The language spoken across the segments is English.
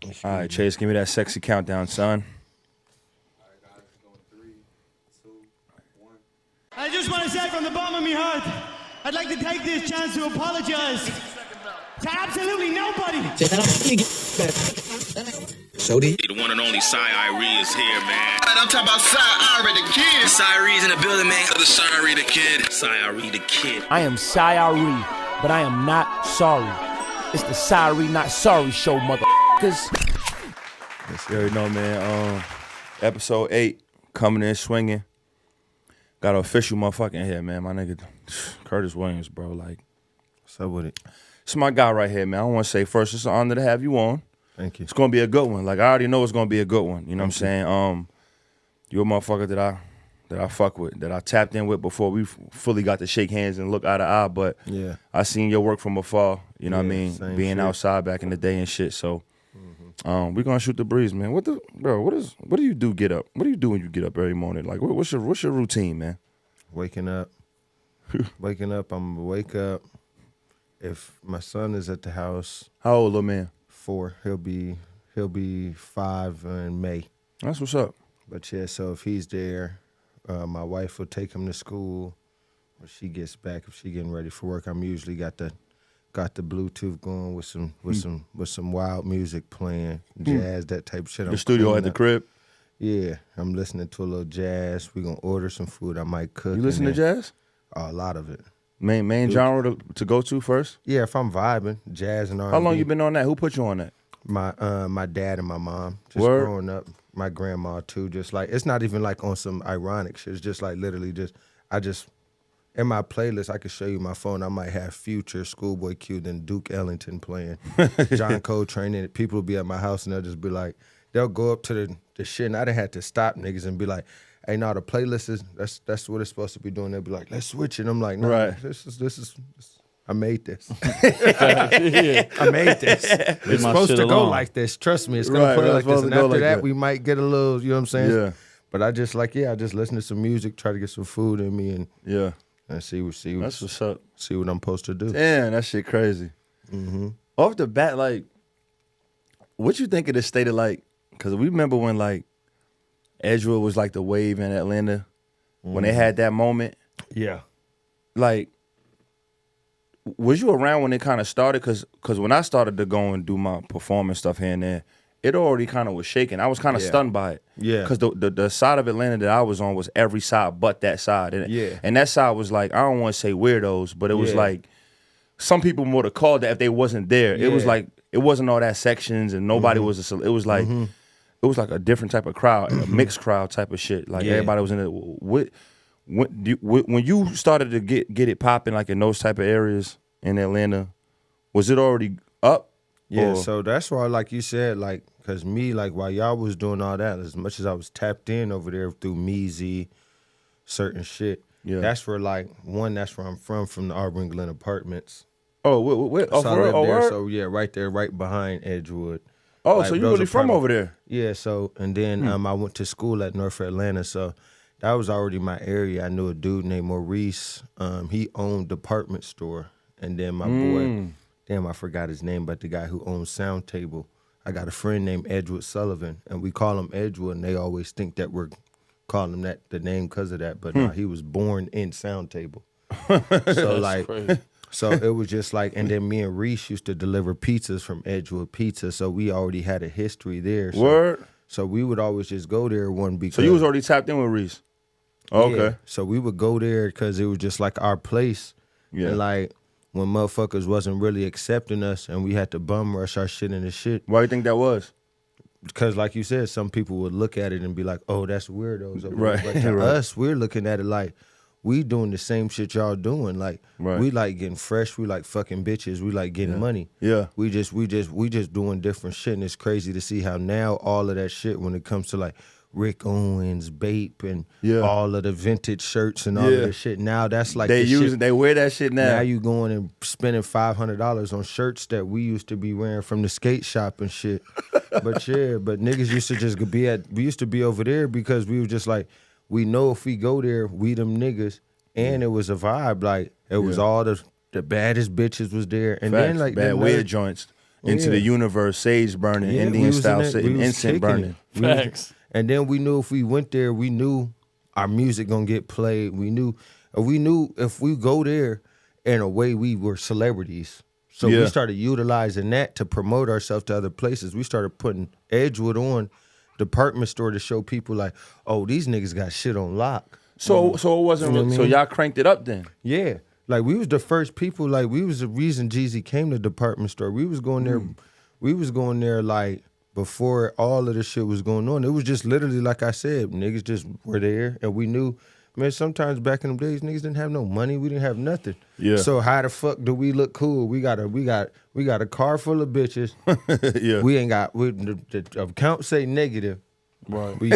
All right, Chase, give me that sexy countdown, son. All right, guys, it's going 3, 2, 1. I just want to say from the bottom of my heart, I'd like to take this chance to apologize to absolutely nobody. The one and only Cy is here, man. I'm talking about Cy the kid. Cyre's in the building, man. The Cy the kid. Cy the kid. I am Cyre, but I am not sorry. It's the Cyre Not Sorry show, motherfuckers. Yes, you already know, man. Episode 8, coming in swinging. Got an official motherfucking here, man. My nigga, Curtin Williams, bro. Like, What's up with it? it's my guy right here, man. I want to say first, it's an honor to have you on. Thank you. It's gonna be a good one. Like, I already know it's gonna be a good one. You know what I'm saying? You're a motherfucker that I fuck with, that I tapped in with before we fully got to shake hands and look eye to eye. But Yeah. I seen your work from afar. You know what I mean? same Being shit. outside back in the day and shit. So, we're gonna shoot the breeze, man. What do you do? Get up? What do you do when you get up every morning? Like, what's your routine, man? Waking up. I'm gonna wake up. If my son is at the house, How old, little man? 4, he'll be 5 in May. That's what's up. But yeah, so if he's there, my wife will take him to school. When she gets back, if she getting ready for work, I'm usually got the Bluetooth going with some wild music playing, jazz, that type of shit. The studio at the crib. Yeah, I'm listening to a little jazz. We gonna order some food. I might cook. You listen to jazz? A lot of it. Main genre to go to first? Yeah, if I'm vibing, jazz and R&B. How long you been on that? Who put you on that? My dad and my mom. Just Word? growing up. My grandma too. Just like, it's not even like on some ironic shit. It's just like literally in my playlist, I could show you my phone. I might have Future, Schoolboy Q, then Duke Ellington playing, John Coltrane, and people will be at my house and they'll just be like, they'll go up to the shit, and I done had to stop niggas and be like, hey, no, the playlist is, that's what it's supposed to be doing. They'll be like, let's switch it. I'm like, no, Right. this is I made this. I made this. It's supposed to go like this. Trust me, it's going to put it like this. And after that, we might get a little, you know what I'm saying? Yeah. But I just I just listen to some music, try to get some food in me, and Yeah. see That's what's up. see what I'm supposed to do. Damn, that shit crazy. Off the bat, like, what you think of the state of, like, because we remember when, like, Edgewood was like the wave in Atlanta, when they had that moment. Yeah. Like, was you around when it kind of started? Because when I started to go and do my performance stuff here and there, it already kind of was shaking. I was kind of stunned by it. Yeah. Because the side of Atlanta that I was on was every side but that side. And, Yeah. and that side was like, I don't want to say weirdos, but it was Yeah. like, some people would have called that if they wasn't there. It was Yeah. like, it wasn't all that sections and nobody was, it was like, it was like a different type of crowd, a mixed crowd type of shit. Like, everybody was in it. When you started to get it popping, like in those type of areas in Atlanta, was it already up? Yeah, Or- so that's why, like you said, like, because me, like, while y'all was doing all that, as much as I was tapped in over there through Measy, certain shit, Yeah. that's where, like, that's where I'm from the Auburn Glen Apartments. Oh, wait, So I live there, word? so yeah, right there, right behind Edgewood. Oh, Like, so you those really from apartments- over there? Yeah, so, and then I went to school at North Atlanta, so that was already my area. I knew a dude named Maurice. He owned department store. And then my boy, damn, I forgot his name, but the guy who owns Sound Table, I got a friend named Edgewood Sullivan, and we call him Edgewood, and they always think that we're calling him that the name because of that, but no, he was born in Sound Table. So like, so it was just like, and then me and Reese used to deliver pizzas from Edgewood Pizza, so we already had a history there. So, Word? So we would always just go there because. So you was already tapped in with Reese? Oh, Yeah. okay. So we would go there because it was just like our place. Yeah. And like when motherfuckers wasn't really accepting us and we had to bum rush our shit into shit. Why do you think that was? Because like you said, some people would look at it and be like, oh, that's weirdos. Over Right, there. But to right. us, we're looking at it like, we doing the same shit y'all doing. Like Right. we like getting fresh, we like fucking bitches, we like getting money. Yeah. We just doing different shit, and it's crazy to see how now all of that shit when it comes to like Rick Owens, Bape, and Yeah. all of the vintage shirts and all Yeah. of that shit. Now that's like They the shit. they wear that shit now. Now you going and spending $500 on shirts that we used to be wearing from the skate shop and shit. But yeah, but niggas used to just we used to be over there because we were just like, we know if we go there, we them niggas. And it was a vibe, like it was all the baddest bitches was there. And then Facts. like bad then weird joints. into the universe, sage burning, Indian style, incense burning. Facts. And then we knew if we went there, we knew our music gonna get played. We knew if we go there, in a way we were celebrities. So we started utilizing that to promote ourselves to other places. We started putting Edgewood on department store to show people like, oh, these niggas got shit on lock. So it wasn't. You know what I so mean? y'all cranked it up then. Yeah. Like we was the first people, like we was the reason Jeezy came to department store. We was going there like before all of this shit was going on. It was just literally like I said, niggas just were there and we knew, man, sometimes back in the days niggas didn't have no money, we didn't have nothing. Yeah. So how the fuck do we look cool? We got a car full of bitches. Yeah. We ain't got the account say negative. Right. We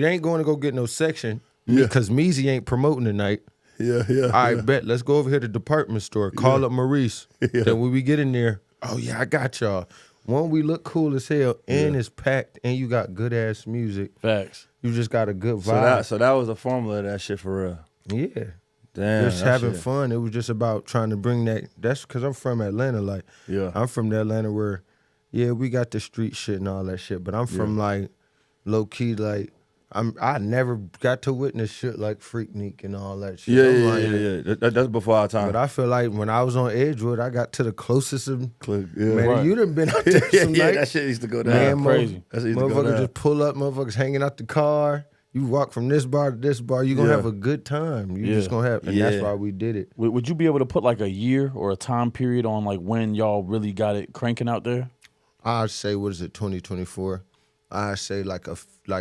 ain't going to go get no section because Meezy ain't promoting tonight. Yeah. All right, bet. Let's go over here to the department store. Call up Maurice. Then when we get in there, oh yeah, I got y'all. One, we look cool as hell, and it's packed, and you got good ass music. Facts. You just got a good vibe. So that was the formula of that shit for real. Yeah. Damn. Just having fun. It was just about trying to bring that. That's because I'm from Atlanta. Like, I'm from the Atlanta where, we got the street shit and all that shit, but I'm from like low key like. I never got to witness shit like Freaknik and all that shit. Yeah. That's before our time. But I feel like when I was on Edgewood, I got to the closest of man. Right. You done been out there some night. That shit used to go down. Man, crazy. Motherfuckers just pull up, motherfuckers hanging out the car. You walk from this bar to this bar, you're gonna have a good time. You just gonna have, and that's why we did it. Would you be able to put like a year or a time period on like when y'all really got it cranking out there? I'd say, what is it, 2024? I'd say like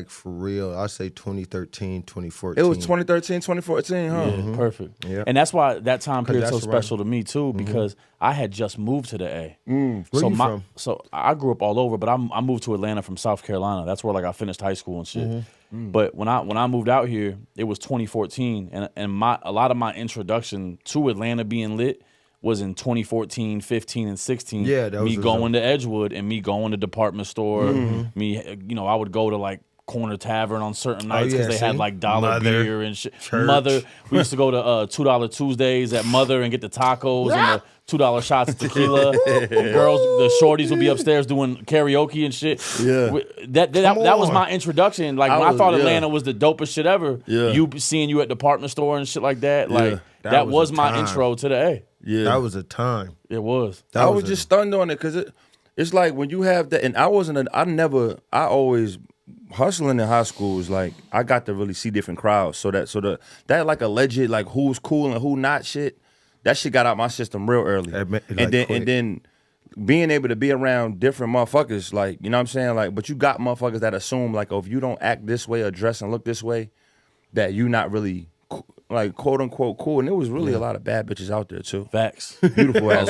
for real, I'd say 2013, 2014. It was 2013, 2014, huh? Yeah, perfect. Yeah. And that's why that time period's so special to me too, because I had just moved to the A. Where you from? So I grew up all over, but I moved to Atlanta from South Carolina. That's where like I finished high school and shit. But when I moved out here, it was 2014, and a lot of my introduction to Atlanta being lit was in 2014, 15, and 16. Yeah, that was me going to Edgewood and me going to department store. Me, I would go to like Corner Tavern on certain nights because they had like dollar beer and shit. Mother, we used to go to $2 Tuesdays at Mother and get the tacos and the $2 shots of tequila. Girls, the shorties would be upstairs doing karaoke and shit. Yeah, that was my introduction. Like when I thought Atlanta was the dopest shit ever. Yeah, seeing you at department store and shit like that. Like that was my intro to the A. Yeah, that was a time. It was. I was just stunned on it because it's like when you have that, and I always hustling in high school is like I got to really see different crowds. So that like alleged like who's cool and who not shit, that shit got out my system real early. And then being able to be around different motherfuckers, like, you know what I'm saying? Like, but you got motherfuckers that assume like, oh, if you don't act this way or dress and look this way, that you not really like quote unquote cool. And there was really a lot of bad bitches out there too. Facts. Beautiful ass.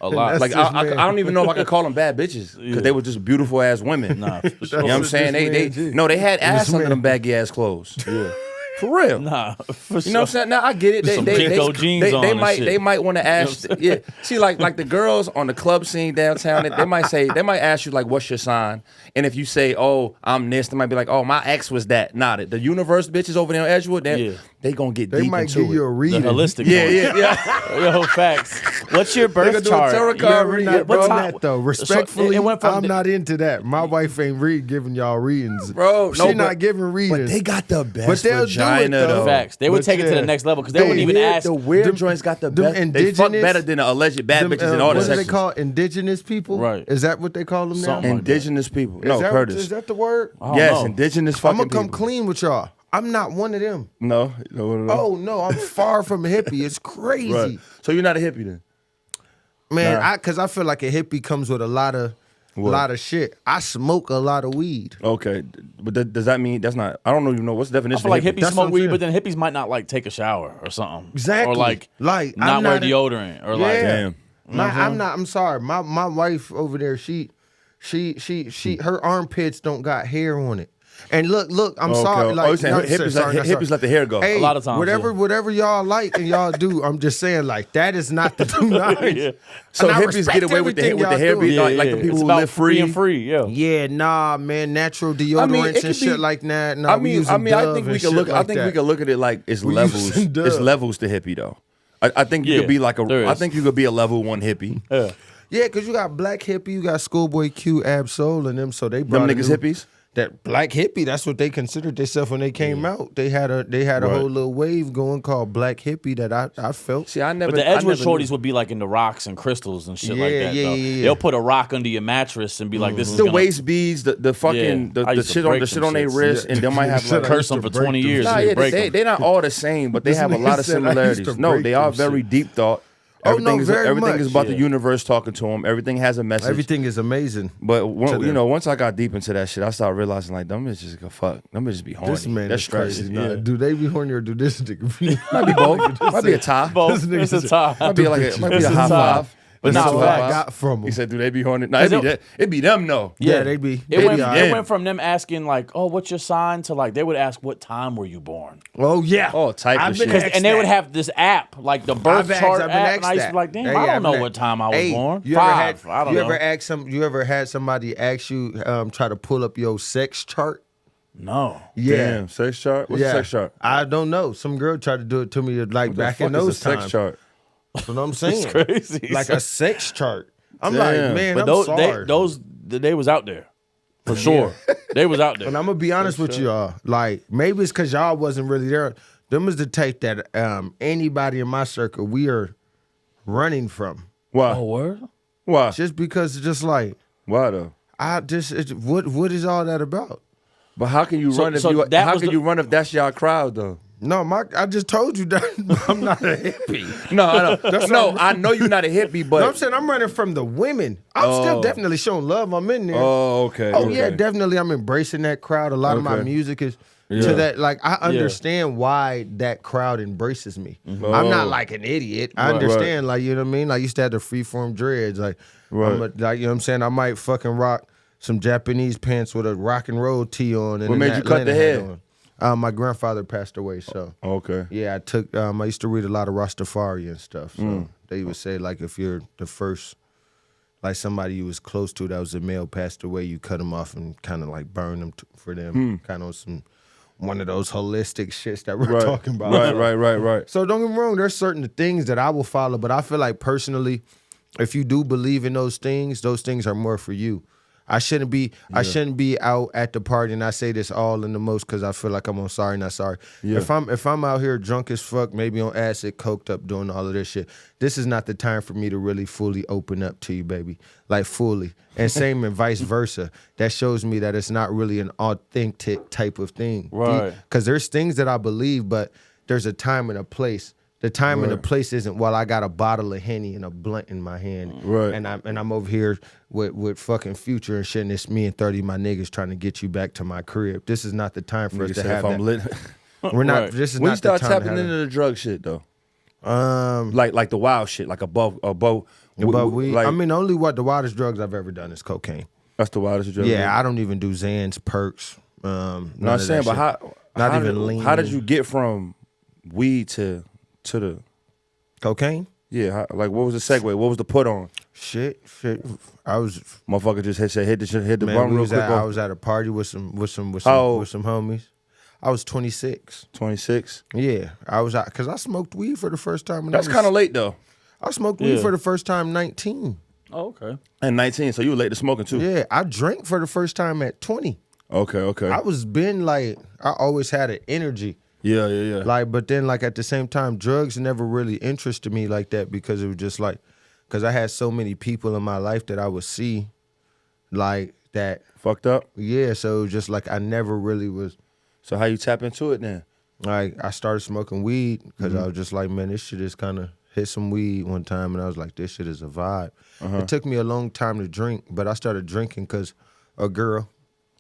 A lot. Like I don't even know if I could call them bad bitches because they were just beautiful ass women. Nah, for sure. You know what I'm saying? They had ass under them baggy ass clothes. Yeah. For real. Nah, for sure. You know what I'm saying? Now I get it. They might want to ask. Yeah. See, like the girls on the club scene downtown, they might ask you like, "What's your sign?" And if you say, "Oh, I'm this," they might be like, "Oh, my ex was that." Nah, the universe bitches over there on Edgewood, they gonna get deep into it. They might give you a reading. The holistic. Yeah. Yo, facts. What's your birth chart? What time though? Respectfully, I'm not into that. My wife ain't giving y'all readings, bro. She not giving readings. But they got the best. But they'll vagina, do it though. Facts. They would take it to the next level because they wouldn't even ask. The weird joints got the best. They fuck better than the alleged bad bitches in all the sections. What do they call indigenous people? Right. Is that what they call them now? Indigenous people. No, Curtis. Is that the word? Yes, indigenous fucking people. I'm gonna come clean with y'all. I'm not one of them. No. Oh no, I'm far from a hippie. It's crazy. Right. So you're not a hippie then? Man, because I feel like a hippie comes with a lot of shit. I smoke a lot of weed. Okay, but does that mean that's not? I don't even know what's the definition. I feel like hippies smoke weed, but then hippies might not like take a shower or something. Exactly. Or like not wear deodorant or like. Damn. I'm sorry. My wife over there, she her armpits don't got hair on it. And look, I'm sorry. Like, hippies let the hair go. Hey, a lot of times. Whatever y'all like and y'all do, I'm just saying, like, that is not the do nice. Yeah. So hippies get away with the hair being like the people who live free and free. Yeah. Yeah, nah, man. Natural deodorants and shit like that. Nah, I think we can look. I think we can look at it like it's levels. It's levels to hippie though. I think you could be like I think you could be a level 1 hippie. Yeah, because you got Black Hippie, you got Schoolboy Q, Ab-Soul, and them. So they brought Them niggas hippies? That Black Hippie, that's what they considered themselves when they came out. They had a whole little wave going called Black Hippie that I felt. See, I never. But the Edgewood I never shorties would be like into rocks and crystals and shit Yeah, like that. yeah, though. yeah. They'll put a rock under your mattress and be like, "This is the gonna waist beads, the fucking Yeah, I the used to shit on break the shit them on their shits. wrist, and they might have like curse them for 20 years. Nah, and yeah, break them. they're not all the same, but they have a nigga lot of said, "I used similarities. to No, break they are them very shit." deep thought. Oh, no, very everything much, is about the yeah. universe talking to them. Everything has a message. Everything is amazing. But them. once I got deep into that shit, I started realizing like them bitches go fuck. Them bitches be horny. This man That's is crazy. stress. Nah, Yeah. do they be horny or do this nigga be? Might be both. Might be a tie. Both. This nigga It's a said- tie. Might be like might be It's a a high tie. five. But That's not what I facts. got from He him. said, "Do they be horny?" No, it be them. No. Yeah, they be. It went, yeah. it went from them asking like, "Oh, what's your sign?" to like they would ask, "What time were you born?" Oh yeah. All type of I've been shit. asked And they would that. have this app, like the birth I've chart been app, asked and I used to that. be like, "Damn, Hey, I I've don't know been what asked- time I was Hey, born." You Five. Ever I don't know. You ever had somebody ask you try to pull up your sex chart? No. Yeah. Damn, sex chart. What's a sex chart? I don't know. Some girl tried to do it to me like What the back fuck in is a those sex times. chart? That's what I'm saying. Crazy. Like a sex chart. I'm Damn. like, man, But I'm those, sorry. they was out there for sure. They was out there. And I'm gonna be honest with y'all. Like, maybe it's because y'all wasn't really there. Them is the type that anybody in my circle we are running from. Why? Oh, word? Why? Just because it's just like Why though? what is all that about? But how can you So- run if so you? that How was can the- you run if that's your crowd though? No, I just told you that I'm not a hippie. No, I know you're not a hippie, but No, I'm saying I'm running from the women. I'm still definitely showing love. I'm in there. Oh, okay. Oh yeah, okay. definitely. I'm embracing that crowd. A lot of my Okay. music is Yeah. to that. Like I understand why that crowd embraces me. I'm not Oh. like an idiot. I Right. understand. Like you know what I mean. Like I used to have the freeform dreads. Like Right. like you know what I'm saying. I might fucking rock some Japanese pants with a rock and roll tee on. And What an made you cut Atlanta the hat hair? on. My grandfather passed away, so Okay. yeah, I took. I used to read a lot of Rastafari and stuff. So they would say like if you're the first, like somebody you was close to that was a male passed away, you cut them off and kind of like burn them for them, kind of some one of those holistic shits that we're Right. talking about. Right. So don't get me wrong, there's certain things that I will follow, but I feel like personally, if you do believe in those things are more for you. I shouldn't be out at the party, and I say this all in the most because I feel like I'm on Sorry Not Sorry. Yeah. If I'm out here drunk as fuck, maybe on acid, coked up, doing all of this shit, this is not the time for me to really fully open up to you, baby. Like fully. And same and vice versa. That shows me that it's not really an authentic type of thing. Right. Because there's things that I believe, but there's a time and a place. The time and the place isn't, well, I got a bottle of Henny and a blunt in my hand. Right. And I'm over here with fucking Future and shit, and it's me and 30 of my niggas trying to get you back to my crib. This is not the time for us Nigga to said have if I'm that. lit. We're not, Right. this is When you not the start time tapping to have into the drug shit though, that. like the wild shit, like above. But we, like, I mean, only what the wildest drugs I've ever done is cocaine. that's the wildest drug. Yeah, I don't even do Xans, Perks. No, No, I'm saying, but Not how even did, lean. How did you get from weed to the Cocaine? yeah? Like what was the segue? What was the put on? Shit. I was Motherfucker just hit the man. button real quick. I was at a party with some How old? with some homies. I was 26. 26. Yeah, I was out because I smoked weed for the first time. When That's I was- kind of late though. I smoked weed Yeah. for the first time 19. Oh, okay. And 19, so you were late to smoking too. Yeah, I drank for the first time at 20. Okay. I was been like I always had an energy. Yeah. Like, but then like at the same time, drugs never really interested me like that because it was just like, because I had so many people in my life that I would see, like that. Fucked up. Yeah, so it was just like I never really was. So how you tap into it then? Like I started smoking weed because I was just like, man, this shit is kind of hit some weed one time, and I was like, this shit is a vibe. It took me a long time to drink, but I started drinking because a girl.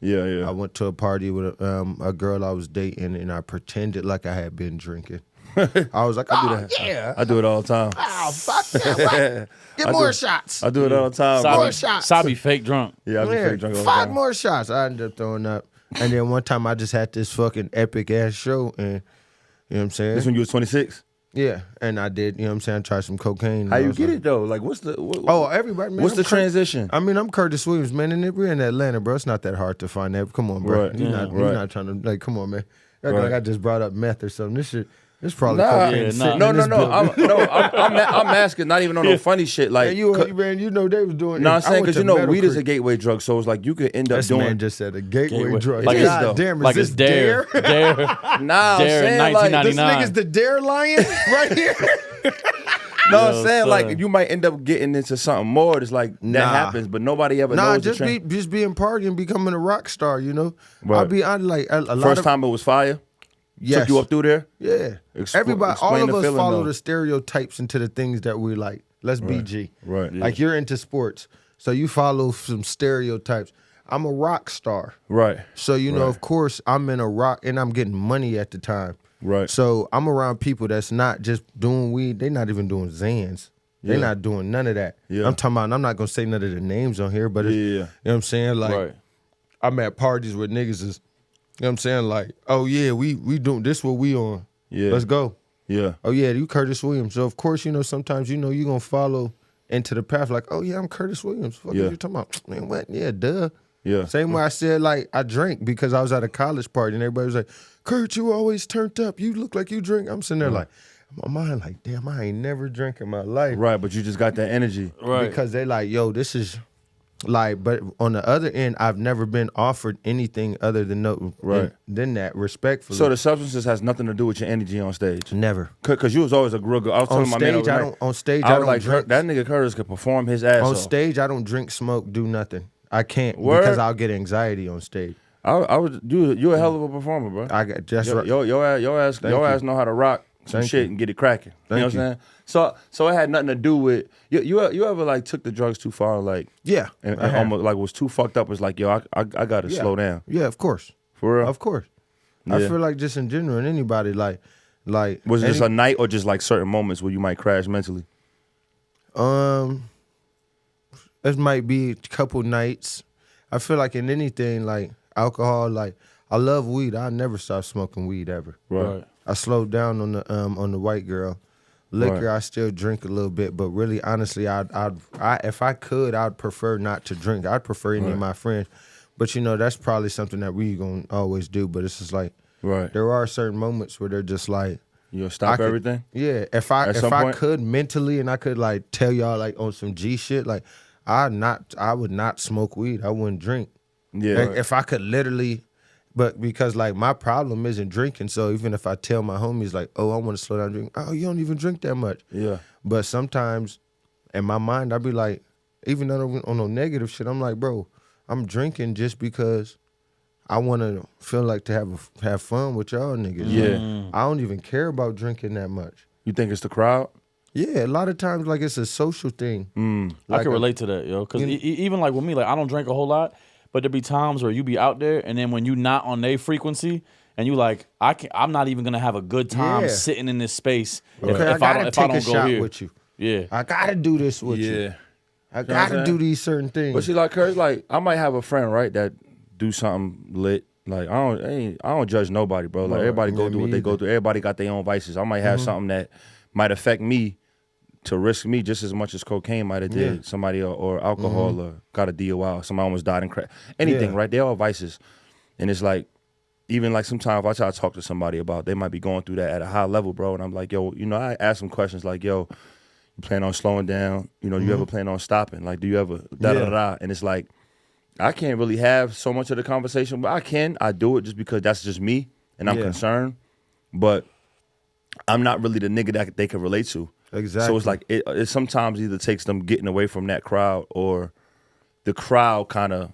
Yeah. I went to a party with a girl I was dating, and I pretended like I had been drinking. I was like, I do that. Yeah. I do it all the time. Oh, fuck yeah. Get more shots. I do it all the time. More Bro. shots. Sabi fake drunk. Yeah, I be Yeah, fake drunk all the 5 time. more shots. I ended up throwing up. And then one time I just had this fucking epic ass show, and you know what I'm saying? This when you was 26. Yeah, and I did, you know what I'm saying? I tried some cocaine. How you get it though? Like what's the Everybody, man. What's the I'm transition? I mean, I'm Curtis Williams, man, and we're in Atlanta, bro. It's not that hard to find that. Come on, bro. Right. You're Yeah. not right. trying to, like, come on, man. Act Right. like I just brought up meth or something. This shit, It's probably Nah, cocaine yeah, sitting nah. in this building. I'm asking, not even on no funny shit. Like, Man, you know they was doing. no, I'm saying because weed is a Metal gateway drug, so it's like you could end up This doing. man just said a gateway drug. Like it's God though. damn, is Like this it's Dare. Dare? Nah, I'm Dare in saying like 1999. This nigga's the Dare lion right here. no, Yo, I'm saying son. like you might end up getting into something more. It's like that Nah. happens, but nobody ever Nah, knows. just being partying and becoming a rock star. You know, Right. I'll be honest, like a lot First of time it was fire. yes. Took you up through there. Yeah, Explain all of the us feeling, follow though. the stereotypes into the things that we like. Let's be G. Right. Like you're into sports, so you follow some stereotypes. I'm a rock star, Right. so you know, of course, I'm in a rock and I'm getting money at the time. Right. So I'm around people that's not just doing weed. They're not even doing Zans. They're Yeah. not doing none of that. Yeah. I'm talking about. I'm not gonna say none of the names on here, but it's, Yeah. you know what I'm saying. Like Right. I'm at parties where niggas is. You know what I'm saying? Like, oh yeah, we doing this. What we on? Yeah. Let's go. Yeah. Oh yeah, you Curtis Williams. So of course, you know, sometimes you know you're gonna follow into the path like, oh yeah, I'm Curtis Williams. What Yeah. are you talking about? Man, what? Yeah, duh. Yeah. Same way I said like I drank because I was at a college party and everybody was like, Kurt, you always turned up. You look like you drink. I'm sitting there like, in my mind like, damn, I ain't never drank in my life. Right, but you just got that energy. Right. Because they like, yo, this is like, but on the other end, I've never been offered anything other than than that, respectfully. So the substances has nothing to do with your energy on stage. never. Cause you was always a real good. I was On telling my man stage, I overnight, don't. On stage, I I was don't like, drink. that nigga Curtis could perform his ass On off. stage, I don't drink, smoke, do nothing. I can't Word? because I'll get anxiety on stage. I was you a hell of a performer, bro. I got just right. Your ass Thank you. know how to rock some Thank shit you. and get it cracking. You know what Thank I'm saying? So it had nothing to do with you ever like took the drugs too far, like Yeah, and I have. almost like was too fucked up. It's like, yo, I gotta Yeah. slow down. Yeah, of course, For real. of course. I Yeah. feel like just in general, and anybody like Was it just any- a night or just like certain moments where you might crash mentally? It might be a couple nights. I feel like in anything like alcohol, like I love weed. I never stop smoking weed ever. Right. I slowed down on the white girl. Liquor, Right. I still drink a little bit, but really, honestly, I if I could, I'd prefer not to drink. I'd prefer any of my friends, but you know that's probably something that we gonna always do. But it's just like Right. there are certain moments where they're just like You'll stop I could- everything? Yeah, if I At some point? could mentally and I could like tell y'all like on some G shit, like I would not smoke weed. I wouldn't drink. Yeah. Like, if I could literally, but because like my problem isn't drinking, so even if I tell my homies like, oh, I want to slow down drinking, oh, you don't even drink that much. Yeah. But sometimes in my mind, I'd be like, even though on no negative shit, I'm like, bro, I'm drinking just because I want to feel like to have fun with y'all niggas. Yeah. I don't even care about drinking that much. You think it's the crowd? Yeah, a lot of times like it's a social thing. I Like can relate to that, yo. Because You know- even like with me, like I don't drink a whole lot, but there be times where you be out there, and then when you not on their frequency, and you like, I'm not even gonna have a good time Yeah. sitting in this space Okay, if I I gotta don't take a go shot here. with you. Yeah, I gotta do this with you. I what I'm gotta saying? do these certain things. But see, like Curtis, like I might have a friend, right, that do something lit. Like I don't judge nobody, bro. Like Right. everybody go Yeah, through me what they go either. through. Everybody got their own vices. I might have something that might affect me to risk me just as much as cocaine might have did Yeah. somebody or alcohol or got a DUI or somebody almost died in crack. Anything, Yeah. right? They're all vices. And it's like, even like sometimes if I try to talk to somebody about they might be going through that at a high level, bro. And I'm like, yo, you know, I ask them questions like, yo, you plan on slowing down? You know, do you ever plan on stopping? Like, do you ever da-da-da-da? And it's like, I can't really have so much of the conversation, but I do it just because that's just me and I'm Yeah. concerned. But I'm not really the nigga that they can relate to. Exactly. So it's like, it sometimes either takes them getting away from that crowd or the crowd kind of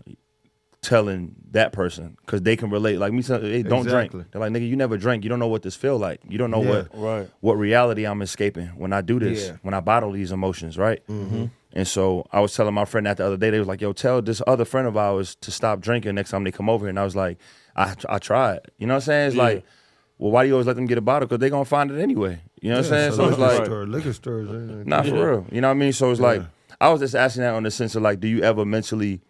telling that person because they can relate. Like me, hey, don't Exactly. drink. They're like, nigga, you never drank. You don't know what this feel like. You don't know Right. what reality I'm escaping when I do this, Yeah. when I bottle these emotions, right? And so I was telling my friend that the other day. They was like, yo, tell this other friend of ours to stop drinking next time they come over here. And I was like, I tried. You know what I'm saying? It's like, well, why do you always let them get a bottle? Because they're going to find it anyway. You know what I'm saying? So it's like, liquor stores. Ain't not for real. You know what I mean? So it's like, I was just asking that on the sense of like, do you ever mentally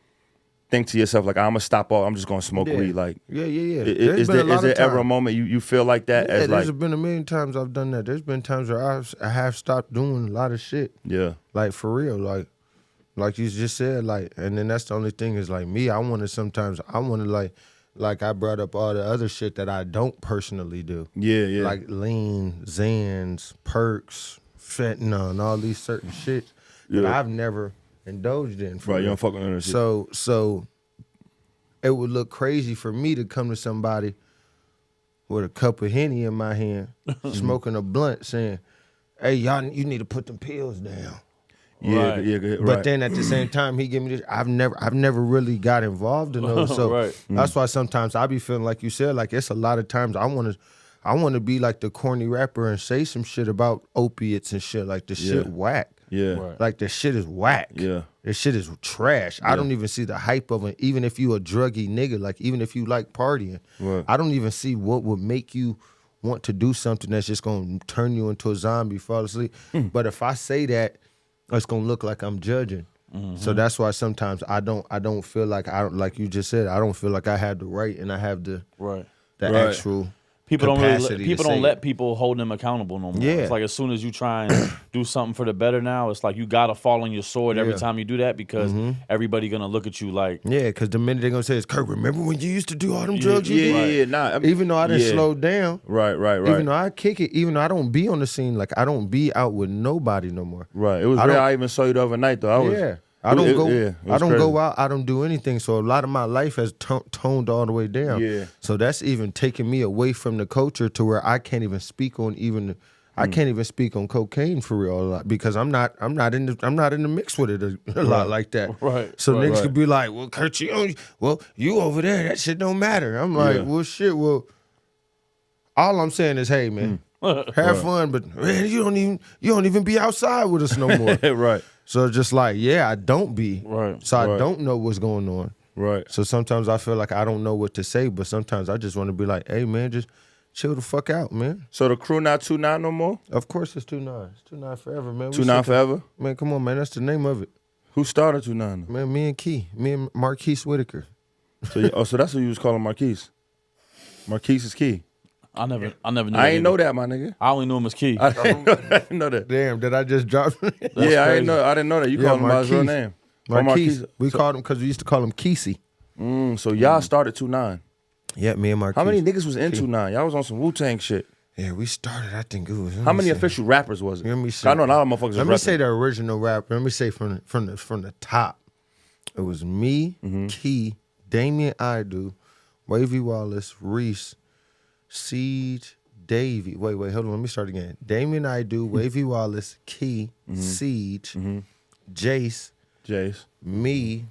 think to yourself like, I'm gonna stop all, I'm just gonna smoke weed? Like, yeah. is there ever a moment you feel like that? Yeah, as there's like, been a million times I've done that. There's been times where I have stopped doing a lot of shit. yeah, Like for real, like you just said, like, and then that's the only thing is like me. I want to like like I brought up all the other shit that I don't personally do. Yeah. Like lean, Xans, perks, fentanyl, and all these certain shit that I've never indulged in. Right, you don't fuck with none of that shit. So it would look crazy for me to come to somebody with a cup of Henny in my hand, smoking a blunt, saying, "Hey, y'all, you need to put them pills down." Yeah, right. But then at the same time, he give me this. I've never really got involved in those. So that's why sometimes I be feeling like you said, like it's a lot of times I want to be like the corny rapper and say some shit about opiates and shit. Like the shit whack. Yeah. Right. Like the shit is whack. Yeah. This shit is trash. I don't even see the hype of it. Even if you a druggy nigga, like even if you like partying, I don't even see what would make you want to do something that's just gonna turn you into a zombie, fall asleep. But if I say that, it's gonna look like I'm judging. So that's why sometimes I don't feel like like you just said, I don't feel like I have the right and I have the actual people capacity don't let people hold them accountable no more. Yeah. It's like as soon as you try and do something for the better now, it's like you gotta fall on your sword every time you do that because everybody gonna look at you like because the minute they're gonna say is, Kurt, remember when you used to do all them drugs? Nah, even though I didn't slow down. Right. Even though I kick it, even though I don't be on the scene, like I don't be out with nobody no more. Right. It was rare I even saw you the other night though. I don't go out. I don't do anything. So a lot of my life has toned all the way down. Yeah. So that's even taking me away from the culture to where I can't even speak on I can't even speak on cocaine for real a lot because I'm not in the mix with it a lot like that. Right. So niggas could be like, well, Kurt, you over there. That shit don't matter. I'm like, well, shit. Well, all I'm saying is, hey, man, have fun, but man, you don't even be outside with us no more. Right. So just like, I don't be. Right. So I don't know what's going on. Right. So sometimes I feel like I don't know what to say, but sometimes I just want to be like, hey, man, just chill the fuck out, man. So the crew not 2-9 no more? Of course it's 2-9. It's 2-9 forever, man. 2-9 forever? Man, come on, man. That's the name of it. Who started 2-9? Man, me and Marquise Whitaker. So so that's what you was calling Marquise. Marquise is Key. I never knew. I ain't know that, my nigga. I only knew him as Key. I didn't know that. Damn, did I just drop? I didn't know that. You called him by his real name. Marquise. We called him because we used to call him Kesey. So y'all started 2-9. Yeah, me and Marquise. How many niggas was in 2-9? Y'all was on some Wu-Tang shit. Yeah, we started, I think it was. How many official rappers was it? Let me see. I know a lot of motherfuckers. Let me say the original rapper. Let me say from the top. It was me, Key, Damien Idu, Wavy Wallace, Reese, Siege, Davey. Wait, hold on. Let me start again. Damien Idu, Wavy Wallace, Key, Siege, Jace, me,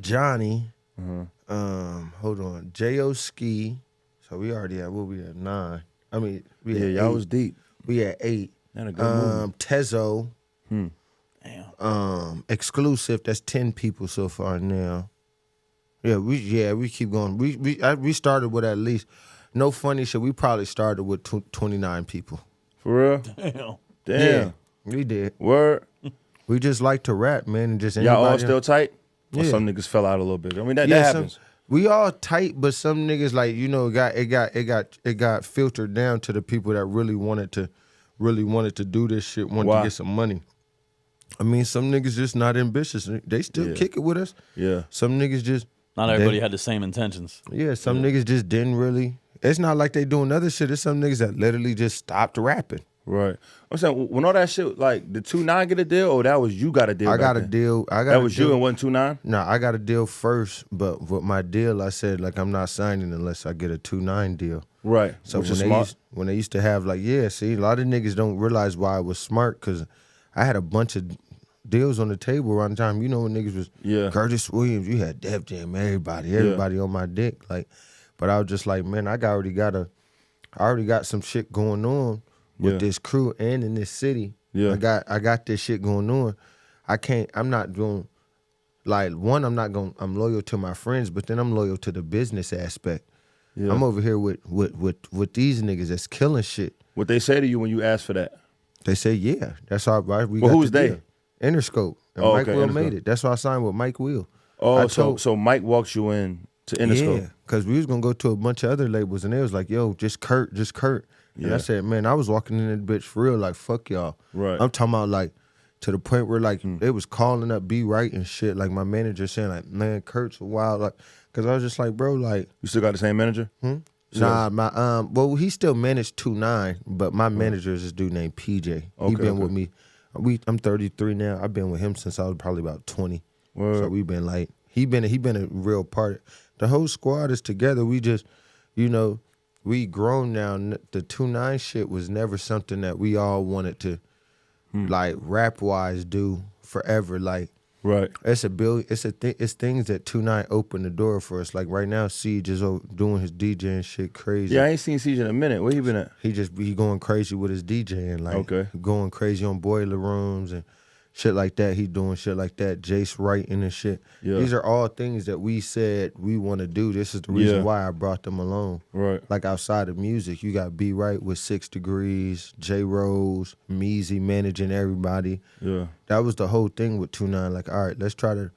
Johnny. Hold on. J.O. Ski. So we already had, what we had, 9. I mean, we had y'all 8. was deep. We had 8. That a good movie. Tezo. Damn. Exclusive. That's 10 people so far now. Yeah, we keep going. We started with at least, no funny shit. We probably started with 29 people. For real? Damn. Yeah, we did. Word. We just like to rap, man, and just y'all all still tight? Or Yeah. some niggas fell out a little bit. I mean that happens. We all tight, but some niggas like it got filtered down to the people that really wanted to do this shit, wanted to get some money. I mean, some niggas just not ambitious. They still kick it with us. Yeah. Some niggas just Not everybody had the same intentions. Yeah, some niggas just didn't really. It's not like they doing other shit. It's some niggas that literally just stopped rapping. Right. I'm saying when all that shit, like, did 2-9 get a deal, or that was you got a deal? I got a deal. That was you and wasn't 2-9? No, I got a deal first, but with my deal, I said like I'm not signing unless I get a 2-9 deal. Right. So which is smart. When they used to have like, see, a lot of niggas don't realize why I was smart because I had a bunch of deals on the table around the time. You know when niggas was Curtis Williams, you had Def Jam, everybody on my dick. Like, but I was just like, man, I already got some shit going on with this crew and in this city. Yeah. I got this shit going on. I'm loyal to my friends, but then I'm loyal to the business aspect. Yeah. I'm over here with these niggas that's killing shit. What they say to you when you ask for that? They say, yeah. That's how we got who's the they? Deal. Interscope. And Mike Will made it. That's why I signed with Mike Will. Oh, so Mike walks you in to Interscope. Yeah, because we was going to go to a bunch of other labels, and they was like, yo, just Kurt. And I said, man, I was walking in that bitch for real, like, fuck y'all. Right. I'm talking about, like, to the point where like they was calling up B Right and shit. Like my manager saying like, man, Kurt's a wild. Like, cause I was just like, bro, like, You still got the same manager? nah, my well, he still managed 2-9, but my manager is this dude named PJ. He been with me. I'm 33 now. I've been with him since I was probably about 20. Word. So we've been like, he been a real part. The whole squad is together. We just, you know, we grown now. The 2-9 shit was never something that we all wanted to, like rap wise, do forever. Like, Right. it's things that 2-9 opened the door for us. Like right now, Siege is doing his DJing shit crazy. Yeah, I ain't seen CJ in a minute. Where he been at? He going crazy with his DJing, like Okay. going crazy on boiler rooms and shit like that. He doing shit like that. Jace writing and shit. Yeah. These are all things that we said we want to do. This is the reason why I brought them along. Right. Like outside of music, you got B Right with 6 Degrees, J Rose, Meezy managing everybody. Yeah. That was the whole thing with 2-9. Like, all right, let's try to.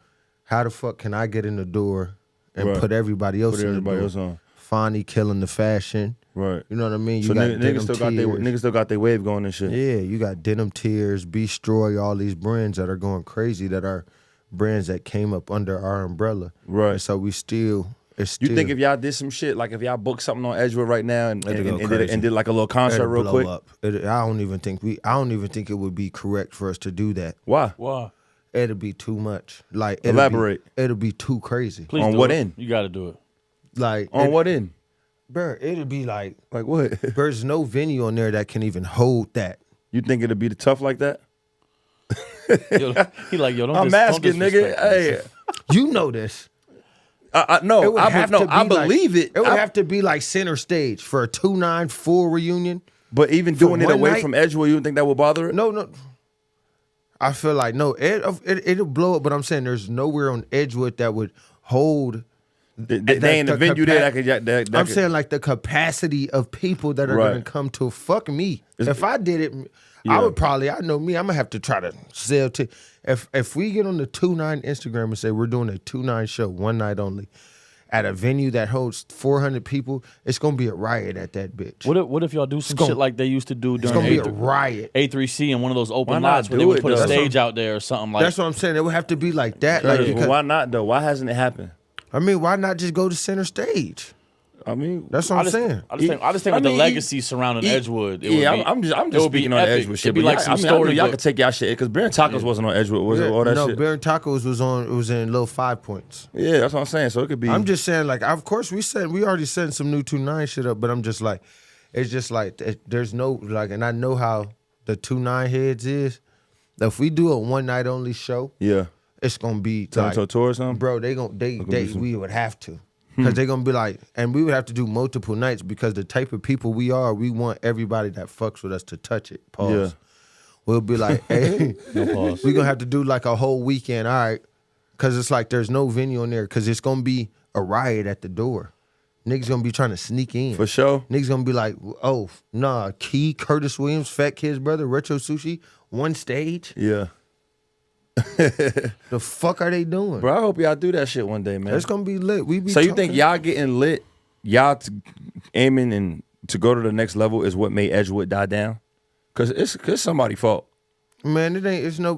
How the fuck can I get in the door and Right. put everybody else Put in everybody the door? else on. Fonny killing the fashion. Right. You know what I mean? You So got niggas Denim still got their wave going and shit. Yeah, you got Denim Tears, Destroy, all these brands that are going crazy that are brands that came up under our umbrella. Right. And so it's still. You think if y'all did some shit, like if y'all booked something on Edgewood right now and It'll go did like a little concert it'll real blow quick? up. I don't even think it would be correct for us to do that. Why? Wow. It'll be too much. Like Elaborate. It'll be too crazy. Please On do what it. end? You got to do it. Like On what end? Bro, it'll be like Like what? there's no venue on there that can even hold that. You think it'll be tough like that? Yo, he like, yo, don't I'm asking, nigga. Hey, You know this. no, It would I have to be I believe like, it. It would have to be like center stage for a 2-9 full reunion. But even doing it one away night? from Edgewood, you don't think that would bother it? No. I feel like no, it'll blow up. But I'm saying there's nowhere on Edgewood that would hold. They ain't a venue there that I'm could- saying like the capacity of people that are Right. going to come to fuck me. If I did it, Yeah. I would probably. I know me. I'm gonna have to try to sell. If we get on the 2-9 Instagram and say we're doing a 2-9 show one night only at a venue that holds 400 people, it's gonna be a riot at that bitch. What if y'all do some gonna- shit like they used to do It's during gonna be a A3, riot. A3C and one of those Why open not lots where they do would it, put a though? stage out there or something like That's what I'm saying. It would have to be like that. Like, Curtis, because, why not though? Why hasn't it happened? I mean, why not just go to center stage? I mean, That's what I'm saying. I just think with the legacy surrounding Edgewood, it yeah, would be, I'm just it would be speaking on the epic. Edgewood shit. It'd be but like yeah, some I know story. y'all could take y'all shit because Beer and Tacos wasn't on Edgewood, was it? All that no, shit. Bear and Tacos was in Little 5 Points. Yeah, that's what I'm saying. So it could be. I'm just saying, like, of course we already sent some new 2-9 shit up, but I'm just like, it's just like there's no like, and I know how the 2-9 heads is. If we do a one night only show, yeah. it's gonna be Turn like, to a tour or something. bro. We would have to. Because they're gonna be like, and we would have to do multiple nights because the type of people we are, we want everybody that fucks with us to touch it. Pause. Yeah. We'll be like, hey, pause. we're gonna have to do like a whole weekend, all right? Because it's like there's no venue on there because it's gonna be a riot at the door. Niggas gonna be trying to sneak in. For sure. Niggas gonna be like, oh, nah, Key, Curtis Williams, Fat Kid's brother, Retro Sushi, one stage? Yeah. The fuck are they doing? Bro, I hope y'all do that shit one day, man. It's gonna be lit. We be So you talking. think y'all getting lit, y'all aiming and to go to the next level is what made Edgewood die down? Cause it's somebody's fault. Man, it ain't. It's no.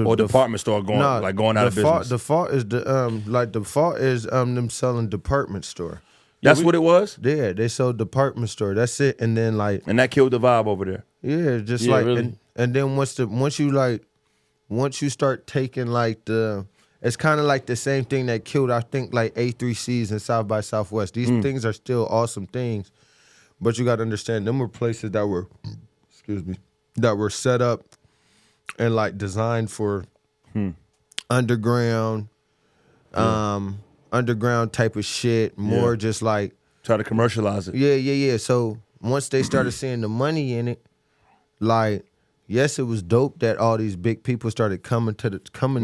Or department store going going out of business. The fault is them selling department store. That's what it was, Yeah, they sold department store. That's it. And then like, and that killed the vibe over there. yeah, just Yeah, like, really. and then once you start taking like it's kind of like the same thing that killed, I think, like A3Cs and South by Southwest. These things are still awesome things, but you got to understand them were places that were, that were set up and like designed for underground, underground type of shit. More just like, Try to commercialize it. yeah. So once they started seeing the money in it, like, yes, it was dope that all these big people started coming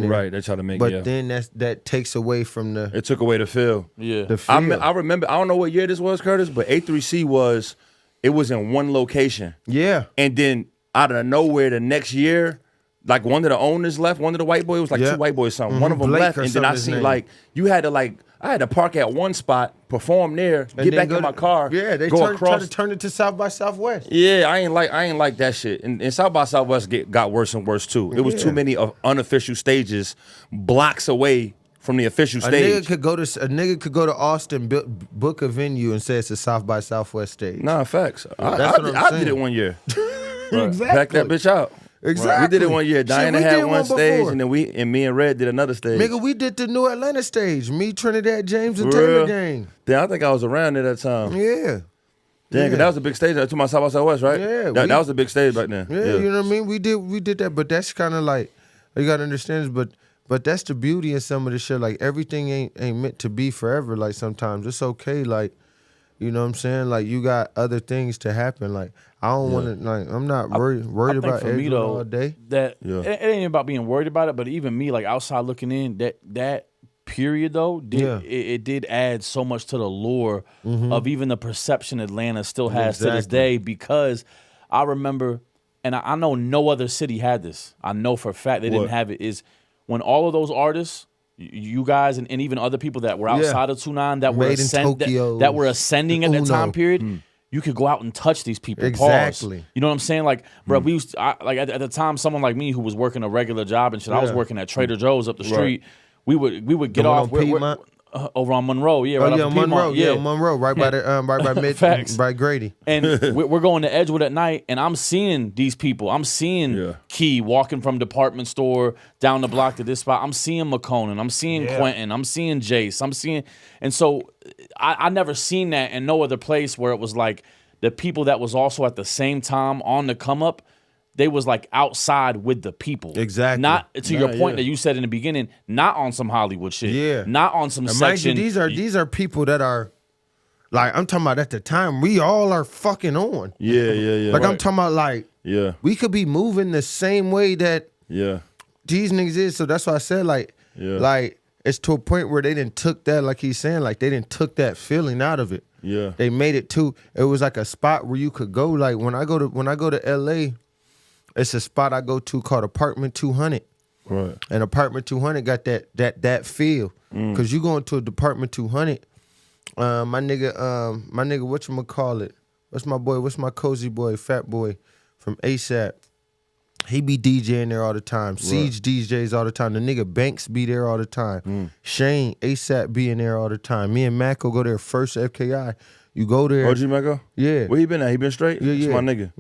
there. Right, they try to make But then that takes away from the it took away the feel. Yeah. the feel. I remember. I don't know what year this was, Curtis, but A3C was in one location, yeah. and then out of nowhere the next year, like one of the owners left. One of the white boys, it was like Yeah. two white boys, something. One of them Blake left, or and then I something, his seen name. like you had to like I had to park at one spot, perform there, get back in my car. Yeah, they go try across. to turn it to South by Southwest. Yeah, I ain't like that shit. And South by Southwest got worse and worse too. It was too many unofficial stages, blocks away from the official stage. A nigga could go to Austin, book a venue, and say it's a South by Southwest stage. Nah, facts. That's what I'm I saying. did it one year. Exactly. Back that bitch out. Exactly. We did it one year. Diana we had did one stage, before. and then me and Red did another stage. Nigga, we did the New Atlanta stage. Me, Trinidad James, and For Taylor real? Gang. Damn, I think I was around at that time. Yeah. Damn, 'cause that was a big stage to my South by Southwest, right? Yeah, that was a big stage back then. Yeah, you know what I mean? We did that, but that's kind of like, you gotta understand this, but that's the beauty in some of the shit. Like, everything ain't meant to be forever. Like, sometimes it's okay. Like, you know what I'm saying? Like, you got other things to happen. Like, I don't want to, like, I'm not worried I think about for me, Edgewood though, all day. that it ain't about being worried about it, but even me, like, outside looking in, that period though, it did add so much to the lure of even the perception Atlanta still has to this day, because I remember, and I know no other city had this. I know for a fact they didn't have it, is when all of those artists, you guys and even other people that were outside of 2-9 that were ascending at that time period, you could go out and touch these people. Exactly. Pause. You know what I'm saying? Like, bro, we used to, like at the time, someone like me who was working a regular job and shit, I was working at Trader Joe's up the street. We would get off over on Monroe, right off of Monroe, Piedmont, Monroe, right by the right by mid, by Grady. And we're going to Edgewood at night, and I'm seeing these people. I'm seeing Key walking from department store down the block to this spot. I'm seeing McConan. I'm seeing Quentin. I'm seeing Jace. I'm seeing, and so I never seen that in no other place where it was like the people that was also at the same time on the come up. They was like outside with the people. Exactly. Not to your point that you said in the beginning, not on some Hollywood shit. Yeah. Not on some section. Mind you, these are people that are, like, I'm talking about at the time, we all are fucking on. Yeah. Like, I'm talking about, like, we could be moving the same way that these niggas is. So that's why I said, like, it's to a point where they didn't took that, like he's saying, like, they didn't took that feeling out of it. Yeah. They made it it was like a spot where you could go. Like, when I go to LA, it's a spot I go to called Apartment 200. Right. And Apartment 200 got that feel. Cause you go into a Department 200, my nigga, whatchamacallit? What's my cozy boy, fat boy from ASAP? He be DJing there all the time. Siege DJs all the time. The nigga Banks be there all the time. Shane, ASAP be in there all the time. Me and Mac will go there first FKI. You go there. OG Mecco? Yeah. Where he been at? He been straight? Yeah. It's my nigga.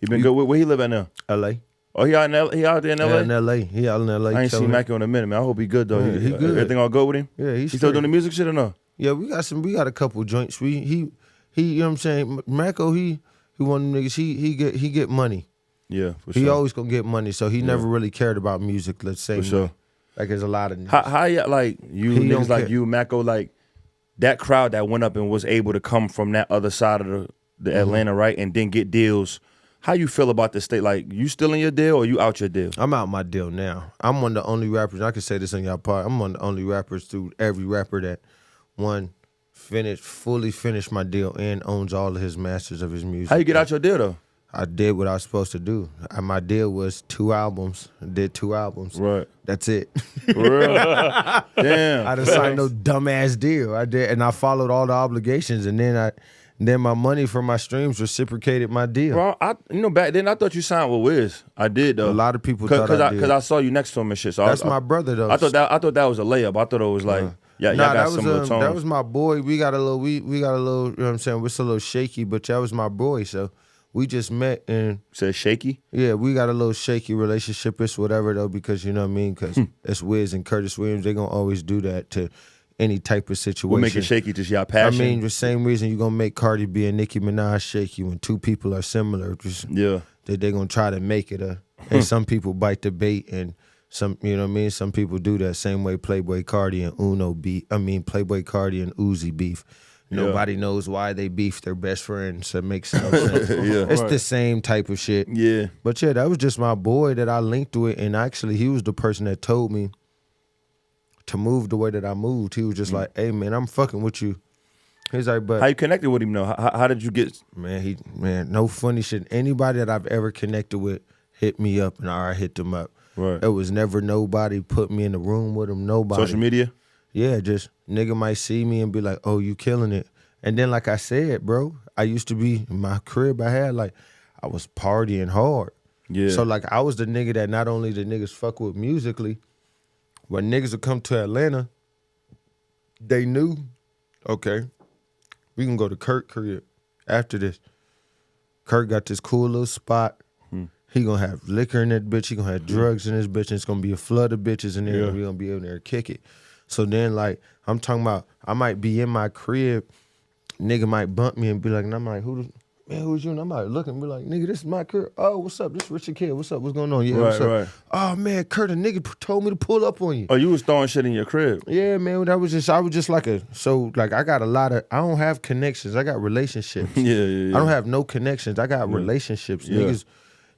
He been good. Where he live at now? LA. Oh, he out there in LA? Yeah, in LA. He out in LA. I ain't seen Mackie in a minute, man. I hope he good though. Yeah, he good. Everything all good with him? Yeah, he still doing the music shit or no? Yeah, we got a couple joints. He you know what I'm saying? Macco, he one of them niggas, he get money. Yeah, for sure. He always gonna get money, so he never really cared about music, let's say. For sure. Like, there's a lot of niggas. How you like you He niggas don't like care. you, Macco, like that crowd that went up and was able to come from that other side of the Atlanta, right, and then get deals. How you feel about the state? Like, you still in your deal or you out your deal? I'm out my deal now. I'm one of the only rappers, I can say this on y'all part, I'm one of the only rappers through every rapper that fully finished my deal and owns all of his masters of his music. How you get out your deal though? I did what I was supposed to do. My deal was 2 albums. I did 2 albums. Right. That's it. For real? Damn. I didn't sign no dumbass deal. I did, and I followed all the obligations, and then my money from my streams reciprocated my deal. Bro, back then I thought you signed with Wiz. I did though. A lot of people thought I did. Because I saw you next to him and shit. So That's my brother though. I thought that was a layup. I thought it was like y'all got similar tones. That was my boy. We got a little. We got a little. You know what I'm saying? We're still a little shaky, but that was my boy. So we just met and said shaky. Yeah, we got a little shaky relationship. It's whatever though, because you know what I mean. Because it's Wiz and Curtis Williams. They gonna always do that to any type of situation. What make it shaky? Just y'all passion. I mean, the same reason you gonna make Cardi B and Nicki Minaj shaky when 2 people are similar. Just they gonna try to make it and some people bite the bait and some, you know what I mean. Some people do that same way. Playboy Cardi and Playboy Cardi and Uzi beef. Nobody knows why they beef. They're best friends. That makes no sense. It's the same type of shit. Yeah. But yeah, that was just my boy that I linked with, and actually he was the person that told me to move the way that I moved. He was just like, "Hey man, I'm fucking with you." He's like, "But how you connected with him though? How did you get? Man, no funny shit. Anybody that I've ever connected with hit me up, and I hit them up. Right. It was never nobody put me in the room with him. Nobody. Social media. Yeah, just nigga might see me and be like, oh, you killing it. And then like I said, bro, I used to be in my crib I was partying hard. Yeah. So like I was the nigga that not only the niggas fuck with musically, when niggas would come to Atlanta, they knew, okay, we can go to Kurt crib after this. Kurt got this cool little spot. He gonna have liquor in that bitch. He gonna have drugs in this bitch. And it's gonna be a flood of bitches in there. And we gonna be able to kick it. So then, like, I'm talking about, I might be in my crib. Nigga might bump me and be like, and I'm like, who's you? And I'm like, looking and be like, nigga, this is my crib. Oh, what's up? This Richard Kid. What's up? What's going on? Yeah, what's up? Right. Oh man, Kurt, a nigga told me to pull up on you. Oh, you was throwing shit in your crib? Yeah, man. I was just like I got a lot of, I don't have connections. I got relationships. Yeah. I don't have no connections. I got relationships. Yeah. Niggas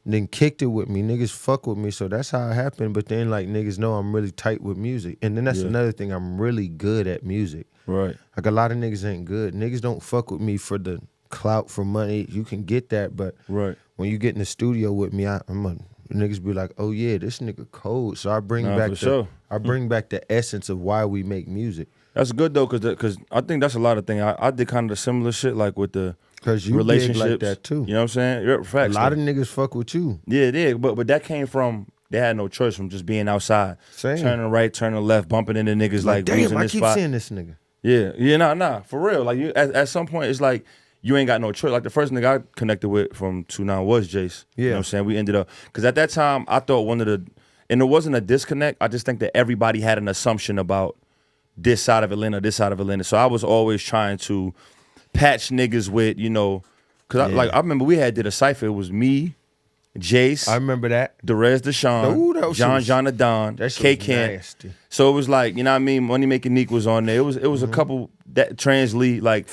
then kicked it with me. Niggas fuck with me. So that's how it happened. But then like niggas know I'm really tight with music. And then that's another thing. I'm really good at music. Right. Like a lot of niggas ain't good. Niggas don't fuck with me for the clout, for money. You can get that, but when you get in the studio with me, niggas be like, oh yeah, this nigga cold. So I bring back the essence of why we make music. That's good though, cause I think that's a lot of things. I did kind of the similar shit like with the you relationships big like that too. You know what I'm saying? Yeah, facts. A lot of niggas fuck with you. Yeah, it is. But that came from, they had no choice from just being outside. Same. Turning right, turning left, bumping into niggas like damn, I keep spot. seeing this nigga. Yeah, nah, for real. Like you, at some point, it's like you ain't got no choice. Like the first nigga I connected with from 2-9 was Jace. Yeah. You know what I'm saying? We ended up, because at that time, I thought and it wasn't a disconnect. I just think that everybody had an assumption about this side of Atlanta. So I was always trying to patch niggas with, you know, because I remember we did a cypher. It was me, Jace. I remember that. Derez Deshaun, John Adon, K Kent. So it was like, you know what I mean? Money Making Neek was on there. It was a couple that trans lead like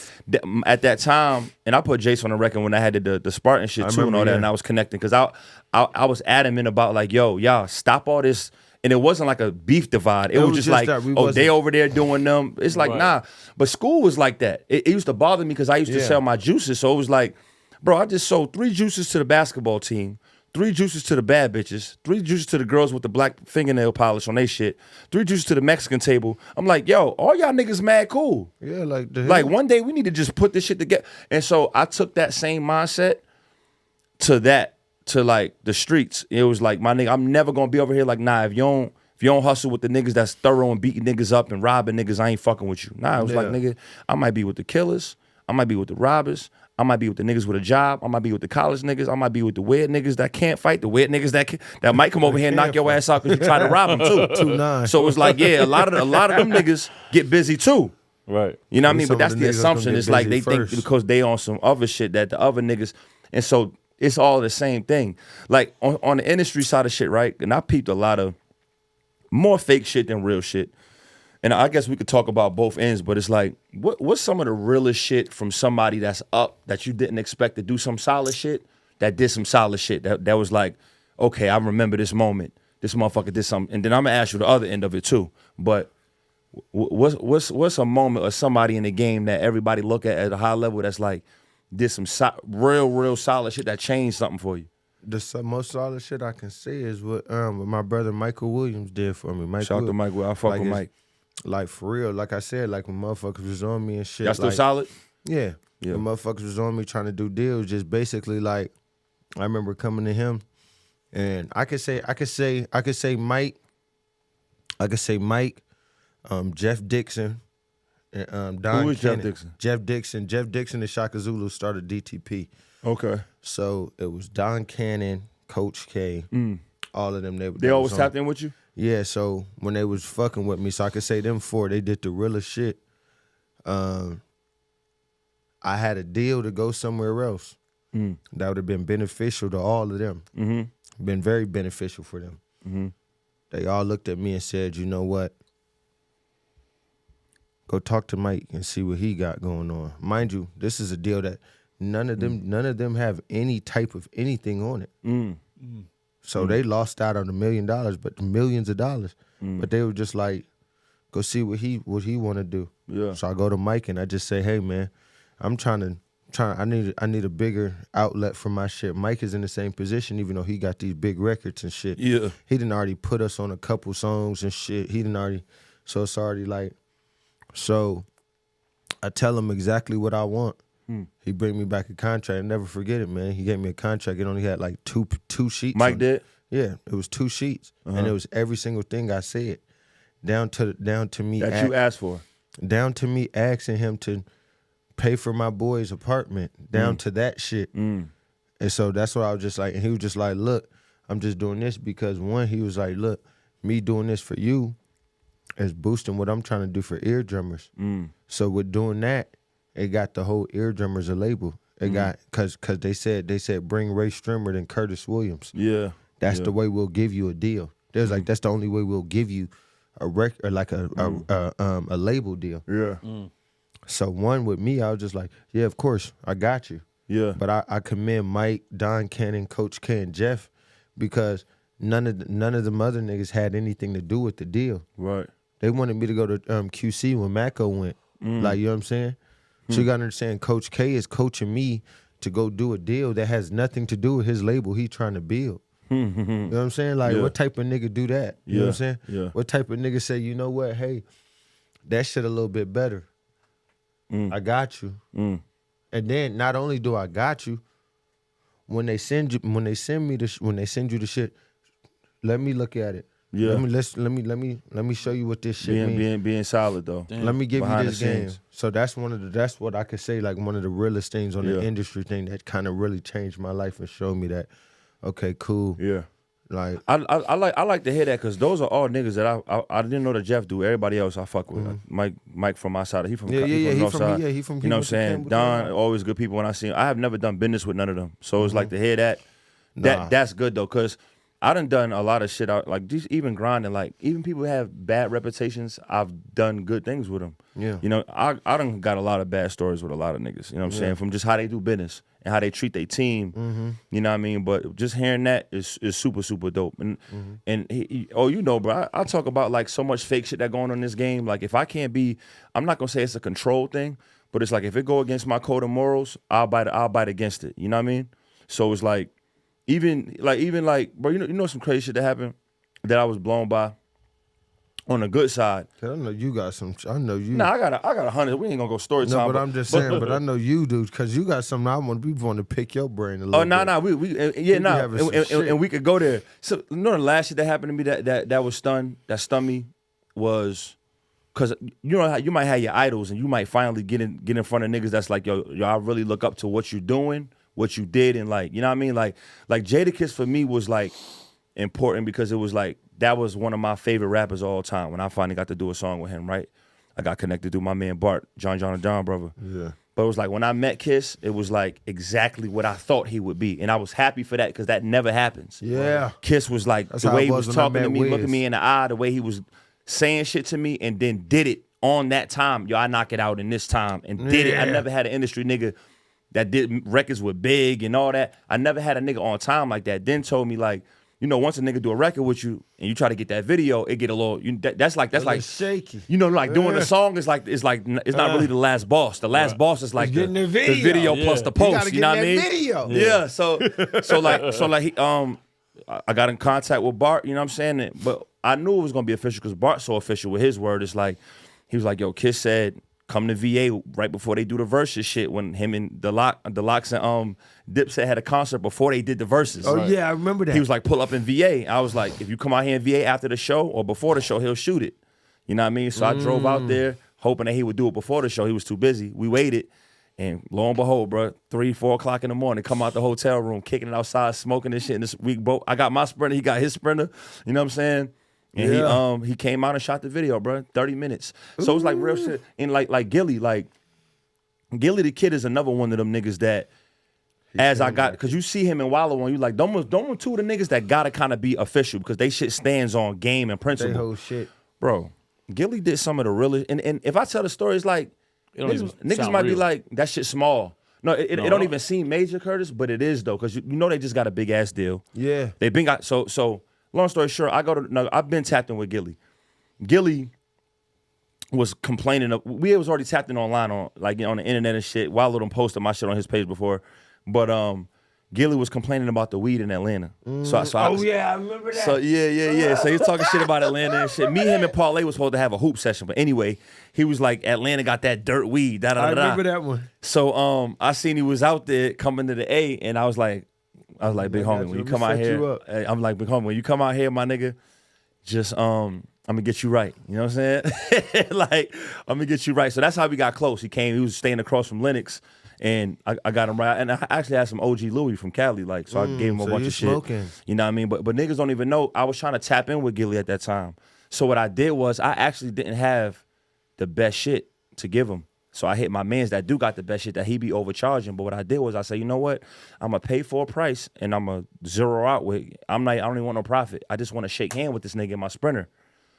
at that time, and I put Jace on the record when I had the Spartan shit too and all that, and I was connecting because I was adamant about like, yo, y'all stop all this. And it wasn't like a beef divide. It was just like, they over there doing them. It's like, nah. But school was like that. It used to bother me because I used to sell my juices. So it was like, bro, I just sold 3 juices to the basketball team, 3 juices to the bad bitches, 3 juices to the girls with the black fingernail polish on their shit, 3 juices to the Mexican table. I'm like, yo, all y'all niggas mad cool. Yeah, like one day we need to just put this shit together. And so I took that same mindset to like the streets. It was like, my nigga, I'm never gonna be over here like, nah, if you don't hustle with the niggas that's thorough and beating niggas up and robbing niggas, I ain't fucking with you. Nah, it was like, nigga, I might be with the killers, I might be with the robbers, I might be with the niggas with a job, I might be with the college niggas, I might be with the weird niggas that can't fight, the weird niggas that might come over here and knock your ass out because you try to rob them too. 2-9. So it was like, yeah, a lot of them niggas get busy too. Right. You know what I mean? But that's the assumption. It's like they first. think because they on some other shit that the other niggas, and so it's all the same thing. Like on the industry side of shit, right? And I peeped a lot of more fake shit than real shit. And I guess we could talk about both ends, but it's like, what's some of the realest shit from somebody that's up that you didn't expect to do some solid shit, that did some solid shit, that was like, okay, I remember this moment. This motherfucker did something. And then I'm gonna ask you the other end of it too. But what's a moment or somebody in the game that everybody look at a high level that's like, did some real solid shit that changed something for you? The most solid shit I can say is what my brother Michael Williams did for me. Shout out to Mike. I fuck with Mike. Like for real, like I said, like when motherfuckers was on me and shit. Y'all still solid? Yeah. When motherfuckers was on me trying to do deals, just basically like, I remember coming to him, and I could say Mike, Jeff Dixon. And Don Who is Cannon. Jeff Dixon? Jeff Dixon and Shaka Zulu started DTP. Okay. So it was Don Cannon, Coach K, all of them. They always tapped in with you? Yeah, so when they was fucking with me, so I could say them 4, they did the realest shit. I had a deal to go somewhere else. That would have been beneficial to all of them. Been very beneficial for them. They all looked at me and said, you know what? Go talk to Mike and see what he got going on. Mind you, this is a deal that none of them have any type of anything on it. So they lost out on $1 million, but millions of dollars. But they were just like, go see what he want to do. Yeah. So I go to Mike and I just say, hey man, I need a bigger outlet for my shit. Mike is in the same position, even though he got these big records and shit. Yeah. He didn't already put us on a couple songs and shit. So it's already like, So I tell him exactly what I want. He bring me back a contract. I never forget it, man. He gave me a contract. It only had like two sheets. Mike did? Yeah, it was 2 sheets, and it was every single thing I said, down to me That you asked for. down to me asking him to pay for my boy's apartment, down to that shit. And so that's what I was just like, and he was just like, look, I'm just doing this because one, he was like, look, me doing this for you is boosting what I'm trying to do for eardrummers. So with doing that, it got the whole eardrummers a label. It got, cause they said bring Ray Strimmer than Curtis Williams. Yeah. That's the way we'll give you a deal. There's like, that's the only way we'll give you a record, or like a label deal. Yeah. So one with me, I was just like, yeah, of course, I got you. Yeah. But I commend Mike, Don Cannon, Coach K, and Jeff, because none of them other niggas had anything to do with the deal. Right. They wanted me to go to QC when Mako went. Like, you know what I'm saying? So you gotta understand, Coach K is coaching me to go do a deal that has nothing to do with his label he trying to build. You know what I'm saying? Like, what type of nigga do that? You know what I'm saying? Yeah. What type of nigga say, you know what, hey, that shit a little bit better. I got you. And then not only do I got you, when they send you the shit, let me look at it. Yeah. Let me show you what this shit means. Being solid though. Let me give Behind you this the game. scenes. So that's what I could say, like one of the realest things on the industry thing that kind of really changed my life and showed me that, okay, cool. Yeah. Like I like to hear that because those are all niggas that I didn't know that Jeff do. Everybody else I fuck with. Mike from my side. He from North Side. He from you know what I'm saying? Don, always good people when I see him. I have never done business with none of them. So it's like to hear that. That's good though, because I done a lot of shit out, like just even grinding, like even people who have bad reputations, I've done good things with them. Yeah. You know, I done got a lot of bad stories with a lot of niggas, you know what I'm saying, from just how they do business and how they treat their team, you know what I mean? But just hearing that is super, super dope. And you know, bro, I talk about like so much fake shit that going on in this game. Like if I can't be, I'm not gonna say it's a control thing, but it's like if it go against my code of morals, I'll bite against it, you know what I mean? So it's like, Even like, bro, you know some crazy shit that happened that I was blown by on the good side. I know you got some. I know you. Nah, I got 100. We ain't gonna go story time. No, but I'm just saying. But I know you do, because you got something. We want to pick your brain a little. Oh, nah. And we could go there. So you know the last shit that happened to me that stunned me was, because you know how you might have your idols and you might finally get in front of niggas that's like, yo, I really look up to what you're doing, what you did, and like, you know what I mean? Like Jadakiss for me was like important because it was like, that was one of my favorite rappers of all time. When I finally got to do a song with him, right? I got connected through my man Bart, John brother. Yeah. But it was like when I met Kiss, it was like exactly what I thought he would be. And I was happy for that because that never happens. Yeah. Kiss was like, the way he was talking to me, looking me in the eye, the way he was saying shit to me, and then did it on that time. Yo, I knock it out in this time, and did it. I never had an industry nigga that did records with Big and all that. I never had a nigga on time like that. Then told me like, you know, once a nigga do a record with you and you try to get that video, it get a little. That's like shaky. You know, like doing a song is like it's not really the last boss. The last boss is like the video plus the post. You know what I mean? Video. Yeah. So he, I got in contact with Bart. You know what I'm saying? But I knew it was gonna be official because Bart's so official with his word. It's like he was like, yo, Kiss said, come to VA right before they do the verses shit, when him and Delox and Dipset had a concert before they did the verses. Oh, right. Yeah, I remember that. He was like, pull up in VA. I was like, if you come out here in VA after the show or before the show, he'll shoot it. You know what I mean? So I drove out there hoping that he would do it before the show. He was too busy. We waited. And lo and behold, bro, 3, 4 o'clock in the morning, come out the hotel room, kicking it outside, smoking this shit in this week boat. I got my Sprinter, he got his Sprinter. You know what I'm saying? And he came out and shot the video, bro. 30 minutes. So it was like real shit. And like Gilly Gilly the Kid is another one of them niggas that because you see him in Wallow One, you like, don't two of the niggas that gotta kind of be official because they shit stands on game and principle. They whole shit. Bro, Gilly did some of the realest, and if I tell the story, it's like, niggas might be like, that shit small. No, it don't even seem major, Curtis, but it is though, because you know they just got a big ass deal. Yeah. They been got so long story short, I've been tapped in with Gilly. Gilly was complaining we was already tapped in online on the internet and shit. Wallow done posted my shit on his page before. But Gilly was complaining about the weed in Atlanta. So I remember that. So yeah. So he was talking shit about Atlanta and shit. Me, him, and Parlay was supposed to have a hoop session, but anyway, he was like, Atlanta got that dirt weed. Da, da, da, I da. remember that one. So I seen he was out there coming to the A, and I was like, big homie, when you come out here, I'm like, big homie, when you come out here, my nigga, just I'm gonna get you right. You know what I'm saying? Like, I'm gonna get you right. So that's how we got close. He was staying across from Lennox. And I got him right, and I actually had some OG Louis from Cali, like, so I gave him a bunch of shit. Smoking. You know what I mean? But niggas don't even know I was trying to tap in with Gilly at that time. So what I did was I actually didn't have the best shit to give him. So I hit my mans that do got the best shit that he be overcharging. But what I did was I said, you know what? I'm gonna pay for a price, and I'm gonna zero out with. I don't even want no profit. I just want to shake hand with this nigga in my Sprinter.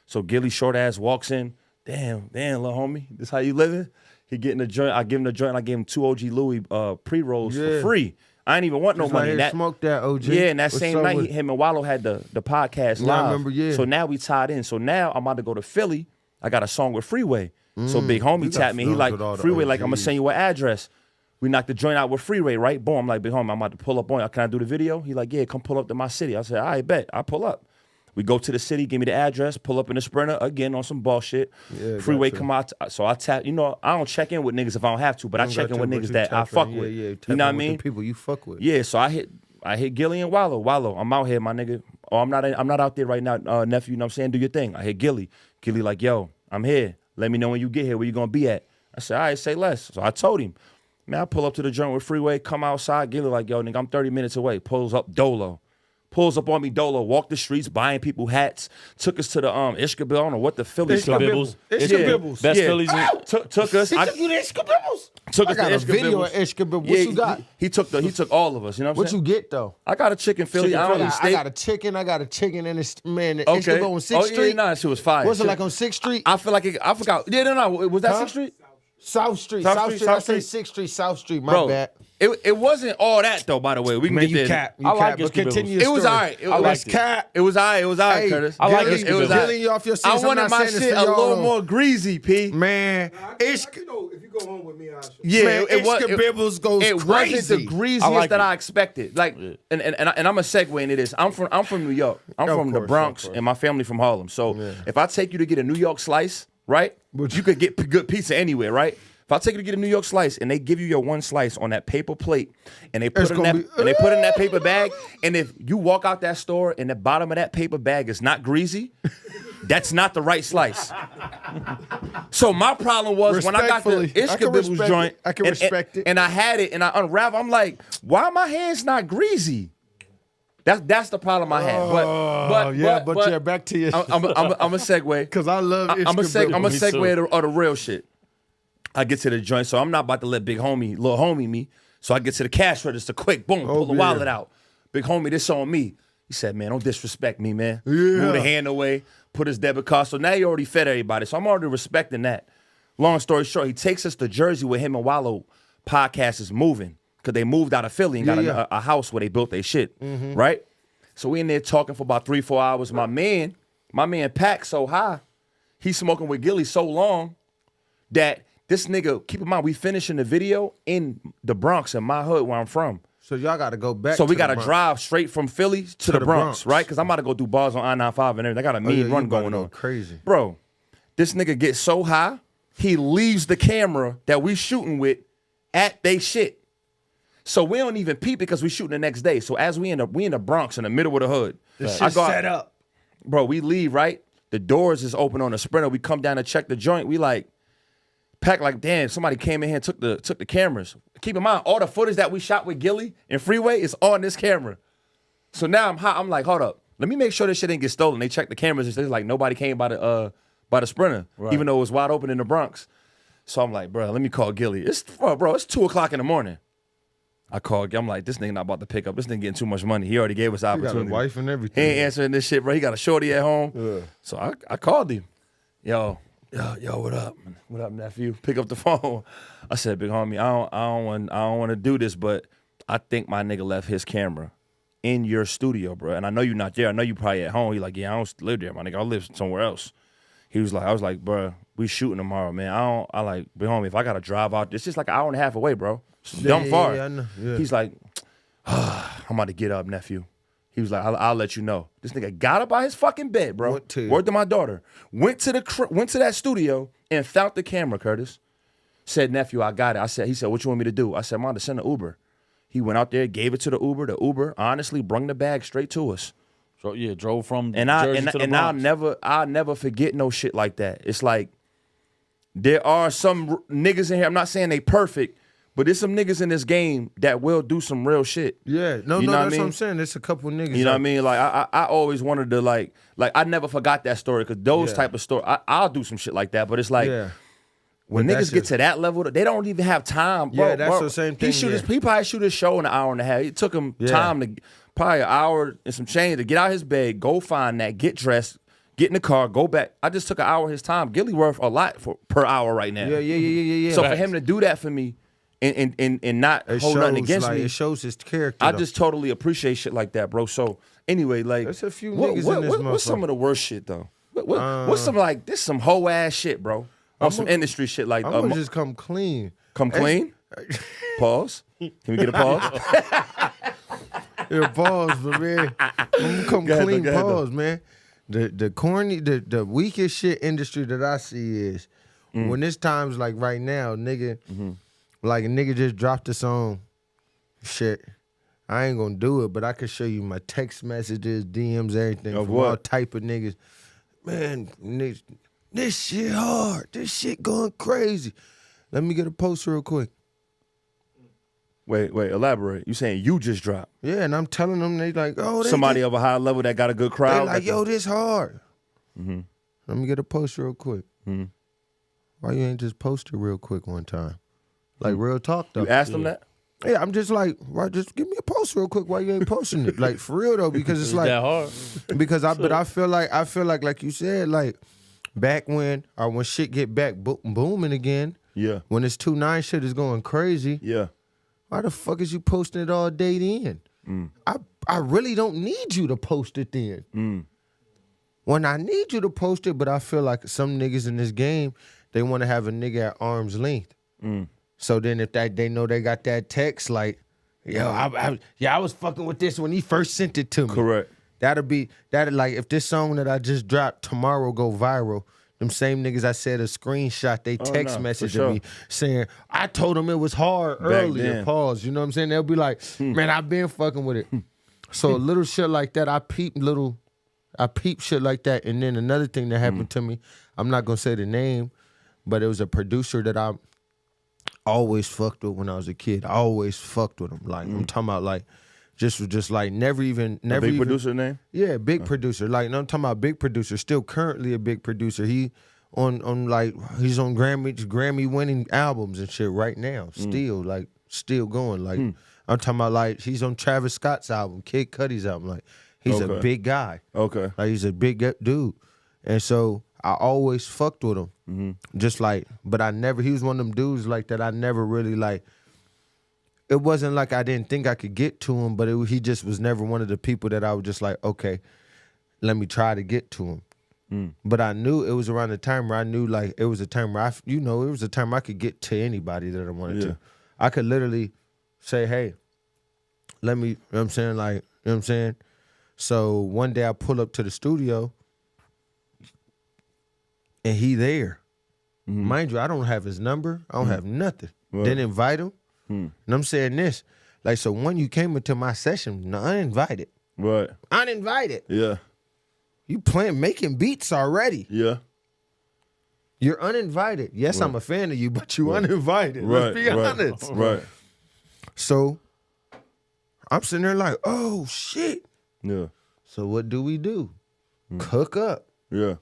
So Gilly short ass walks in. Damn, little homie, this how you living? He getting the joint. I give him the joint. And I gave him 2 OG Louis pre-rolls for free. I ain't even want no money. That smoked that OG. Yeah, and that same night, him and Wallow had the podcast live. I remember, yeah. So now we tied in. So now I'm about to go to Philly. I got a song with Freeway. So big homie tapped me. He like, Freeway, like, I'm gonna send you an address. We knocked the joint out with Freeway, right? Boom. I'm like, big homie, I'm about to pull up on you. Can I do the video? He like, yeah, come pull up to my city. I said, all right, bet. I pull up. We go to the city, give me the address, pull up in the Sprinter, again, on some bullshit. Yeah, Freeway come out. So I tap, you know, I don't check in with niggas if I don't have to, but I check in with niggas that I fuck with. Yeah, you know what I mean? The people you fuck with. Yeah, so I hit Gilly and Wallow. Wallow, I'm out here, my nigga. Oh, I'm not out there right now, nephew, you know what I'm saying? Do your thing. I hit Gilly. Gilly like, yo, I'm here. Let me know when you get here, where you gonna be at. I said, all right, say less. So I told him. Man, I pull up to the joint with Freeway, come outside, Gilly like, yo, nigga, I'm 30 minutes away. Pulls up Dolo. Pulls up on me, Dolo, walked the streets, buying people hats, took us to the Ishka Bill. I don't know what the Phillies. Ishka Bibbles. Best Phillies. Took us. He took you to Ishka Bibbles? Took us I got to a Ishka video Bibbles. of Ishka Bibbles. What you got? He took all of us, you know what I'm saying? What you get, though? I got a chicken Philly. I got a chicken, and it's, man, Ishka Bibbles on 6th Street. Nah, that shit was fire. Was it like on 6th Street? I feel like I forgot. Yeah, no. Was that 6th Street? South Street. I say 6th Street, South Street. My bad. It wasn't all that though, by the way. We can get there. Cap. I like it. Continue. It was all right. It was cap. It was all right, Curtis. I like it. Was all right. You off your seats. I wanted my shit a little more greasy, P. Man, if you go home with me, I'll show you. Yeah, Ishka Bibbles goes crazy. It wasn't the greasiest that I expected. Like, and I'm a segue into this. I'm from New York. I'm from the Bronx, and my family from Harlem. So if I take you to get a New York slice, right, you could get good pizza anywhere, right? If I take you to get a New York slice and they give you your one slice on that paper plate and they put it in that paper bag, and if you walk out that store and the bottom of that paper bag is not greasy, that's not the right slice. So my problem was when I got the Ishka Bibbles joint, I can respect it, and I had it and I unraveled. I'm like, why are my hands not greasy? That's the problem I had. But back to you. I'm a segue because I love. I'm a segue of the real shit. I get to the joint, so I'm not about to let little homie me. So I get to the cash register quick, boom, pull the wallet out. Big homie, this on me. He said, man, don't disrespect me, man. Move the hand away, put his debit card. So now you already fed everybody. So I'm already respecting that. Long story short, he takes us to Jersey where him and Wallow podcast is moving because they moved out of Philly and got a house where they built their shit, right? So we in there talking for about 3-4 hours. My man Pac so high, he's smoking with Gilly so long that this nigga, keep in mind, we finishing the video in the Bronx, in my hood where I'm from. So y'all got to go back. So we got to drive straight from Philly to the Bronx, right? Because I'm about to go do bars on I-95 and everything. I got a mean run going on. Crazy. Bro, this nigga gets so high, he leaves the camera that we shooting with at they shit. So we don't even peep because we shooting the next day. So as we in the Bronx in the middle of the hood. The shit's set up. Bro, we leave, right? The doors is open on the Sprinter. We come down to check the joint. We like, Pack like, damn, somebody came in here and took the cameras. Keep in mind, all the footage that we shot with Gilly and Freeway is on this camera. So now I'm hot. I'm like, hold up. Let me make sure this shit didn't get stolen. They checked the cameras and said like nobody came by the Sprinter, even though it was wide open in the Bronx. So I'm like, bro, let me call Gilly. It's 2:00 in the morning. I called. I'm like, this nigga not about to pick up. This nigga getting too much money. He already gave us the opportunity. He got a wife and everything. He ain't answering this shit, bro. He got a shorty at home. Yeah. So I called him. Yo, what up? What up, nephew? Pick up the phone. I said, big homie, I don't want to do this, but I think my nigga left his camera in your studio, bro. And I know you're not there. I know you probably at home. He like, yeah, I don't live there, my nigga. I live somewhere else. I was like, bro, we shooting tomorrow, man. I like, big homie, if I gotta drive out, it's just like an hour and a half away, bro. It's dumb far. I know. Yeah. He's like, I'm about to get up, nephew. He was like, I'll let you know. This nigga got up out his fucking bed, bro. Word to my daughter. Went to that studio and found the camera, Curtis. Said, nephew, I got it. He said, what you want me to do? I said, Mom, to send an Uber. He went out there, gave it to the Uber. The Uber honestly brung the bag straight to us. So yeah, drove from Jersey to the Bronx. I'll never forget no shit like that. It's like there are some niggas in here. I'm not saying they perfect, but there's some niggas in this game that will do some real shit. Yeah, no, that's what I'm saying. There's a couple niggas. You know what I mean? Like I always wanted to like I never forgot that story because those type of story I'll do some shit like that. But it's like when niggas get to that level, they don't even have time. Bro, yeah, that's the same thing. He probably shoot his show in an hour and a half. It took him time to probably an hour and some change to get out his bed, go find that, get dressed, get in the car, go back. I just took an hour of his time. Gilly worth a lot per hour right now. Yeah. So for him to do that for me and not hold nothing against me, it shows his character. I just totally appreciate shit like that, bro. So anyway, like there's a few niggas in this motherfucker. What's some of the worst shit though? What's some like this some hoe ass shit, bro? On some industry shit like I'm gonna just come clean. Come clean? Pause. Can we get a pause? Yeah, pause, but man, I'm gonna come clean. Pause, man. The corny, the weakest shit industry that I see is when it's times like right now, nigga, like a nigga just dropped a song. Shit, I ain't gonna do it, but I can show you my text messages, DMs, everything from all type of niggas. Man, niggas, this shit hard. This shit going crazy. Let me get a post real quick. Wait, elaborate. You saying you just dropped? Yeah, and I'm telling them they like, oh, somebody of a high level that got a good crowd. They like, yo, this hard. Let me get a post real quick. Why you ain't just post it real quick one time? Like real talk though. You asked them that? Yeah, I'm just like, why just give me a post real quick why you ain't posting it? Like for real though, because it's like that hard. Because I feel like you said, like back when shit get back booming again. Yeah. When this 2-9 shit is going crazy. Yeah. Why the fuck is you posting it all day then? I really don't need you to post it then. When I need you to post it, but I feel like some niggas in this game, they want to have a nigga at arm's length. So then if they know they got that text like, yo, I was fucking with this when he first sent it to me. Correct. That'd like if this song that I just dropped tomorrow go viral, them same niggas I said a screenshot, they text messaging me saying, I told them it was hard earlier, pause. You know what I'm saying? They'll be like, man, I've been fucking with it. So little shit like that, I peep shit like that. And then another thing that happened to me, I'm not gonna say the name, but it was a producer that I always fucked with when I was a kid. I always fucked with him. Like I'm talking about like just like never even producer name? Yeah, big producer. Like no, I'm talking about big producer, still currently a big producer. He on like he's on Grammy winning albums and shit right now. Still going. Like I'm talking about like he's on Travis Scott's album, Kid Cudi's album. Like he's a big guy. Okay. Like he's a big dude. And so I always fucked with him. Just like, but he was one of them dudes like that I never really like. It wasn't like I didn't think I could get to him, but he just was never one of the people that I was just like, okay, let me try to get to him. But I knew it was around the time where I knew like it was a time where it was a time I could get to anybody that I wanted to. I could literally say, hey, let me, you know what I'm saying? Like, you know what I'm saying? So one day I pull up to the studio and he there. Mind you, I don't have his number. I don't have nothing. Right. Didn't invite him. And I'm saying this, like, so when you came into my session, uninvited. Right. Uninvited. Yeah. You making beats already. Yeah. You're uninvited. Yes, I'm a fan of you, but you uninvited. Let's be honest. Right. So I'm sitting there like, oh shit. Yeah. So what do we do? Cook up. Yeah.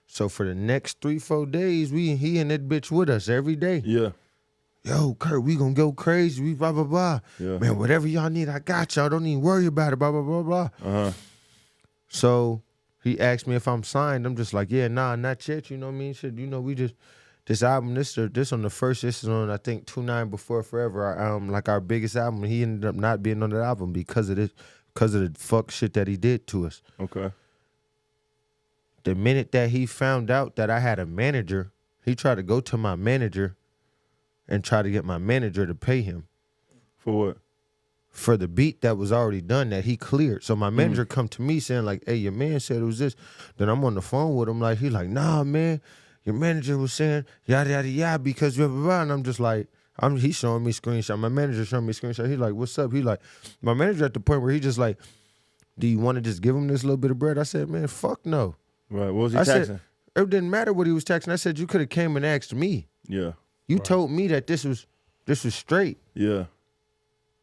So for the next 3-4 days, he and that bitch with us every day. Yeah. Yo, Kurt, we gonna go crazy. We blah, blah, blah. Yeah. Man, whatever y'all need, I got y'all. Don't even worry about it, blah, blah, blah, blah. So he asked me if I'm signed. I'm just like, yeah, nah, not yet. You know what I mean? Shit, you know, we just, this album, this on the first, this is on, I think, 2-9 Before Forever, like our biggest album. He ended up not being on that album because of the fuck shit that he did to us. Okay. The minute that he found out that I had a manager, he tried to go to my manager and try to get my manager to pay him. For what? for the beat that was already done that he cleared. So my manager come to me saying like, hey, your man said it was this. Then I'm on the phone with him like, he like, nah, man, your manager was saying yada, yada, yada because blah, blah, blah. And I'm just like, he's showing me screenshot. My manager showing me screenshot. He like, what's up? He like, my manager at the point where he just like, do you want to just give him this little bit of bread? I said, man, fuck no. Right, what was he I taxing? said, it didn't matter what he was taxing. I said, you could have came and asked me. Yeah. You told me that this was straight. Yeah.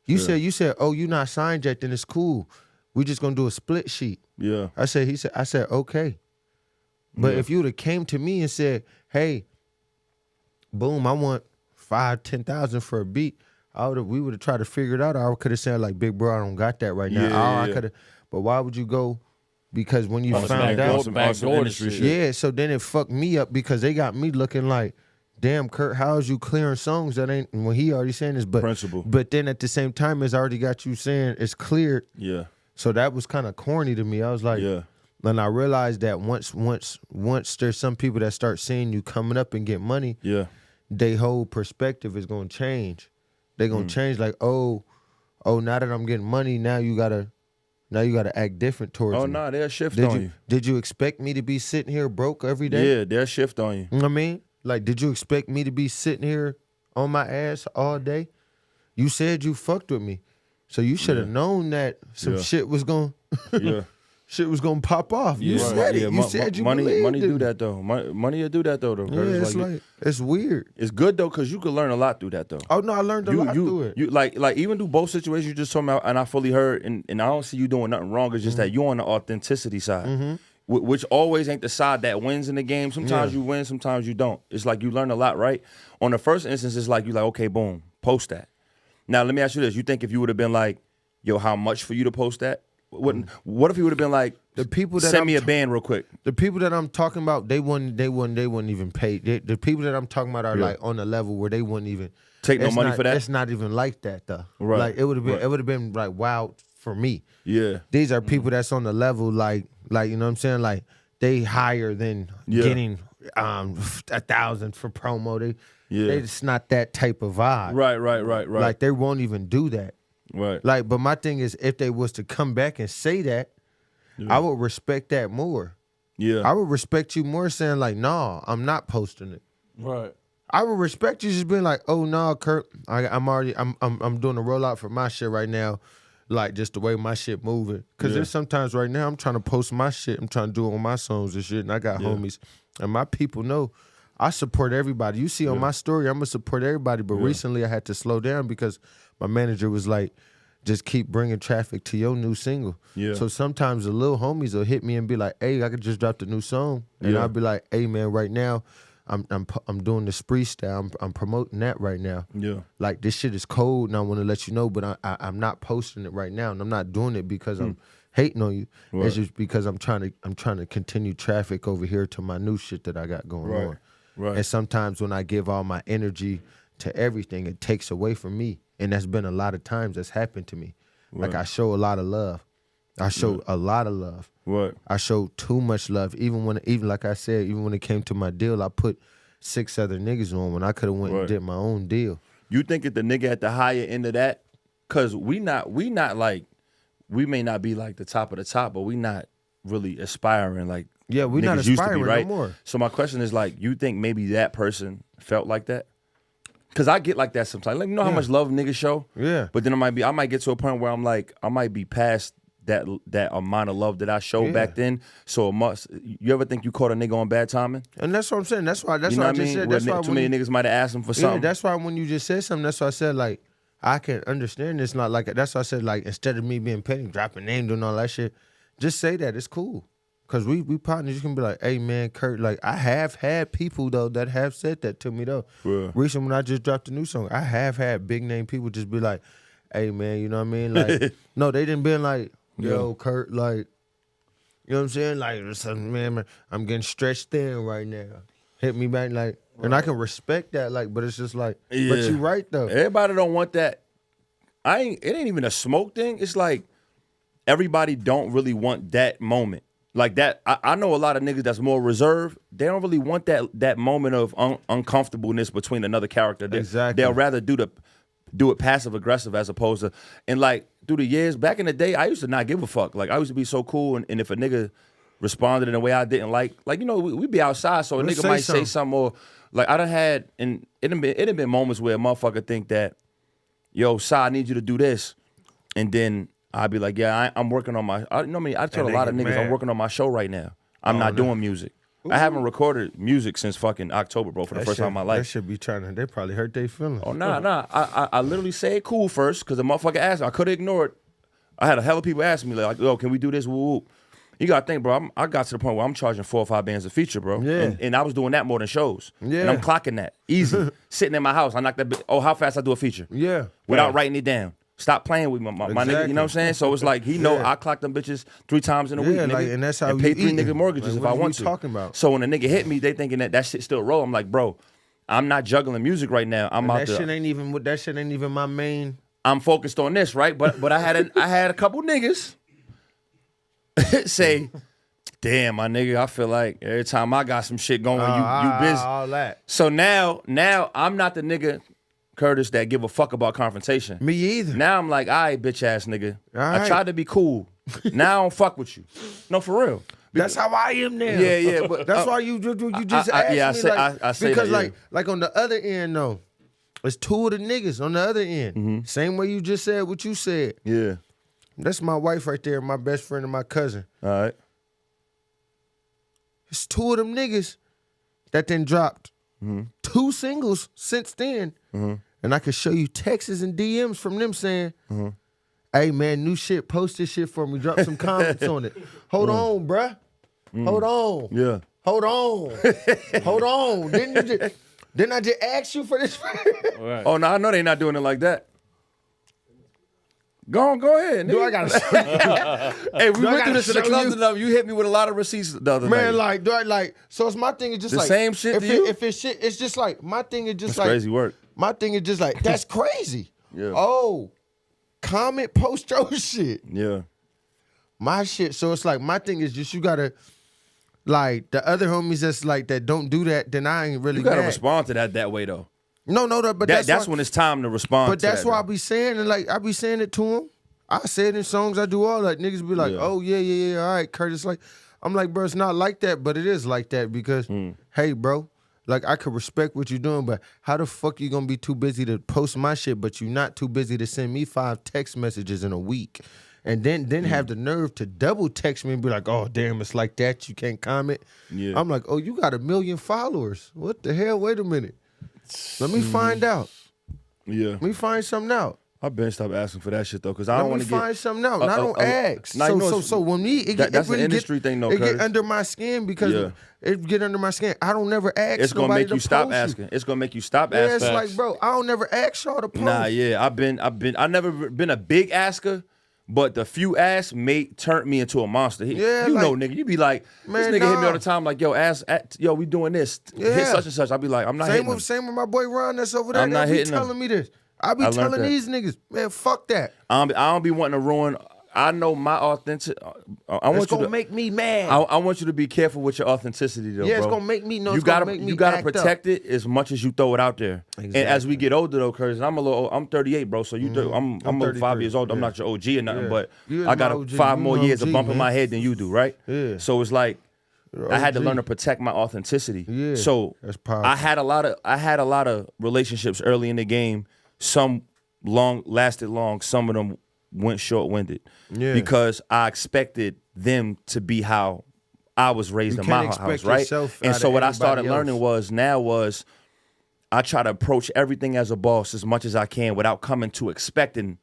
You said, oh, you not signed yet, then it's cool. We just gonna do a split sheet. Yeah. I said, okay. But if you would have came to me and said, hey, boom, I want 5,000-10,000 for a beat, we would have tried to figure it out. I could have said like, big bro, I don't got that right now. I could have, but why would you go? Because when you found out, so then it fucked me up because they got me looking like, damn, Kurt, how is you clearing songs that ain't, when he already saying this, but principle. But then at the same time, it's already got you saying it's cleared. Yeah. So that was kind of corny to me. I was like, yeah. And I realized that once there's some people that start seeing you coming up and get money, yeah, their whole perspective is gonna change. They're gonna change like, oh, now that I'm getting money, now you gotta act different towards me. Oh, no, they'll shift on you. Did you expect me to be sitting here broke every day? Yeah, they'll shift on you. You know what I mean? Like, did you expect me to be sitting here on my ass all day? You said you fucked with me. So you should have known that some shit was going shit was gonna pop off. You said it. You said you believed money it. do that though. Money will do that though. Yeah, it's like it's weird. It's good though because you could learn a lot through that though. Oh no, I learned a lot through it. You like even through both situations you just told me, and I fully heard, and I don't see you doing nothing wrong. It's just that you're on the authenticity side, which always ain't the side that wins in the game. Sometimes you win, sometimes you don't. It's like you learn a lot, right? On the first instance, it's like you like, okay, boom, post that. Now let me ask you this: you think if you would have been like, yo, how much for you to post that? What if he would have been like, the people that send me a band real quick? The people that I'm talking about, they wouldn't even pay. The people that I'm talking about are like on the level where they wouldn't even take no money for that. It's not even like that though. Right. Like it would have been like wow for me. Yeah. These are people that's on the level like you know what I'm saying, like they higher than getting 1,000 for promo. It's not that type of vibe. Right. Like they won't even do that. Right. Like, but my thing is, if they was to come back and say that, I would respect that more. Yeah. I would respect you more saying like, nah, I'm not posting it. Right. I would respect you just being like, oh no, Kurt, I'm doing a rollout for my shit right now, like just the way my shit moving. Cause there's sometimes right now I'm trying to post my shit, I'm trying to do it on my songs and shit, and I got homies, and my people know I support everybody. You see on my story, I'm gonna support everybody. But recently I had to slow down because my manager was like, just keep bringing traffic to your new single. Yeah. So sometimes the little homies will hit me and be like, hey, I could just drop the new song. And I'll be like, hey man, right now I'm doing the spree style. I'm promoting that right now. Yeah. Like this shit is cold and I want to let you know, but I'm not posting it right now. And I'm not doing it because I'm hating on you. Right. It's just because I'm trying to continue traffic over here to my new shit that I got going on. Right. And sometimes when I give all my energy to everything, it takes away from me. And that's been a lot of times that's happened to me. Right. Like I show a lot of love. I show a lot of love. Right. I show too much love. Even like I said, even when it came to my deal, I put 6 other niggas on when I could have went and did my own deal. You think if the nigga at the higher end of that, cause we not like, we may not be like the top of the top, but we not really aspiring like we not aspiring right? no more. So my question is like, you think maybe that person felt like that? Cause I get like that sometimes. Like, you know how much love niggas show? Yeah. But then I might get to a point where I'm like, I might be past that amount of love that I showed back then. So it must. You ever think you caught a nigga on bad timing? And that's what I'm saying. That's why I just said. That's why too many niggas might have asked him for something. Yeah, that's why when you just said something, that's why I said like, I can understand it's not like, that's why I said like, instead of me being petty, dropping names and all that shit, just say that. It's cool. Cause we partners, you can be like, hey man, Kurt, like I have had people though that have said that to me though. Yeah. Recently when I just dropped a new song, I have had big name people just be like, hey man, you know what I mean? Like, no, they didn't be like, yo, Kurt, like, you know what I'm saying? Like, man, I'm getting stretched thin right now. Hit me back, like, and I can respect that, like, but it's just like, but you right though. Everybody don't want that. It ain't even a smoke thing. It's like everybody don't really want that moment. Like that, I know a lot of niggas that's more reserved. They don't really want that moment of uncomfortableness between another character. Exactly. They'll rather do do it passive aggressive as opposed to, and like through the years, back in the day, I used to not give a fuck. Like I used to be so cool, and if a nigga responded in a way I didn't like you know, we be outside, so a nigga might say something, or like I done had, and it had been moments where a motherfucker think that, yo, Si, I need you to do this, and then I'd be like, yeah, I'm working on my, I tell a lot of niggas, I'm working on my show right now. I'm not doing music. Ooh. I haven't recorded music since fucking October, bro, for the first time in my life. They should be they probably hurt their feelings. Oh, nah. I literally say it cool first, because the motherfucker asked me. I could have ignored. I had a hell of people asking me, like, yo, can we do this? Woo. You got to think, bro, I got to the point where I'm charging 4 or 5 bands a feature, bro. Yeah. And I was doing that more than shows. Yeah. And I'm clocking that. Easy. Sitting in my house, I knock that, how fast I do a feature. Yeah. Without writing it down. Stop playing with my nigga, you know what I'm saying? So it's like, he know I clock them bitches 3 times in a week, nigga. Like, and that's how and pay 3 nigga mortgages if I want to. Talking about? So when a nigga hit me, they thinking that shit still roll. I'm like, bro, I'm not juggling music right now. I'm out there. That shit ain't even my main. I'm focused on this, right? But I had a couple niggas say, damn, my nigga, I feel like every time I got some shit going, you busy. All that. So now I'm not the nigga, Curtis, that give a fuck about confrontation. Me either. Now I'm like, all right, bitch ass nigga. I tried to be cool. Now I don't fuck with you. No, for real. That's how I am now. Yeah. But that's why you just asked me. I say because that, like on the other end though, it's 2 of the niggas on the other end. Mm-hmm. Same way you just said what you said. Yeah. That's my wife right there, my best friend and my cousin. All right. It's 2 of them niggas that then dropped 2 singles since then. And I could show you texts and DMs from them saying, hey, man, new shit, post this shit for me. Drop some comments on it. Hold on, bruh. Hold on. Yeah. Hold on. Hold on. Didn't I just ask you for this? Right. Oh, no, I know they not doing it like that. Go ahead. Nigga. Do I gotta show you? Hey, we went through this in the club enough. You hit me with a lot of receipts the other night. Man, do I so it's my thing is just the like same shit to you? If it's shit, it's just like my thing is just that's like crazy work. My thing is just like that's crazy. Yeah. Oh, comment, post your shit. Yeah. My shit. So it's like my thing is just you gotta like the other homies that's like that don't do that. Then I ain't really. You gotta respond to that way though. No, but that's when it's time to respond. But that's why I be saying and like I be saying it to him. I say it in songs, I do all that. Niggas be like, oh, yeah, all right, Curtis. Like, I'm like, bro, it's not like that, but it is like that because, hey, bro, like, I could respect what you're doing, but how the fuck you gonna be too busy to post my shit, but you're not too busy to send me 5 text messages in a week? And then have the nerve to double text me and be like, oh, damn, it's like that, you can't comment? Yeah. I'm like, oh, you got 1 million followers. What the hell? Wait a minute. Let me find out. Yeah. Let me find something out. I've been stopped asking for that shit though, because I don't want to find something out. I don't ask. So when me, that's an industry thing, though. It get under my skin because it get under my skin. I don't never ask. It's gonna make you stop asking. It's gonna make you stop asking. Yeah, it's like, bro, I don't never ask y'all to post. Nah, yeah, I've never been a big asker, but the few asks turned me into a monster. Yeah, you know, nigga, you be like, this nigga hit me all the time, like, yo, we doing this, hit such and such. I be like, I'm not hitting him. Same with my boy Ron that's over there. I'm not hitting telling me this. I be telling these niggas, man, fuck that. I don't be wanting to ruin. I know my authentic. It's gonna make me mad. I want you to be careful with your authenticity, though. Yeah, bro. It's gonna make me. No, you gotta protect it as much as you throw it out there. Exactly. And as we get older, though, Curtis, I'm 38, bro. So I'm 5 years old. I'm not your OG or nothing, but I got 5 more years of bumping my head than you do, right? Yeah. So it's like I had to learn to protect my authenticity. Yeah. So that's powerful. I had a lot of relationships early in the game. Some lasted long. Some of them went short-winded. Yeah. Because I expected them to be how I was raised in my house, right? And so what I started learning was I try to approach everything as a boss as much as I can without coming to expecting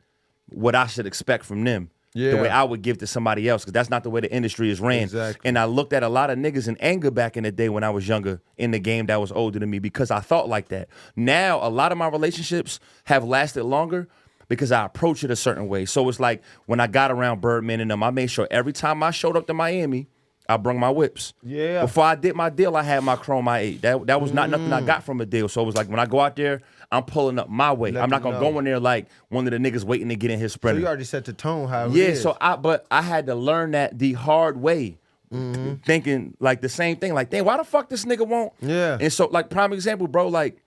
what I should expect from them. The way I would give to somebody else, because that's not the way the industry is ran. Exactly. And I looked at a lot of niggas in anger back in the day when I was younger in the game that was older than me because I thought like that. Now, a lot of my relationships have lasted longer because I approach it a certain way. So it's like when I got around Birdman and them, I made sure every time I showed up to Miami, I brung my whips. Yeah. Before I did my deal, I had my Chrome i8. That was not nothing I got from a deal. So it was like when I go out there, I'm pulling up my way. I'm not gonna go in there like one of the niggas waiting to get in his Sprinter. So you already set the tone how it is. So I had to learn that the hard way. Thinking like the same thing, like, dang, why the fuck this nigga won't? Yeah. And so like prime example, bro, like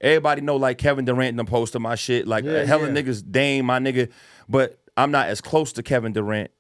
everybody know like Kevin Durant done posted my shit. Like hella niggas, Dame, my nigga. But I'm not as close to Kevin Durant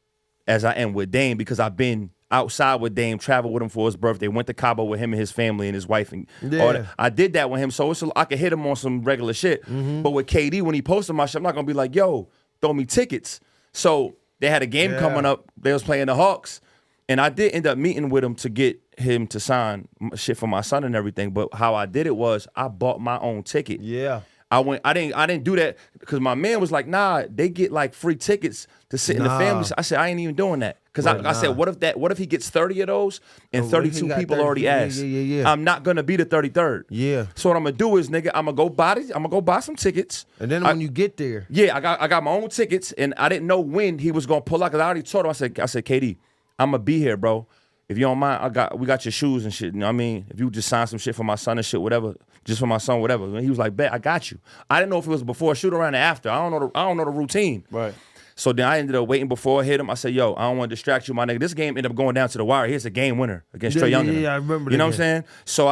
as I am with Dame because I've been outside with Dame, traveled with him for his birthday, went to Cabo with him and his family and his wife. And all that. I did that with him, so I could hit him on some regular shit. But with KD, when he posted my shit, I'm not going to be like, yo, throw me tickets. So they had a game coming up. They was playing the Hawks. And I did end up meeting with him to get him to sign shit for my son and everything. But how I did it was I bought my own ticket. Yeah. I didn't do that because my man was like, nah, they get like free tickets to sit in the family. I said, I ain't even doing that. Because I said, what if he gets 30 of those and 32 people already asked? Yeah. I'm not gonna be the 33rd. Yeah. So what I'm gonna do is, nigga, I'm gonna go buy some tickets. And then when you get there. Yeah, I got my own tickets and I didn't know when he was gonna pull out because I already told him, I said, KD, I'm gonna be here, bro. If you don't mind, we got your shoes and shit. You know what I mean? If you just sign some shit for my son and shit, whatever, just for my son, whatever. And he was like, bet, I got you. I didn't know if it was before, shoot around, or after. I don't know the routine. Right. So then I ended up waiting before I hit him. I said, yo, I don't want to distract you, my nigga. This game ended up going down to the wire. Here's a game winner against Trae Young. Yeah, I remember that. You know what I'm saying? So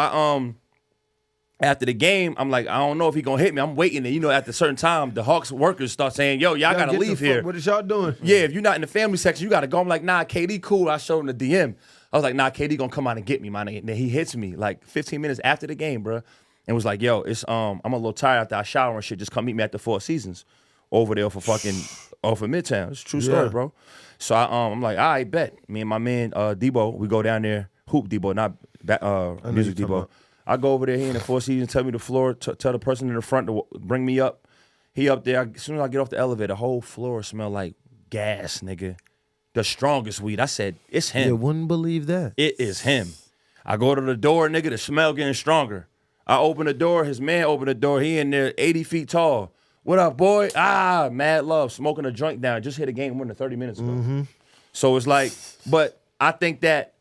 after the game, I'm like, I don't know if he gonna hit me. I'm waiting, and at the certain time, the Hawks workers start saying, yo, y'all gotta leave here. What is y'all doing? Yeah, if you're not in the family section, you gotta go. I'm like, nah, KD cool. I showed him the DM. I was like, nah, KD gonna come out and get me, my nigga. And then he hits me like 15 minutes after the game, bro, and was like, yo, it's I'm a little tired after I shower and shit. Just come meet me at the Four Seasons over there for Midtown. It's a true story, bro. So I'm like, all right, bet. Me and my man Debo, we go down there, hoop Debo, not music Debo. I go over there, he in the Four Seasons, tell me the floor, tell the person in the front to bring me up. He up there. As soon as I get off the elevator, the whole floor smell like gas, nigga. The strongest weed. I said, it's him. You wouldn't believe that. It is him. I go to the door, nigga, the smell getting stronger. I open the door, his man opened the door. He in there 80 feet tall. What up, boy? Mad love, smoking a joint down. Just hit a game winner 30 minutes ago. So it's like, but I think that,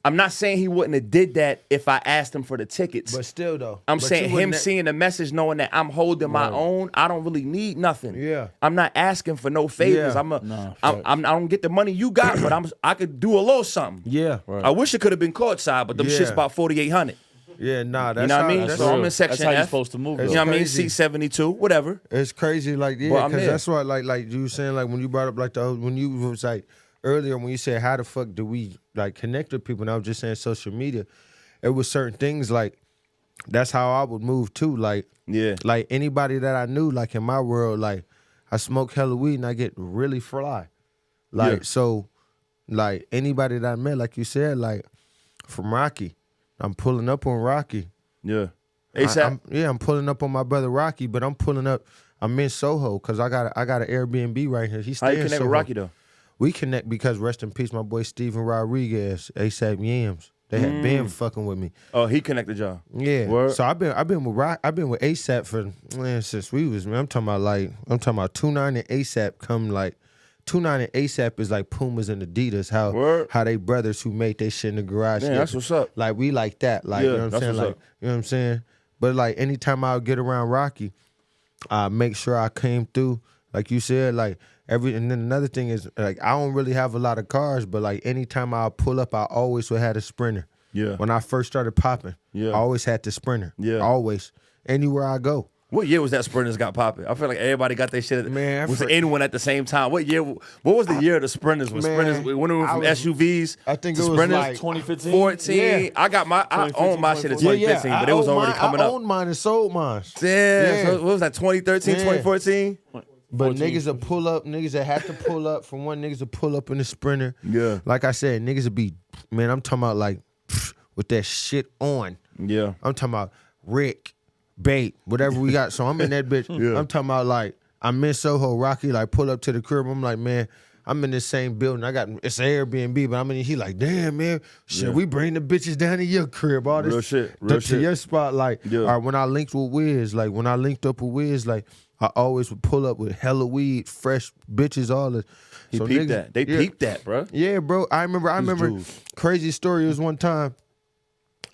I'm not saying he wouldn't have did that if I asked him for the tickets. But still, though. I'm saying him seeing the message, knowing that I'm holding my own, I don't really need nothing. Yeah. I'm not asking for no favors. Yeah. I don't get the money you got, but I could do a little something. Yeah. Right. I wish it could have been courtside, but them shit's about 4,800. Yeah, nah, that's you know what I mean? That's So I'm in section That's how you're F. supposed to move. You know what I mean? crazy. Seat 72, whatever. It's crazy, like, yeah, Well, I'm because there. that's why, like you were saying, like, when you brought up, like, when you was, like, earlier when you said, how the fuck do we, like, connect with people, and I was just saying social media, it was certain things, like, that's how I would move, too, like, like, anybody that I knew, like, in my world, like, I smoke hella weed, and I get really fly. Like, so, like, anybody that I met, like you said, like, from Rocky, I'm pulling up on Rocky. Yeah. ASAP? I'm pulling up on my brother Rocky, but I'm in Soho because I got an Airbnb right here. He's How you staying in connect Soho. with Rocky, though? We connect because, rest in peace, my boy Steven Rodriguez, ASAP Yams. They had been fucking with me. Oh, he connected y'all. Yeah. Word. So I've been with ASAP for since we was, man. I'm talking about 2-9 and ASAP come like 2-9 and ASAP is like Pumas and Adidas. How they brothers who made they shit in the garage. Yeah, that's what's up. Like we like that. Like you know what I'm saying? Like you know what I'm saying? But like anytime I would get around Rocky, I make sure I came through. Like you said, like and then another thing is like I don't really have a lot of cars, but like anytime I pull up, I always would have a Sprinter. Yeah. When I first started popping, I always had the Sprinter. Yeah. Always. Anywhere I go. What year was that Sprinters got popping? I feel like everybody got their shit. Man, was anyone at the same time? What year? What was the year of the Sprinters? Was Sprinters when it went from SUVs? I think to it was Sprinters? like 2015. 14. Yeah. I owned my shit in 2015, but it was already coming up. I owned mine and sold mine. Damn. So what was that? 2013, 2014. But niggas will pull up, niggas that have to pull up from one niggas to pull up in the Sprinter. Yeah. Like I said, niggas will be, man, I'm talking about like with that shit on. Yeah. I'm talking about Rick, Bait, whatever we got. So I'm in that bitch. I'm talking about like, I'm in Soho, Rocky, like pull up to the crib. I'm like, man, I'm in the same building. It's an Airbnb, but I'm in, he like, damn, man, shit, we bring the bitches down to your crib. All this Real shit. to your spot. Like, all right, when I linked with Wiz, like when I linked up with Wiz, like, I always would pull up with hella weed, fresh bitches, all this. He peeped that. They peeped that, bro. Yeah, bro. I remember. Crazy story was one time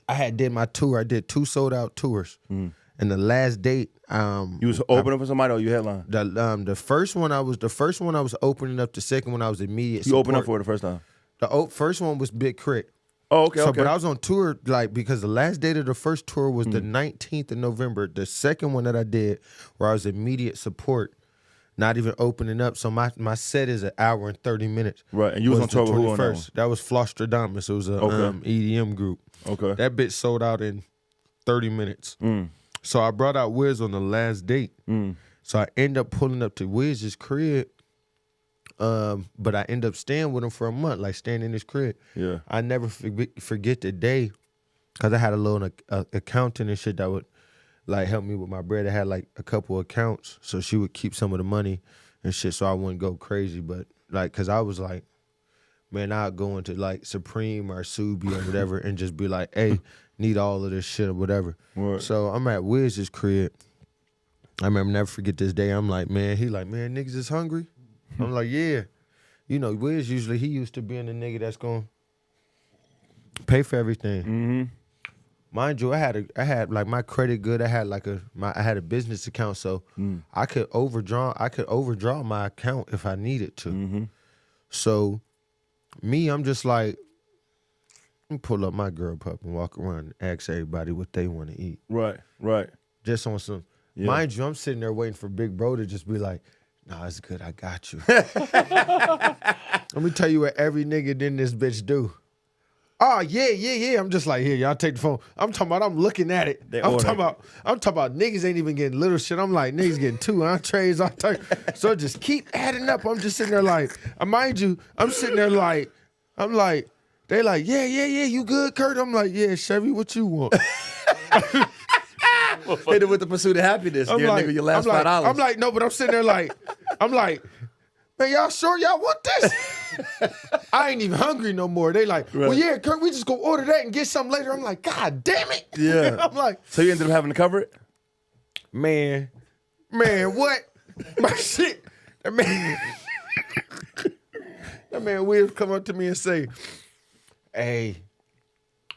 I did my tour. I did 2 sold out tours. And the last date, you was opening for somebody or you headline? The first one I was opening up. The second one I was immediate. You opened up for it the first time. The first one was Big Crit. Oh, okay, So, okay. but I was on tour, like, because the last date of the first tour was the 19th of November. The second one that I did, where I was immediate support, not even opening up. So my set is an hour and 30 minutes. Right, and you was on tour with who on that one? That was Flostradamus. It was a EDM group. Okay. That bitch sold out in 30 minutes. So I brought out Wiz on the last date. So I end up pulling up to Wiz's crib. But I end up staying with him for a month, like staying in his crib. Yeah. I never forget the day, because I had a little accountant and shit that would like help me with my bread. I had like a couple accounts, so she would keep some of the money and shit, so I wouldn't go crazy. But like, cause I was like, man, I'd go into like Supreme or Subi or whatever and just be like, hey, need all of this shit or whatever. Right. So I'm at Wiz's crib. I remember, never forget this day. I'm like, man, he like, man, niggas is hungry. I'm like, yeah. You know, Wiz usually, he used to being the nigga that's going to pay for everything. Mind you, I had like my credit good. I had like I had a business account, so I could overdraw my account if I needed to. So me, I'm just like, let me pull up my girl pup and walk around and ask everybody what they want to eat. Right, right. Just on some. Yeah. Mind you, I'm sitting there waiting for Big Bro to just be like, nah, it's good. I got you. Let me tell you what every nigga in this bitch do. Oh, yeah. I'm just like, here, y'all take the phone. I'm talking about, I'm looking at it. I'm talking about niggas ain't even getting little shit. I'm like, niggas getting 2 entrees. So just keep adding up. I'm just sitting there like, mind you, I'm sitting there like, I'm like, they like, yeah, you good, Kurt? I'm like, yeah, Chevy, what you want? Hit it with the pursuit of happiness. Give nigga your last $5. I'm like, no, but I'm sitting there like, I'm like, man, y'all sure y'all want this? I ain't even hungry no more. They like, well, yeah, Kurt, we just go order that and get something later. I'm like, God damn it. Yeah. I'm like, so you ended up having to cover it? Man, what? My shit. That man will come up to me and say, hey,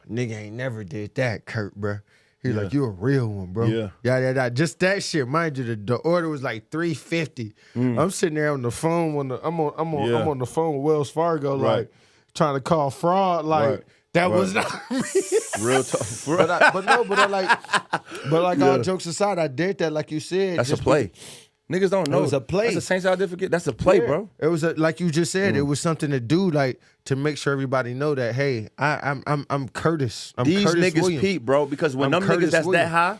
nigga ain't never did that, Kurt, bruh. He's like, you a real one, bro. Yeah. Just that shit. Mind you, the order was like $350. I'm sitting there on the phone I'm on the phone with Wells Fargo, like trying to call fraud. Like that was not me. Real tough. But all jokes aside, I did that like you said. That's a play. Niggas don't know. It was a play. That's a Saint certificate. That's a play, bro. It was like you just said. It was something to do, like to make sure everybody know that. Hey, I'm Curtis. These Curtis niggas Williams. peep, bro. Because when them Curtis niggas that's Williams. that high,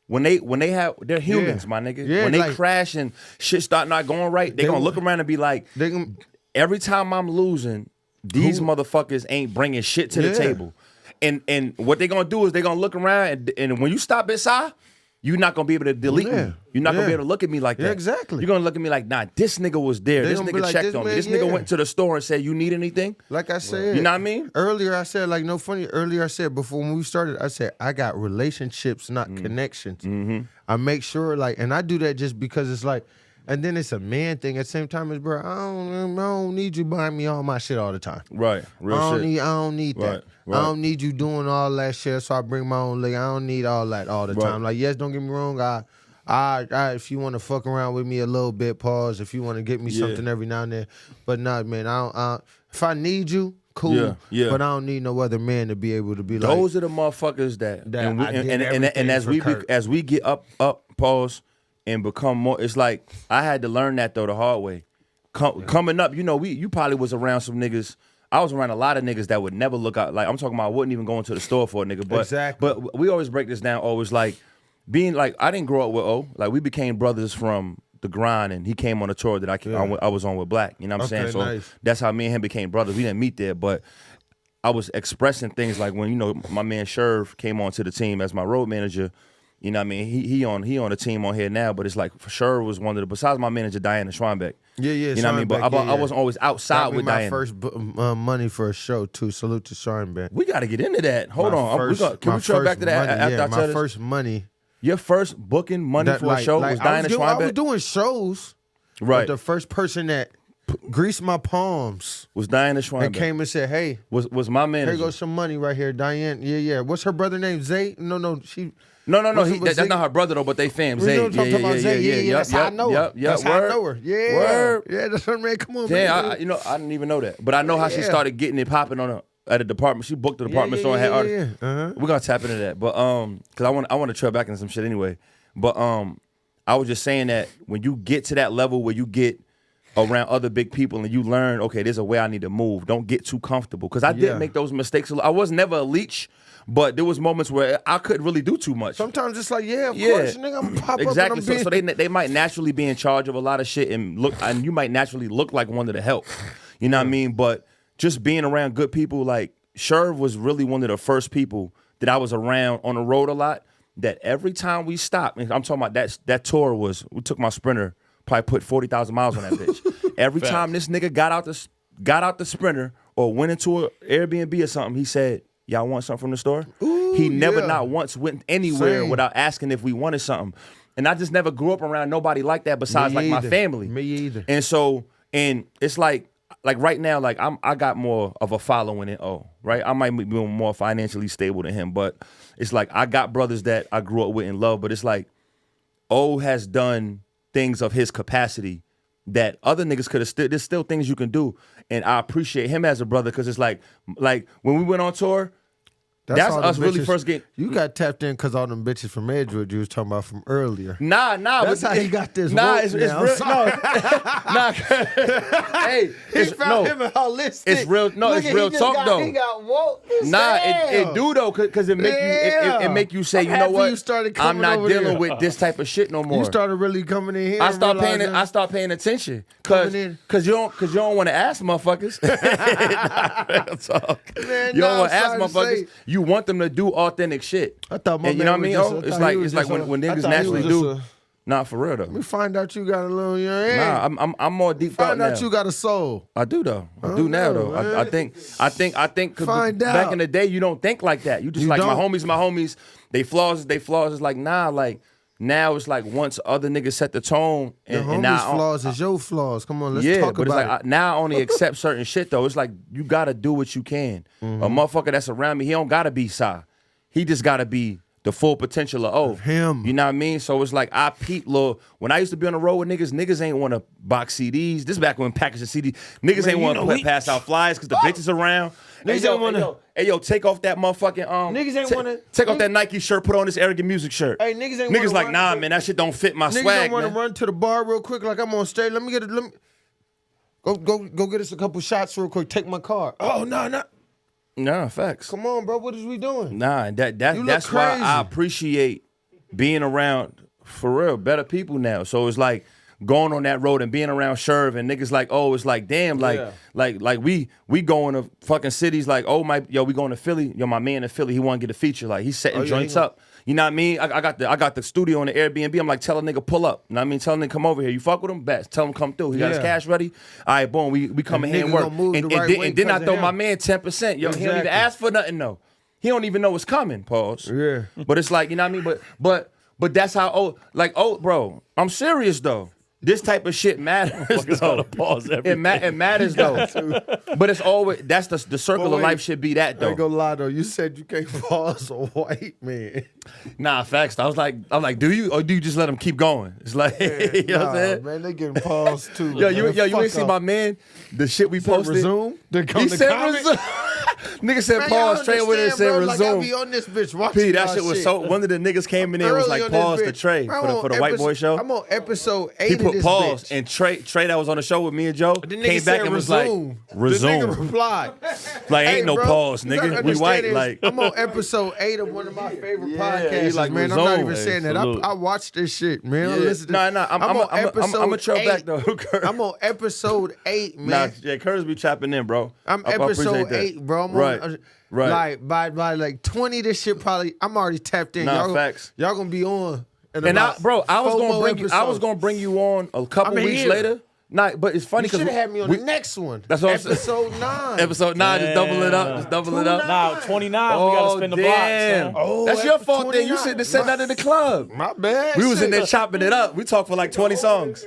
when they have, they're humans, my nigga. Yeah, when they like, crash and shit start not going right, they gonna look around and be like, every time I'm losing, these motherfuckers ain't bringing shit to the table. And what they gonna do is they gonna look around and when you stop at Psy, you're not gonna be able to delete me. You're not gonna be able to look at me like that. Yeah, exactly. You're gonna look at me like, nah, this nigga was there. This nigga like, checked on me. This nigga went to the store and said, you need anything? Like I said. You know what I mean? Earlier I said, like, no funny. Earlier I said, before when we started, I said, I got relationships, not connections. I make sure, like, and I do that just because it's like, and then it's a man thing at the same time as, bro, I don't need you buying me all my shit all the time. Right. Real I shit. don't need that. Right. I don't need you doing all that shit, so I bring my own leg. I don't need all that all the time. Like, yes, don't get me wrong. I if you want to fuck around with me a little bit, pause. If you want to get me something every now and then, but not, man. I don't. If I need you, cool. Yeah. But I don't need no other man to be able to be like. Those are the motherfuckers that and as we get up, pause, and become more. It's like I had to learn that though the hard way. Coming up, you know, you probably was around some niggas. I was around a lot of niggas that would never look out. Like I'm talking about, I wouldn't even go into the store for a nigga. But exactly. But we always break this down. Always like being like I didn't grow up with O. Like we became brothers from the grind, and he came on a tour that I was on with Black. You know what I'm saying? So nice. That's how me and him became brothers. We didn't meet there, but I was expressing things like when my man Sherv came onto the team as my road manager. You know what I mean? He on the team on here now, but it's like for sure was one of the, besides my manager Diana Schweinbeck. Yeah. You know what I mean? But I wasn't always outside with Diana. Got me my first money for a show too. Salute to Schweinbeck. We got to get into that. Hold on. Can we trail back to that after I tell this? My first money. Your first booking money for a show was Diana Schweinbeck? I was doing shows. Right. But the first person that greased my palms was Diana Schweinbeck. And came and said, hey. Was my manager. Here goes some money right here, Diane. Yeah. What's her brother name? Zay? No, she... No. That's not her brother though, but they fam. Zay. Yeah. That's how I know her. That's how I know her. Yeah. Word. Yeah, that's her man. Come on, man. I didn't even know that, but I know how she started getting it popping on at a department. She booked the department store and had artists. Uh-huh. We're gonna tap into that, but because I want to trail back into some shit anyway. But I was just saying that when you get to that level where you get around other big people and you learn, okay, there's a way I need to move. Don't get too comfortable. Because I did make those mistakes. I was never a leech, but there was moments where I couldn't really do too much. Sometimes it's like, of course, nigga, I'm gonna pop exactly. up. So they might naturally be in charge of a lot of shit and you might naturally look like one of the help. You know what I mean? But just being around good people, like Sherv was really one of the first people that I was around on the road a lot. That every time we stopped, and I'm talking about that tour we took my Sprinter. Probably put 40,000 miles on that bitch. Every time this nigga got out the Sprinter or went into an Airbnb or something, he said, "Y'all want something from the store?" Ooh, he never not once went anywhere without asking if we wanted something. And I just never grew up around nobody like that besides like my family. Me either. And so, and it's like right now, like I got more of a following in O, right? I might be more financially stable than him, but it's like I got brothers that I grew up with and love, but it's like O has done things of his capacity that other niggas could have there's still things you can do. And I appreciate him as a brother because it's like when we went on tour, that's us really first getting. You got tapped in because all them bitches from Edgewood you was talking about from earlier. Nah. That's how he got this. It's real. No, hey, he found him holistic. It's real. No, it's real talk though. He got woke. It do though, because it make you it make you say, you know what? I'm not dealing with this type of shit no more. You started really coming in here. I start paying attention because you don't want to ask motherfuckers. You don't want to ask motherfuckers. You want them to do authentic shit. I thought my and you know what I mean? It's like when niggas naturally do. Not for real though. Let me find out you got a little your head. Nah, I'm more deep thought now. Find out you got a soul. I do though. I do now though. I think cause back in the day you don't think like that. You just my homies. They flaws. It's like nah, like now it's like once other niggas set the tone and now flaws is your flaws. Come on, let's talk about it. But it's like now I only accept certain shit though. It's like you gotta do what you can. A motherfucker that's around me, he don't gotta be Psy. He just gotta be the full potential of him. You know what I mean? So it's like I peep when I used to be on the road with niggas ain't want to box CDs. This is back when packaging CDs. Niggas ain't want to pass out flyers because the bitches around. Niggas ain't want to. Hey yo, take off that motherfucking Niggas ain't want to take off that Nike shirt. Put on this arrogant music shirt. Hey, niggas ain't. Niggas like nah, man. That shit don't fit my swag. Niggas don't want to run to the bar real quick. Like I'm on stage. Let me go get us a couple shots real quick. Take my car. Oh no. Nah, facts. Come on, bro. What is we doing? Nah, that's why I appreciate being around for real better people now. So it's like going on that road and being around Sherv and niggas like, oh, it's like damn, like we going to fucking cities like, oh we going to Philly. Yo, my man in Philly, he want to get a feature. Like he's setting joints up. You know what I mean? I got the studio on the Airbnb. I'm like, tell a nigga pull up. You know what I mean? Tell a nigga come over here. You fuck with him? Bet. Tell him come through. He got his cash ready. All right, boom. We come in here and work. And then I throw my man 10%. Yo, he don't even ask for nothing though. He don't even know what's coming. Pause. Yeah. But it's like, you know what I mean? But that's how bro. I'm serious though. This type of shit matters. Though. Pause it matters though. But it's always that's the circle of life should be that though. I ain't gonna lie though. You said you can't pause a white man. Nah, facts. I was like, do you or do you just let him keep going? It's like you know what I'm saying? Man, they getting paused too. You ain't see my man. The shit we posted. Resume. He said resume. Nigga said pause straight with it and said resume. Like I be on this bitch watching P, that shit was so. One of the niggas came in there and was like pause the Trey for the white boy show. I'm on episode 8. He put pause bitch. and Trey that was on the show with me and Joe came back and was like resume. The nigga replied like ain't no pause, nigga. We white like. I'm on episode 8 of one of my favorite podcasts. Like, man, I'm not even saying that. I watched this shit, man. I listen to I'm gonna trail back though. I'm on episode 8, man. Nah, Curtis be chopping in, bro. I'm episode 8, bro. I'm on, right. Like by like 20, this shit probably. I'm already tapped in. Nah, facts. Y'all gonna be on. And I was gonna bring you on a couple weeks later. Nah, but it's funny because you should have had me on the next one. That's what episode 9. Episode 9, just double it up. Just double it up. Now 29, we gotta spin the block. Oh, that's your fault. Then you shouldn't have said that in the club. My bad. We was in there chopping it up. We talked for like 20 songs.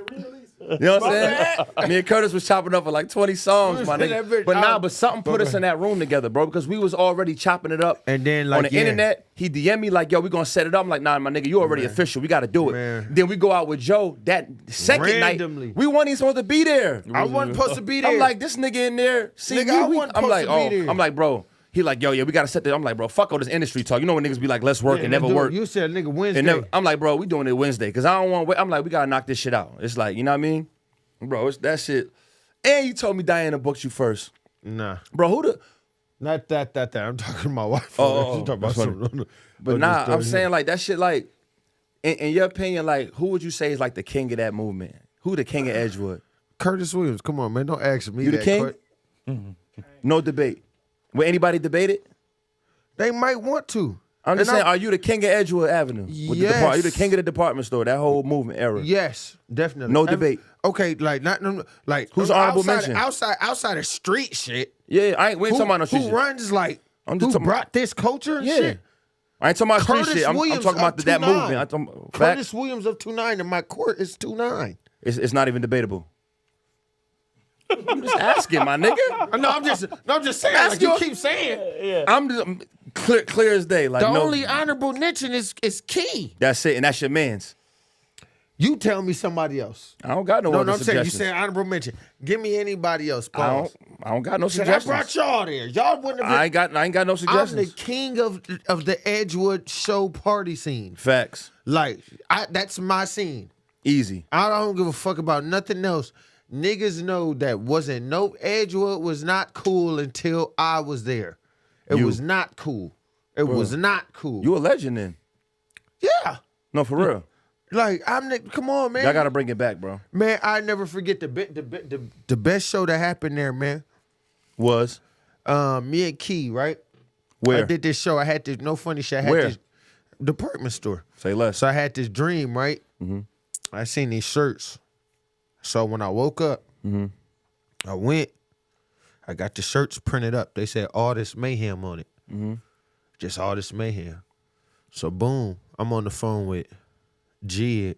You know what I'm saying? Me and Curtis was chopping up for like 20 songs, my nigga. But something put us in that room together, bro, because we was already chopping it up. And then, like, on the internet, he DM me like, yo, we gonna set it up. I'm like, nah, my nigga, you already official. We gotta do it. Man. Then we go out with Joe that second night. We weren't even supposed to be there. I wasn't supposed to be there. I'm like, this nigga in there. See, nigga, I wasn't supposed to be there. I'm like, bro. He like, yo, yeah, we gotta set that. I'm like, bro, fuck all this industry talk. You know when niggas be like, let's work and never work. You said nigga Wednesday. And never, I'm like, bro, we doing it Wednesday because I don't want to wait. I'm like, we gotta knock this shit out. It's like, you know what I mean, bro? It's that shit. And you told me Diana booked you first. Nah, bro, who the? Not that. I'm talking to my wife. Oh, she talking about something. But nah, I'm saying like that shit. Like, in your opinion, like who would you say is like the king of that movement? Who the king of Edgewood? Curtis Williams. Come on, man. Don't ask me. You the king? No debate. Will anybody debate it? They might want to. I'm just saying, are you the king of Edgewood Avenue? Yes. Are you the king of the department store? That whole movement era. Yes, definitely. No debate. Okay, like not like who's honorable mention? Outside of street shit. Yeah, we ain't talking about no street who shit. runs like I'm just who talking brought this culture and shit? I ain't talking about Curtis street shit. I'm Williams talking about that 2'9". movement. I'm talking, Curtis Williams of 2'9" and my court is 2'9". It's not even debatable. You just asking, my nigga. No, I'm just saying. Like you keep saying. I'm just clear as day. Like The only honorable mention is key. That's it, and that's your man's. You tell me somebody else. I don't got no other I'm saying you suggestions. said honorable mention. Give me anybody else. Pause. I don't got no Said suggestions. I brought y'all there. Y'all wouldn't have. I ain't got no I'm suggestions. the king of the Edgewood show party scene. Facts. Like that's my scene. Easy. I don't give a fuck about nothing else. Niggas know that Edgewood was not cool until I was there. It was not cool. It was not cool. You a legend then. Yeah. No, for real. Like come on, man. Y'all gotta bring it back, bro. Man, I never forget the best show that happened there, man. Was me and Key, right? where? I did this show. I had this no funny shit. I had Where? this department store. Say less. So I had this dream, right? Mm-hmm. I seen these shirts. So when I woke up, I went. I got the shirts printed up. They said all this mayhem on it. Just all this mayhem. So boom, I'm on the phone with Jid,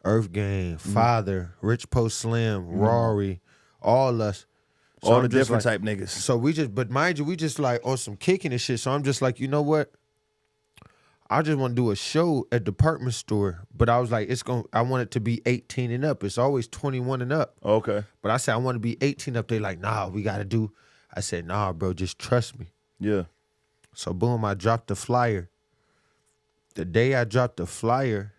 Earth Gang, Father, Rich Post Slim, Rory, all us. So all I'm the just different like- type niggas. So but mind you, we just like on some kicking and shit. So I'm just like, you know what? I just want to do a show at department store, but I was like, I want it to be 18 and up. It's always 21 and up. Okay. But I said, I want to be 18 up. They like, nah, we got to do. I said, nah, bro, just trust me. Yeah. So boom, I dropped the flyer. The day I dropped the flyer,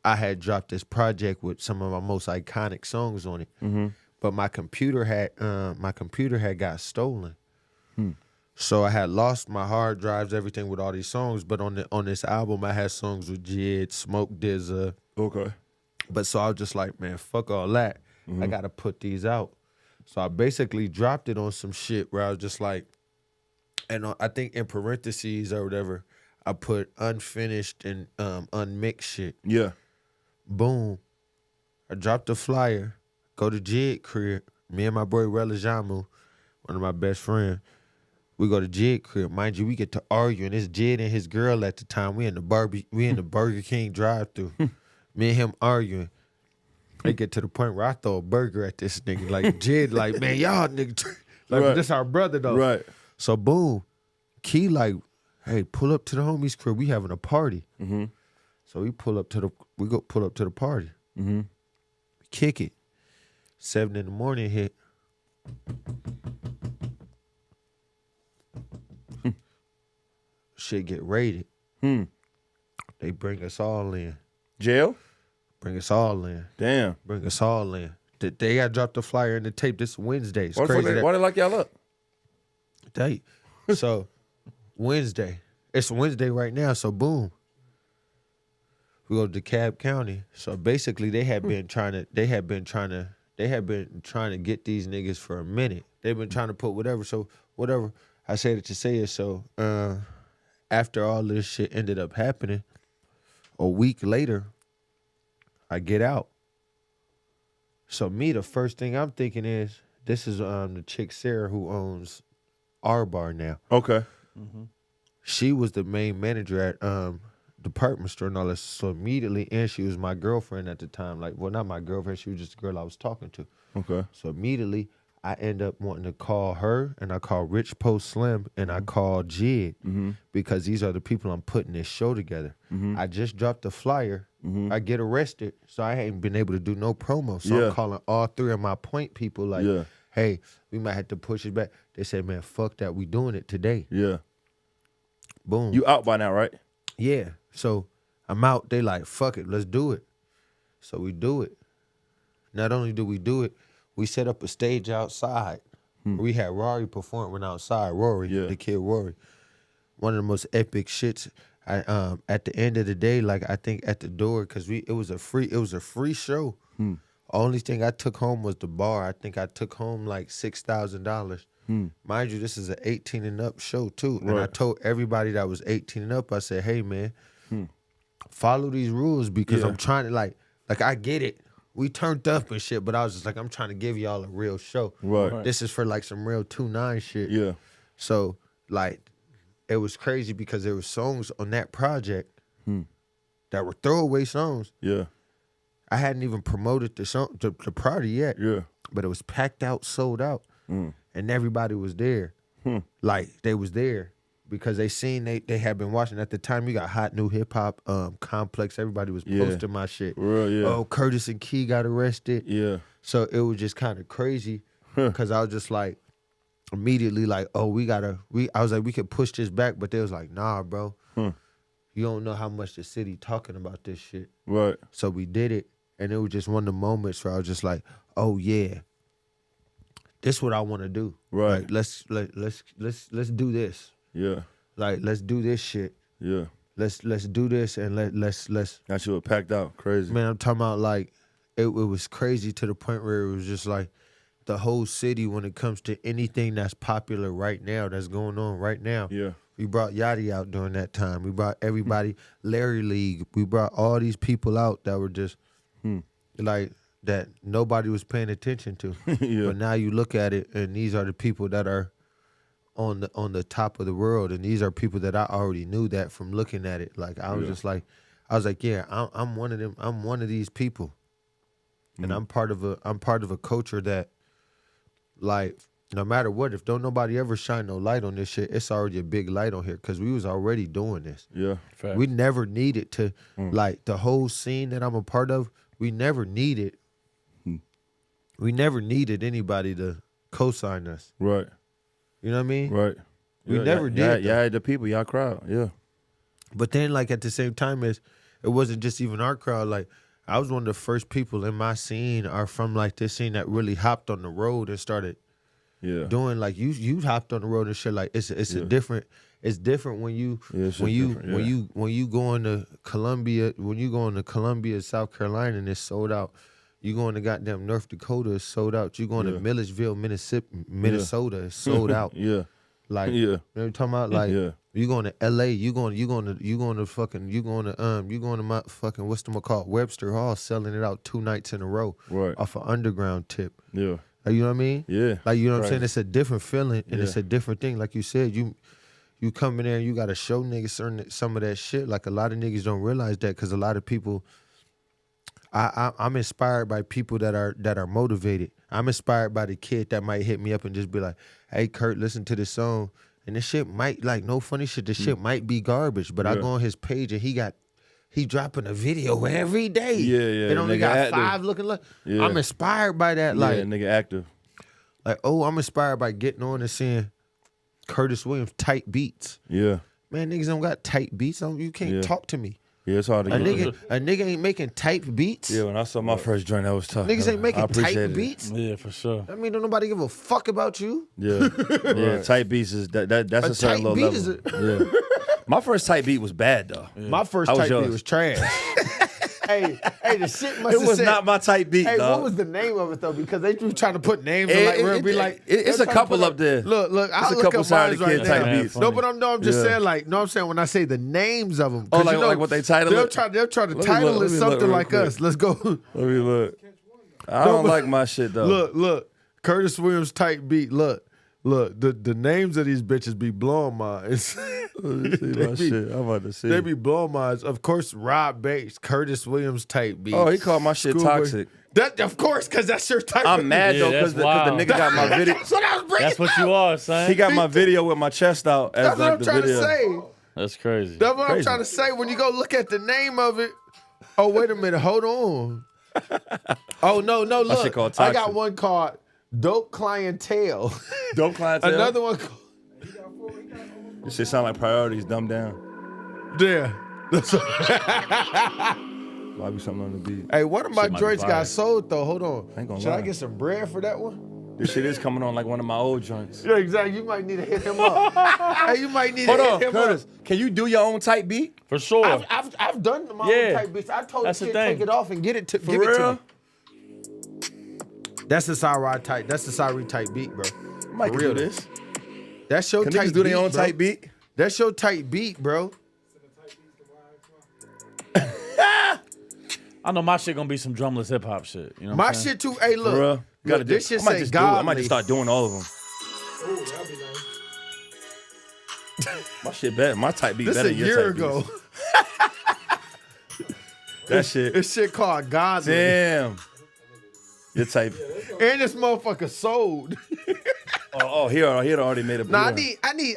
I had dropped this project with some of my most iconic songs on it. But my computer had got stolen. So I had lost my hard drives, everything with all these songs. But on this album, I had songs with Jid, Smoke Dizza. Okay. But so I was just like, man, fuck all that. I got to put these out. So I basically dropped it on some shit where I was just like, and I think in parentheses or whatever, I put unfinished and unmixed shit. Yeah. Boom. I dropped the flyer, go to Jid crib. Me and my boy Relajamu, one of my best friends, we go to Jid crib. Mind you, we get to argue, and it's Jid and his girl at the time. We in the Burger King drive-thru. Me and him arguing. They get to the point where I throw a burger at this nigga. Like Jid, like, man, y'all nigga, like Right. this our brother though. Right. So boom, Key like, hey, pull up to the homie's crib. We having a party. So we pull up to the party. We kick it. 7 a.m. hit. Shit get raided. They bring us all in. Jail? Bring us all in. Damn. Bring us all in. The day I dropped the flyer in the tape, this Wednesday. It's crazy. Why they lock y'all up? Date. So Wednesday. It's Wednesday right now. So boom. We go to DeKalb County. So basically they had been trying to get these niggas for a minute. They've been trying to put whatever. So whatever. I said it to say it. So after all this shit ended up happening, a week later, I get out. So me, the first thing I'm thinking is, this is the chick Sarah who owns our bar now. Okay. She was the main manager at department store and all that. So immediately, and she was my girlfriend at the time. Like, well, not my girlfriend. She was just the girl I was talking to. Okay. So immediately, I end up wanting to call her, and I call Rich Post Slim, and I call Jid, because these are the people I'm putting this show together. I just dropped the flyer. I get arrested, so I ain't been able to do no promo. So Yeah. I'm calling all three of my point people like, Yeah. hey, we might have to push it back. They said, man, fuck that. We doing it today. Yeah. Boom. You out by now, right? Yeah. So I'm out. They like, fuck it, let's do it. So we do it. Not only do we do it, we set up a stage outside. We had Rory performing outside. Rory, the kid Rory. One of the most epic shits. At the end of the day, like I think at the door, cause it was a free show. Only thing I took home was the bar. I think I took home like $6,000. Mind you, this is an 18 and up show too. And I told everybody that was 18 and up, I said, hey man, follow these rules because I'm trying to like I get it. We turned up and shit, but I was just like, I'm trying to give y'all a real show. Right. This is for like some real 2-9 shit. Yeah. So like, it was crazy because there were songs on that project that were throwaway songs. Yeah. I hadn't even promoted the song, the party yet. Yeah. But it was packed out, sold out, and everybody was there. Like they was there because they seen they had been watching. At the time, you got Hot New Hip Hop, Complex. Everybody was posting my shit. Real, yeah. Oh, Curtis and Key got arrested. Yeah. So it was just kind of crazy because I was just like, immediately like, oh, I was like, we could push this back, but they was like, nah, bro. You don't know how much the city talking about this shit. Right. So we did it, and it was just one of the moments where I was just like, oh yeah, this is what I want to do. Right. Like, let's do this. Yeah. Like, let's do this shit. Yeah. Let's do this and let's. That shit was packed out. Crazy. Man, I'm talking about like, it was crazy to the point where it was just like, the whole city when it comes to anything that's popular right now, that's going on right now. Yeah. We brought Yachty out during that time. We brought everybody, Larry League. We brought all these people out that were just like, that nobody was paying attention to. Yeah. But now you look at it, and these are the people that are on the top of the world, and these are people that I already knew that from looking at it. Like I was just like, yeah, I'm one of them. I'm one of these people, and I'm part of a culture that, like, no matter what, if don't nobody ever shine no light on this shit, it's already a big light on here because we was already doing this. Yeah. Facts. We never needed to, like, the whole scene that I'm a part of, we never needed anybody to co-sign us. Right. You know what I mean? Right. We never did. Yeah, the people, y'all crowd. Yeah. But then, like, at the same time, it wasn't just even our crowd. Like, I was one of the first people in my scene or from, like, this scene that really hopped on the road and started doing, like, you hopped on the road and shit. Like, it's a different. It's different when you when you go into Columbia, South Carolina, and it's sold out. You going to goddamn North Dakota, it's sold out. You going to Milledgeville, Minnesota, it's sold out. Yeah. Like, you know what I'm talking about? Like, you going to LA, you going to my fucking, what's the called, Webster Hall, selling it out 2 nights in a row off an underground tip. Yeah. Like, you know what I mean? Yeah. Like, you know what I'm saying? It's a different feeling, and it's a different thing. Like you said, you come in there and you got to show niggas some of that shit. Like, a lot of niggas don't realize that because a lot of people, I'm inspired by people that are motivated. I'm inspired by the kid that might hit me up and just be like, hey, Kurt, listen to this song. And this shit might, like, no funny shit, this shit might be garbage, but I go on his page and he dropping a video every day. Yeah. It only got 5 looking like. Yeah. I'm inspired by that. Like, nigga active. Like, oh, I'm inspired by getting on and seeing Curtis Williams tight beats. Yeah. Man, niggas don't got tight beats. You can't talk to me. Yeah, it's hard to get. A nigga ain't making tight beats. Yeah, when I saw my first joint, that was tough. Niggas ain't making tight beats. Yeah, for sure. I mean, don't nobody give a fuck about you. Yeah, yeah. Tight beats is that's a certain low level. Yeah. My first tight beat was bad though. Yeah. My first tight beat was trash. Hey, the shit must have It was not my type beat, hey, dog. what was the name of it, though? Because they were trying to put names on, like, where it'd be like... It's a couple up there. Look, I'll look up mine right now. No, but I'm just saying, like, I'm saying when I say the names of them. Oh, like what they title it? They'll try to title it something like us. Let's go. Let me look. I don't like my shit, though. Look. Curtis Williams tight beat. Look, the names of these bitches be blowing minds. Let me see my shit. I'm about to see. They be blowing minds. Of course, Rob Bates, Curtis Williams type beat. Oh, he called my shit toxic. That, of course, because that's your type. I'm mad though because the nigga got my video. That's what I was bringing. That's what you are, son. He got my video with my chest out as that's like what I'm the trying video. to say. That's crazy. That's what I'm trying to say. When you go look at the name of it, oh wait a minute, hold on. Oh no, look, shit called I got toxic. one called Dope Clientele. Dope clientele. Another one. This shit sound like Priorities dumbed down. Yeah. Why be something on the beat? Hey, one of my Shit might be joints fire. got sold though. Hold on. I ain't gonna Should I lie. get some bread for that one? This shit is coming on like one of my old joints. Yeah, exactly. You might need to hit him up. Hey, you might need Hold to on, hit him Curtis. up. Can you do your own type beat? For sure. I've done my Yeah. own type beats. I told That's the the kid thing. take it off and get it to For give it to real? him. That's the Syri type. That's the Syri type beat, bro. I might For do real. this. That's your Can type niggas do beat, their own bro. type beat? That's your type beat, bro. I know my shit gonna be some drumless hip hop shit. You know what My I'm saying? shit too. Hey, For look. real? Look, Gotta do this it. shit I might say just do it. I might godly. just start doing all of them. Oh, that'd be nice. My shit better. My type beat This better a than your year type ago. beats. That shit. This shit called godly. Damn. Your type. And this motherfucker sold. Oh, he already made a beat. Nah, I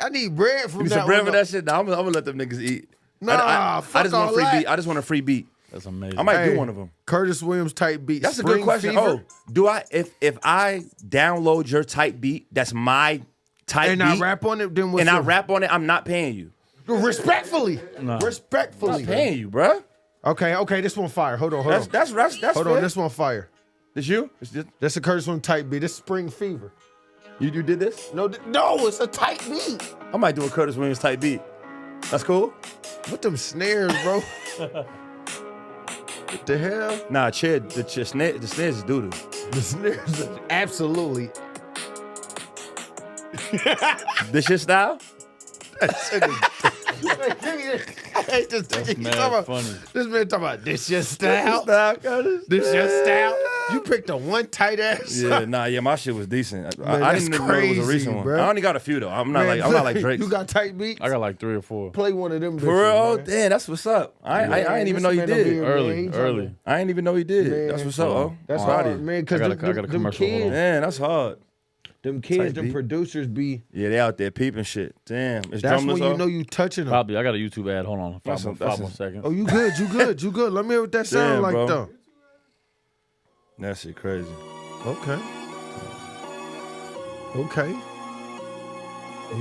need bread from You need that some bread one, for though. that shit? Nah, I'm gonna let them niggas eat. Nah, I fuck just want a all free that. beat. I just want a free beat. That's amazing. I might Hey, do one of them. Curtis Williams type beat. That's a Spring good question. Fever. Oh, do I if I download your type beat, that's my type And beat, I rap on it, then what's and I up? rap on it, I'm not paying you. Respectfully. Nah. I'm Respectfully. not paying you, bruh. Okay, this one fire. Hold on. That's Hold fair. on, this one fire. This you? It's just, That's a Curtis Williams type beat. This Spring Fever. you did this? No, it's a tight beat. I might do a Curtis Williams type beat. That's cool. What them snares, bro? What the hell? Nah, the snares is doo-doo. The snares are absolutely. This your style? I hate this nigga. mad funny. This man talking about this your style. Style, Curtis? This your style. You picked the one tight ass. Yeah, my shit was decent. Man, I that's didn't even know it was a crazy, recent one. bro. I only got a few though. I'm not like Drake. You got tight beats? I got like 3 or 4. Play one of them. For real? Oh, bitches, man. damn, that's what's up. I ain't even know you did. Early. I ain't even know he did. Man, That's what's up. Oh, That's I'm proud of hard, you. man. Because I got a them commercial, hold on. kids, Man, that's hard. them kids, Tight them beat. producers be. Yeah, they out there peeping shit. Damn, it's That's drumless. when you know you touching them. Probably. I got a YouTube ad. Hold on. That's Five a- more seconds. Oh, you good? You good? You good? Let me hear what that sound Damn, like bro. though. That shit crazy. Okay. Okay.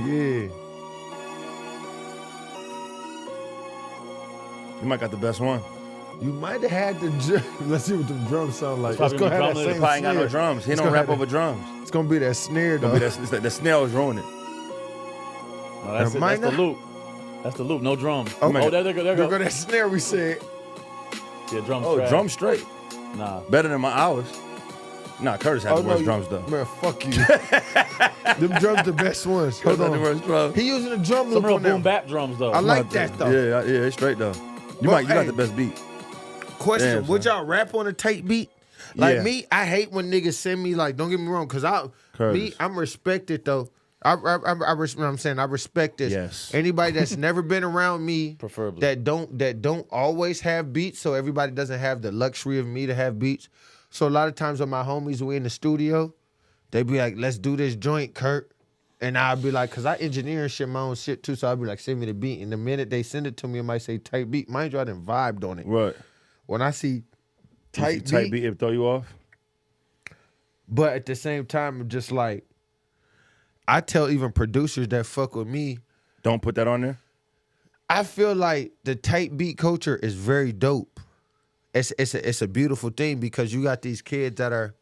Yeah. You might got the best one. You might have had the let's see what the drums sound like. It's It's probably gonna have the that drum same Probably ain't got no snare. drums. He It's don't gonna rap have over drums. It's gonna be that snare though. The snare was ruining it. No, that's, That it. might That's the not- loop. That's the loop. No drums. Oh, Oh, there go. Look at that snare we said. Yeah, drums. Oh, trash. drum straight. Nah. Better than my hours. Nah, Curtis had the worst drums though. Man, fuck you. Them drums the best ones. Hold Curtis had the on. worst drums. He using a drum Some loop real on boom them. bap drums though. I like that though. Yeah, it's straight though. You Well, you got hey. the best beat. Question: Damn, would son. y'all rap on a tape beat? Like Yeah. me, I hate when niggas send me like. Don't get me wrong, cause Curtis. I'm respected though. I I'm saying I respect this. Yes. Anybody that's never been around me, Preferably. that don't always have beats, so everybody doesn't have the luxury of me to have beats. So a lot of times when my homies we in the studio, they be like, "Let's do this joint, Kurt," and I'll be like, "Cause I engineer and shit my own shit too," so I'll be like, "Send me the beat." And the minute they send it to me, it might say type beat. Mind you, I done vibed on it. Right. When I see tight Tight beat, beat, it throw you off. but at the same time, I'm just like, I tell even producers that fuck with me, Don't put that on there. I feel like the tight beat culture is very dope. It's a beautiful thing because you got these kids that are,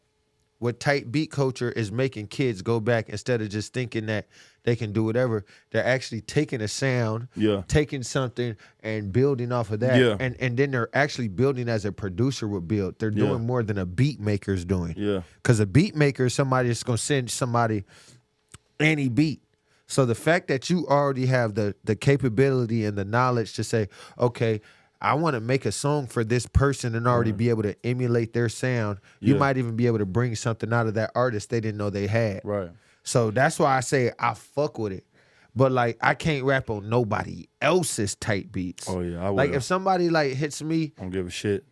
what tight beat culture is making kids go back instead of just thinking that they can do whatever. They're actually taking a sound, Yeah. taking something and building off of that. Yeah. And then they're actually building as a producer would build. They're Yeah. doing more than a beat maker's doing. Yeah. Because a beat maker is somebody that's gonna send somebody any beat. So the fact that you already have the capability and the knowledge to say, okay, I want to make a song for this person and already be able to emulate their sound. You Yeah. might even be able to bring something out of that artist they didn't know they had. Right. So that's why I say I fuck with it. But like I can't rap on nobody else's tight beats. Oh, yeah, I Like will. if somebody like hits me, I don't give a shit.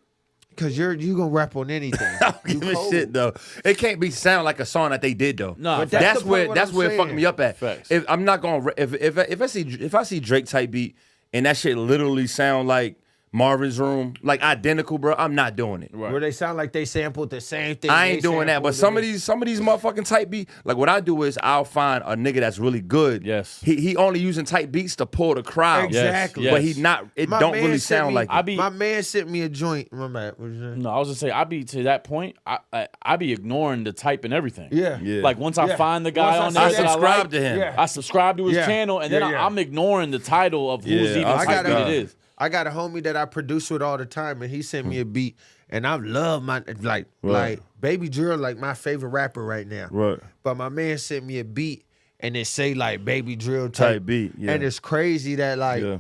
cause you gonna rap on anything. I don't You give a cold. shit though. It can't be sound like a song that they did though. Nah, But facts. that's That's the where point what that's I'm where it fucked saying. me up at. Facts. If I'm not gonna if I see Drake type beat and that shit literally sound like Marvin's Room, like identical, bro. I'm not doing it. Where they sound like they sampled the same thing. I ain't doing that. But some of these motherfucking type beat, like what I do is I'll find a nigga that's really good. Yes. He only using type beats to pull the crowd. Exactly. Yes. But he not. It My don't man really sent sound me- like it. My man sent me a joint. My bad. What you saying? No, I was gonna say I be to that point. I be ignoring the type and everything. Yeah. Yeah. Like once I find the guy Once on I there see that I subscribe like, to him. Yeah. I subscribe to his Yeah. channel, and then Yeah. I'm ignoring the title of who's Yeah, even I type got beat it is. I got a homie that I produce with all the time, and he sent me a beat, and I love my like Baby Drill, like my favorite rapper right now. Right. But my man sent me a beat, and it say like Baby Drill Type beat, yeah. and it's crazy that like Yeah.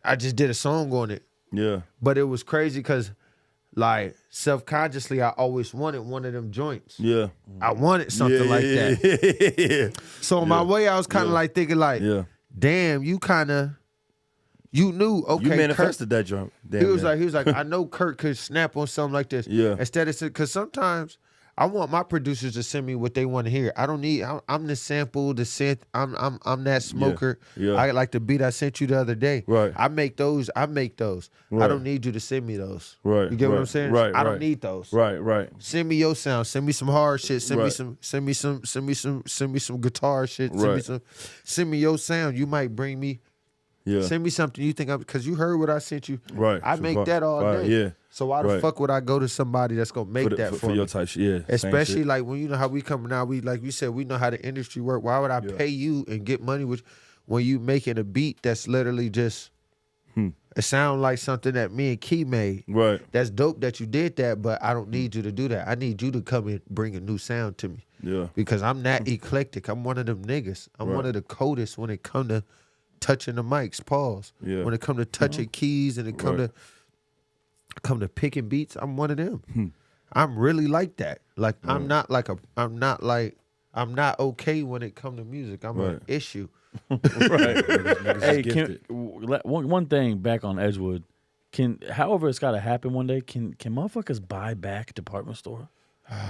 I just did a song on it, Yeah. but it was crazy because like self-consciously I always wanted one of them joints. Yeah. I wanted something like that. Yeah. So on my way, I was kind of like thinking like, Yeah. damn, you knew, okay, You Kurt, manifested that joint. he was like, I know Kurt could snap on something like this. Yeah. Instead of, because sometimes I want my producers to send me what they want to hear. I don't need. I'm the sample, the synth. I'm that smoker. Yeah. I like the beat I sent you the other day. Right. I make those. I Right. don't need you to send me those. Right. You get what right, I'm saying? Right. I don't right. need those. Right. Send me your sound. Send me some hard shit. Send me Right. some. Send me some guitar shit. Right. Send me your sound. You might bring me. Yeah. Send me something you think because you heard what I sent you. Right. I Some make fire- that all fire, day. Yeah. So why the Right. fuck would I go to somebody that's gonna make that for me? your type shit. Yeah. same Especially shit. like when you know how we coming out, we like we said, we know how the industry work. Why would I pay you and get money with when you making a beat that's literally just it sound like something that me and Key made. Right. That's dope that you did that, but I don't need you to do that. I need you to come and bring a new sound to me. Yeah. Because I'm that eclectic. I'm one of them niggas. I'm one of the coldest when it come to touching the mics. Pause. Yeah. When it come to touching keys and it come Right. to picking beats, I'm one of them. I'm really like that. Like I'm not okay when it come to music. I'm an Right. issue. Right. Hey, gifted. one thing back on Edgewood. However it's got to happen one day. Can motherfuckers buy back department store?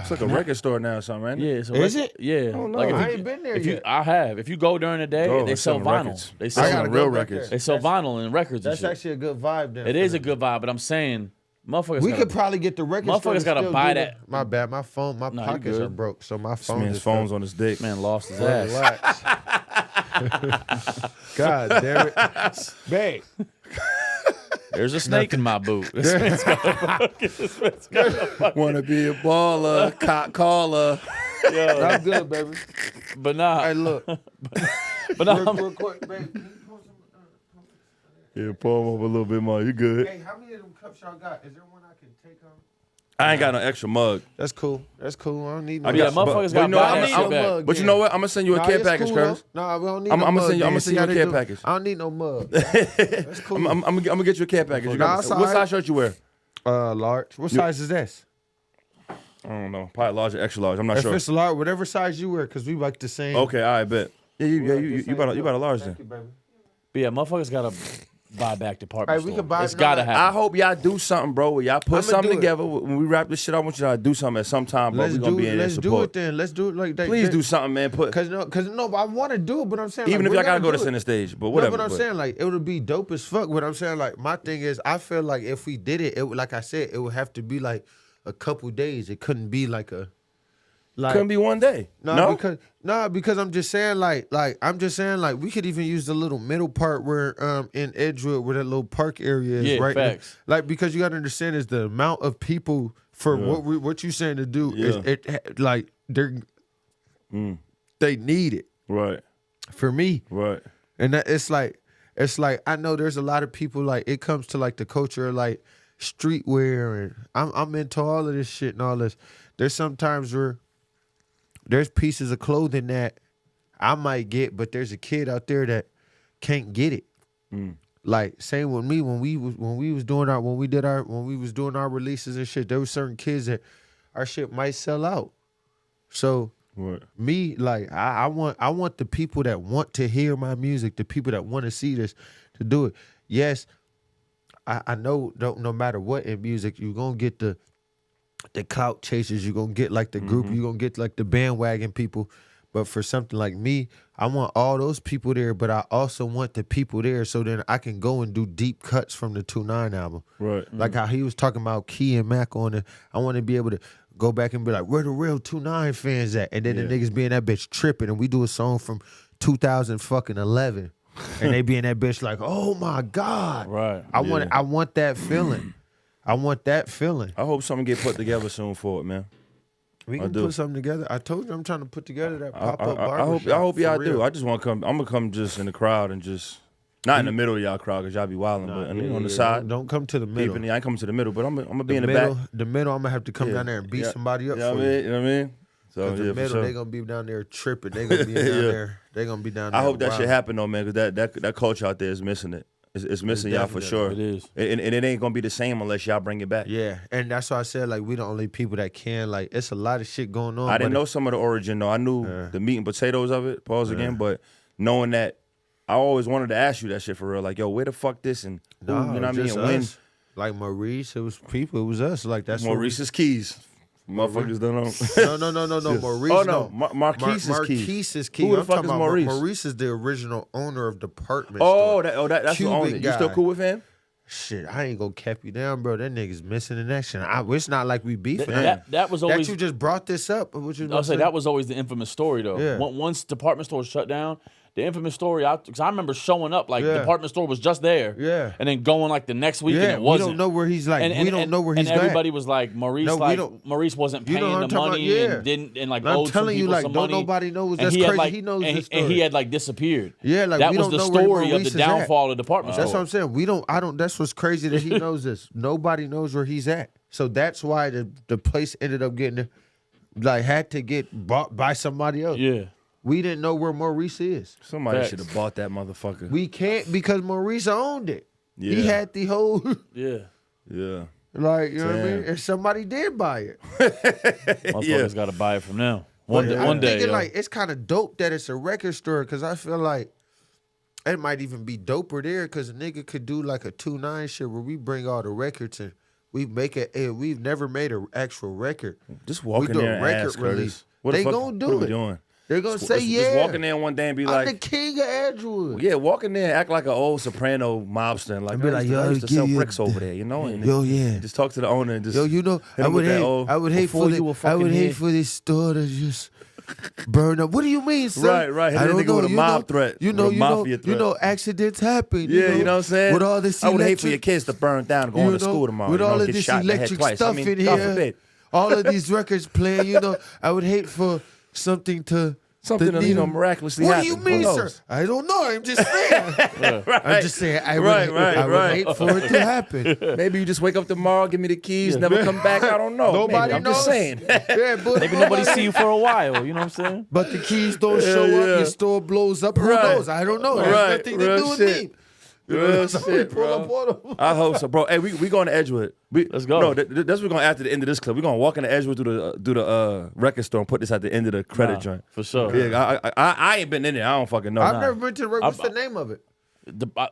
It's like a record store now or something, right? Yeah, it's a Is record- it? Yeah, don't know. like if I you- ain't been there if you- yet. I have. If you go during the day, Bro, they they're sell selling vinyl. records. They I sell gotta go real back records. there. They sell vinyl and records. That's and shit. actually a good vibe. Then It is a good vibe, but I'm saying, motherfuckers. We gotta- could probably get the record store. Motherfuckers to gotta still buy do that. My bad. My phone. My Nah, you pockets good. are broke, so my This phone. man's just phone's on his dick. Man lost his fell. ass. Relax. God damn it, babe. There's a snake in my boot. Wanna be a baller, cock caller. I'm good, baby. But nah, Hey, look. but nah, Real quick, babe. Yeah, pour him up a little bit more. You good? Hey, how many of them cups y'all got? Is there one I can take home? I ain't got no extra mug. That's cool. That's cool. I don't need no. yeah, got- but- motherfuckers but got you know, buy I'm- that I'm- shit back. But you know what? I'm gonna send you a care package, Curtis. No, we don't need I'm no gonna mug. send you- I'm then. gonna See send you how a they care do? package. I don't need no mug. That's cool. I'm gonna get you a care package. You Nah, got, it's what alright. size shirt you wear? Large. What size is this? I don't know. Probably large or extra large. I'm not If sure. it's large, whatever size you wear, because we like the same. Okay, I bet. Yeah, you about a large then. Thank you, baby. But yeah, motherfuckers gotta buy back department Hey, we store. can buy- It's no, gotta no, I happen. hope y'all do something, bro. Where y'all put I'ma something do it. together. When we wrap this shit, I want y'all to do something at some time, bro. Let's We gonna do be in there let's do support. it then. Let's do it like that. Please do something, man. Put Cause no, but I want to do it. But I'm saying even like, if y'all we're gotta gonna go to do it. center stage, but No, whatever. but I'm saying like it would be dope as fuck. But I'm saying like my thing is I feel like if we did it, it would, like I said, it would have to be like a couple days. It couldn't be like a like couldn't be one day. No, because I'm just saying like I'm just saying like we could even use the little middle part where in Edgewood where that little park area is Yeah, right facts. like because you got to understand is the amount of people for what you saying to do is like they need it right, for me. right. And that it's like I know there's a lot of people like it comes to like the culture of like streetwear and I'm into all of this shit and all this. There's sometimes where there's pieces of clothing that I might get, but there's a kid out there that can't get it. Like same with me when we was doing our releases and shit. There were certain kids that our shit might sell out. So Right. me, like I want the people that want to hear my music, the people that want to see this, to do it. Yes, I know no matter what in music, you're gonna get the clout chasers, you're gonna get like the group, you're gonna get like the bandwagon people. But for something like me, I want all those people there, but I also want the people there so then I can go and do deep cuts from the 2-9 album. Right. Like how he was talking about Key and Mac on it. I want to be able to go back and be like, where the real 2-9 fans at? And then the niggas be in that bitch tripping, and we do a song from 2011, and they be in that bitch like, oh my God. Right. I want that feeling. I want that feeling. I hope something get put together soon for it, man. We can put something together. I told you I'm trying to put together that pop-up I hope y'all do. I just want to come. I'm gonna come just in the crowd and just not in the middle of y'all crowd because y'all be wilding, but on the side. Don't come to the middle. I ain't coming to the middle, but I'm gonna be in the back. The middle, I'm gonna have to come down there and beat somebody up for you. You know what I mean? So the middle, sure. they gonna be down there tripping. They gonna be down there. They gonna be down there. I hope that shit happen though, man, because that culture out there is missing it. It's missing y'all for sure. It is. And it ain't gonna be the same unless y'all bring it back. Yeah, and that's why I said like we the only people that can. Like it's a lot of shit going on. I didn't know some of the origin though. I knew the meat and potatoes of it. Pause again, but knowing that, I always wanted to ask you that shit for real. Like, yo, where the fuck this and who, you know what I mean? And when? Like Maurice, it was people. It was us. Like that's Maurice's keys. Motherfuckers don't know. No. Maurice. Oh no, Marquise's keys. Marquise's key. Who the fuck is Maurice? Maurice is the original owner of Department Oh, Store. that's the owner. You still cool with him? Shit, I ain't gonna cap you down, bro. That nigga's missing in action. It's not like we beefing. That was always that you just brought this up. I'll say that was always the infamous story though. Yeah. Once department stores shut down, the infamous story. Because I remember showing up like department store was just there. Yeah. And then going like the next week and it we wasn't. don't know where he's like. And we don't know where he's And everybody at. was like Maurice. No, like Maurice wasn't paying the money and didn't and like owed some people some money. Don't nobody knows. And That's he crazy. had, like, he knows this story. And he had like disappeared. Yeah, like that we was don't the know where story of Maurice the is at. downfall of the department store. That's what I'm saying. We don't. I don't. That's what's crazy that he knows this. Nobody knows where he's at. So that's why the place ended up getting like had to get bought by somebody else. Yeah. We didn't know where Maurice is. Somebody should have bought that motherfucker. We can't because Maurice owned it. Yeah. He had the whole Yeah. like, you know what I mean? And somebody did buy it. Motherfuckers got to buy it from now. One day. I'm thinking like it's kind of dope that it's a record store because I feel like it might even be doper there because a nigga could do like a 2-9 shit where we bring all the records and we make it. We've never made an actual record. Just walk in there and ask, Curtis. What They the fuck, gonna do what are we it. doing? They're gonna say Just walk in there one day and be like, I'm the king of Edgewood. Yeah, walk in there and act like an old soprano mobster and like, be like, I used to yo, sell yeah, bricks over there, you know? And Just talk to the owner and just yo, you know, hit him with that old, I would hate before you were fucking here. for this store to just burn up. What do you mean, sir? Right. I Hit a nigga with a mob threat. You know, with a mafia threat. you know, accidents happen. Yeah, you know what I'm saying? With all this I would hate for electric- your kids to burn down and go on to school tomorrow. With you know, all of get this shot in the head electric twice. stuff I mean, in God here, forbid. all of these records playing, you know, I would hate for something to miraculously What happen. do you mean, Who sir? knows? I don't know. I'm just saying. I'm just saying. I would hate for it to happen. Maybe you just wake up tomorrow, give me the keys, never come back. I don't know. Nobody I'm knows. just saying. Yeah, but Maybe nobody see you for a while. You know what I'm saying? But the keys don't show up. Your store blows up. Who knows? I don't know. It has nothing to do with me. Real shit, bro. I hope so, bro. Hey, we going to Edgewood. Let's go. No, that's what we're going after the end of this clip. We're going to walk into Edgewood through the record store and put this at the end of the credit joint. For sure. Yeah, I ain't been in there. I don't fucking know. I've never been to the record. What's the name of it?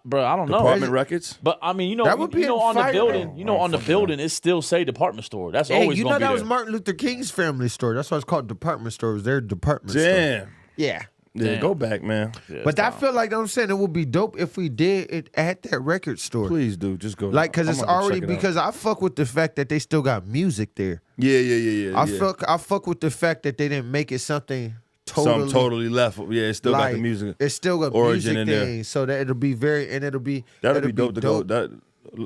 Bro, I don't know. Department Records. But I mean, That would be on the fire. building, on the building, it still say department store. That's Hey, always you gonna know be that there. was Martin Luther King's family store. That's why it's called department store. It was their department store. Damn. Yeah. Yeah, Damn. go back, man. Yeah, But I feel like I'm saying it would be dope if we did it at that record store. Please do. Just go. Like, because I'm it's gonna go already, check it out. because I fuck with the fact that they still got music there. Yeah. I fuck with the fact that they didn't make it something Something totally left. Yeah, it still got the like, music. It's still got origin music in there. thing, so that it'll be That'll be dope to go.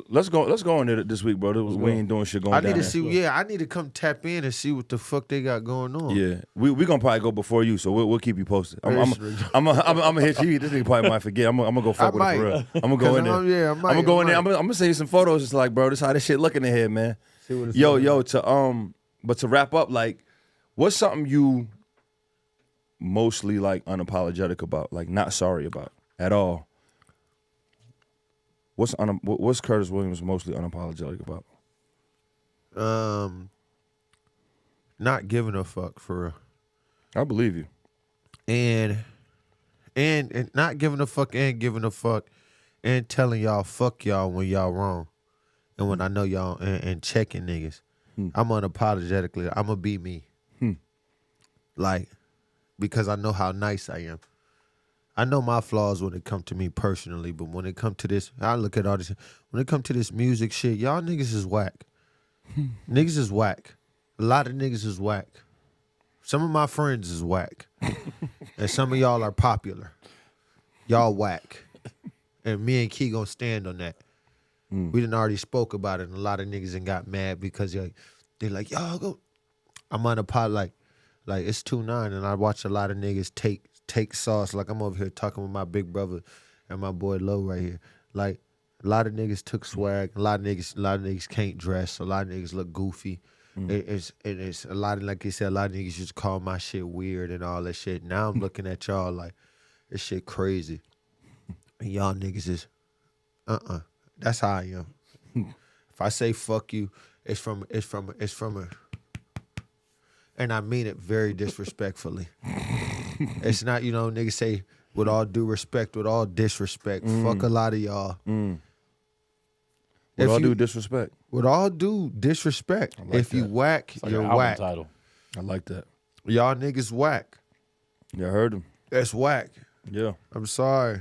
Let's go in there this week, bro. We ain't doing shit going I down need to there. see. Yeah, I need to come tap in and see what the fuck they got going on. Yeah, we gonna probably go before you, so we'll keep you posted. I'm gonna hit you. This nigga probably might forget. I'm gonna go fuck with it for real. I'm gonna go in there. I might. I'm gonna go in there. I'm gonna send you some photos. It's like, bro, this how this shit looking in here, man. See what it's But to wrap up, like, what's something you mostly like unapologetic about, like not sorry about at all? What's Curtis Williams mostly unapologetic about? Not giving a fuck for real. I believe you. And not giving a fuck and giving a fuck and telling y'all fuck y'all when y'all wrong. And when I know y'all and checking niggas. I'm unapologetically, I'm gonna be me. Like, because I know how nice I am. I know my flaws when it come to me personally, but when it come to this, I look at all this. When it come to this music shit, y'all niggas is whack. Niggas is whack. A lot of niggas is whack. Some of my friends is whack. And some of y'all are popular. Y'all whack. And me and Key gonna stand on that. We done already spoke about it, and a lot of niggas and got mad because they're like, y'all go. I'm on a pod like it's 2-9, and I watch a lot of niggas take sauce. Like I'm over here talking with my big brother and my boy Low right here. Like a lot of niggas took swag. A lot of niggas can't dress. A lot of niggas look goofy. It's a lot of, like you said, a lot of niggas just call my shit weird and all that shit. Now I'm looking at y'all like this shit crazy. And y'all niggas is That's how I am. If I say fuck you, it's from a, and I mean it very disrespectfully. It's not, niggas say with all due respect, with all disrespect. Fuck a lot of y'all. With all due disrespect. With all due disrespect. Like if that. you whack, Like you're an album whack. title. I like that. Y'all niggas whack. You heard him. That's whack. Yeah. I'm sorry.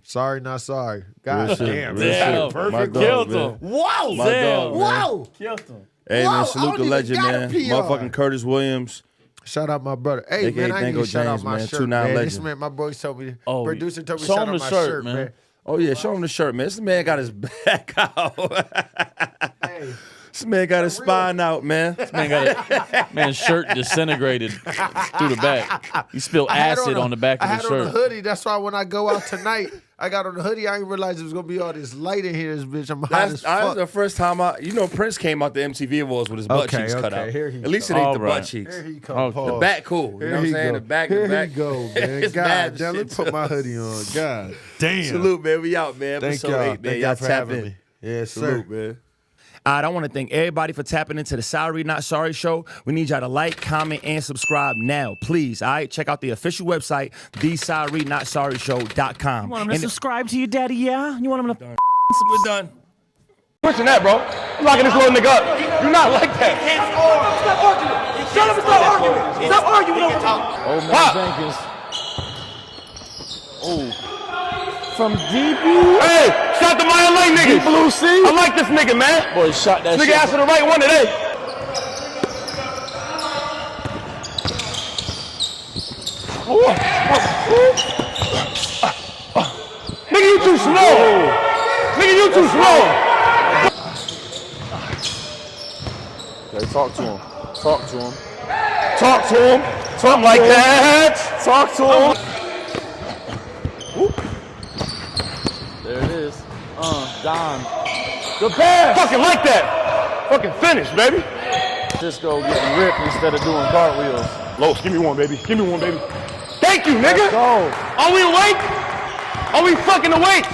Sorry, not sorry. God damn. Damn. Perfect. Killed man. him. Wow. My dog, man. Wow. Killed him. Hey, Wow, man, I salute don't the even legend, got a man. PR. Motherfucking Curtis Williams. Shout out my brother. Hey, AKA man, I need Dango to shout out James, my man. shirt, 2-9 man. This legend. man, my boy told me, Oh, producer told me show shout him out the my shirt, shirt, man. man. Oh, yeah, show him the shirt, man. This man got his back out. Hey. This man got his spine out, man. Man's shirt disintegrated through the back. He spilled I had acid on the back I of had his on a shirt. hoodie. That's why when I go out tonight, I got on the hoodie. I didn't realize it was going to be all this light in here, this bitch. I'm hot as That's fuck. the first time Prince came out the MTV Awards with his butt cheeks cut out. Here he At least it comes. ain't the All right. butt cheeks. Here he come. Okay. Paul. The back cool. You know what I'm saying? The back, Here the back. he go, man. It's God mad damn, let me shit. put my hoodie on. God damn. Salute, man. We out, man. Thank Episode y'all. 8, man. Thank Y'all y'all for tap having in. me. Yes, sir. Salute, man. All right, I want to thank everybody for tapping into the Sorry Not Sorry show. We need y'all to like, comment, and subscribe now, please. All right, check out the official website, thesorrynotsorryshow.com. You want him to subscribe to you, Daddy? Yeah? You want him to We're done. Pushing that, bro. You locking this little nigga up. You're not like that. Stop arguing. Shut up and stop arguing. Stop arguing over me. Oh, man, Jenkins. Oh. From DB. Hey, shot the Mile Lane nigga. Blue C. I like this nigga, man. Boy, shot that This nigga shit. asked for the right one today. Nigga, you too slow. Nigga, you too slow. Okay, talk to him. Talk to him. Talk to him. Talk like that. Talk to him. There it is. Don. The pass. Fucking like that. Fucking finish, baby. Cisco getting ripped instead of doing cartwheels. Los, give me one, baby. Give me one, baby. Thank you, nigga. Let's go. Are we awake? Are we fucking awake?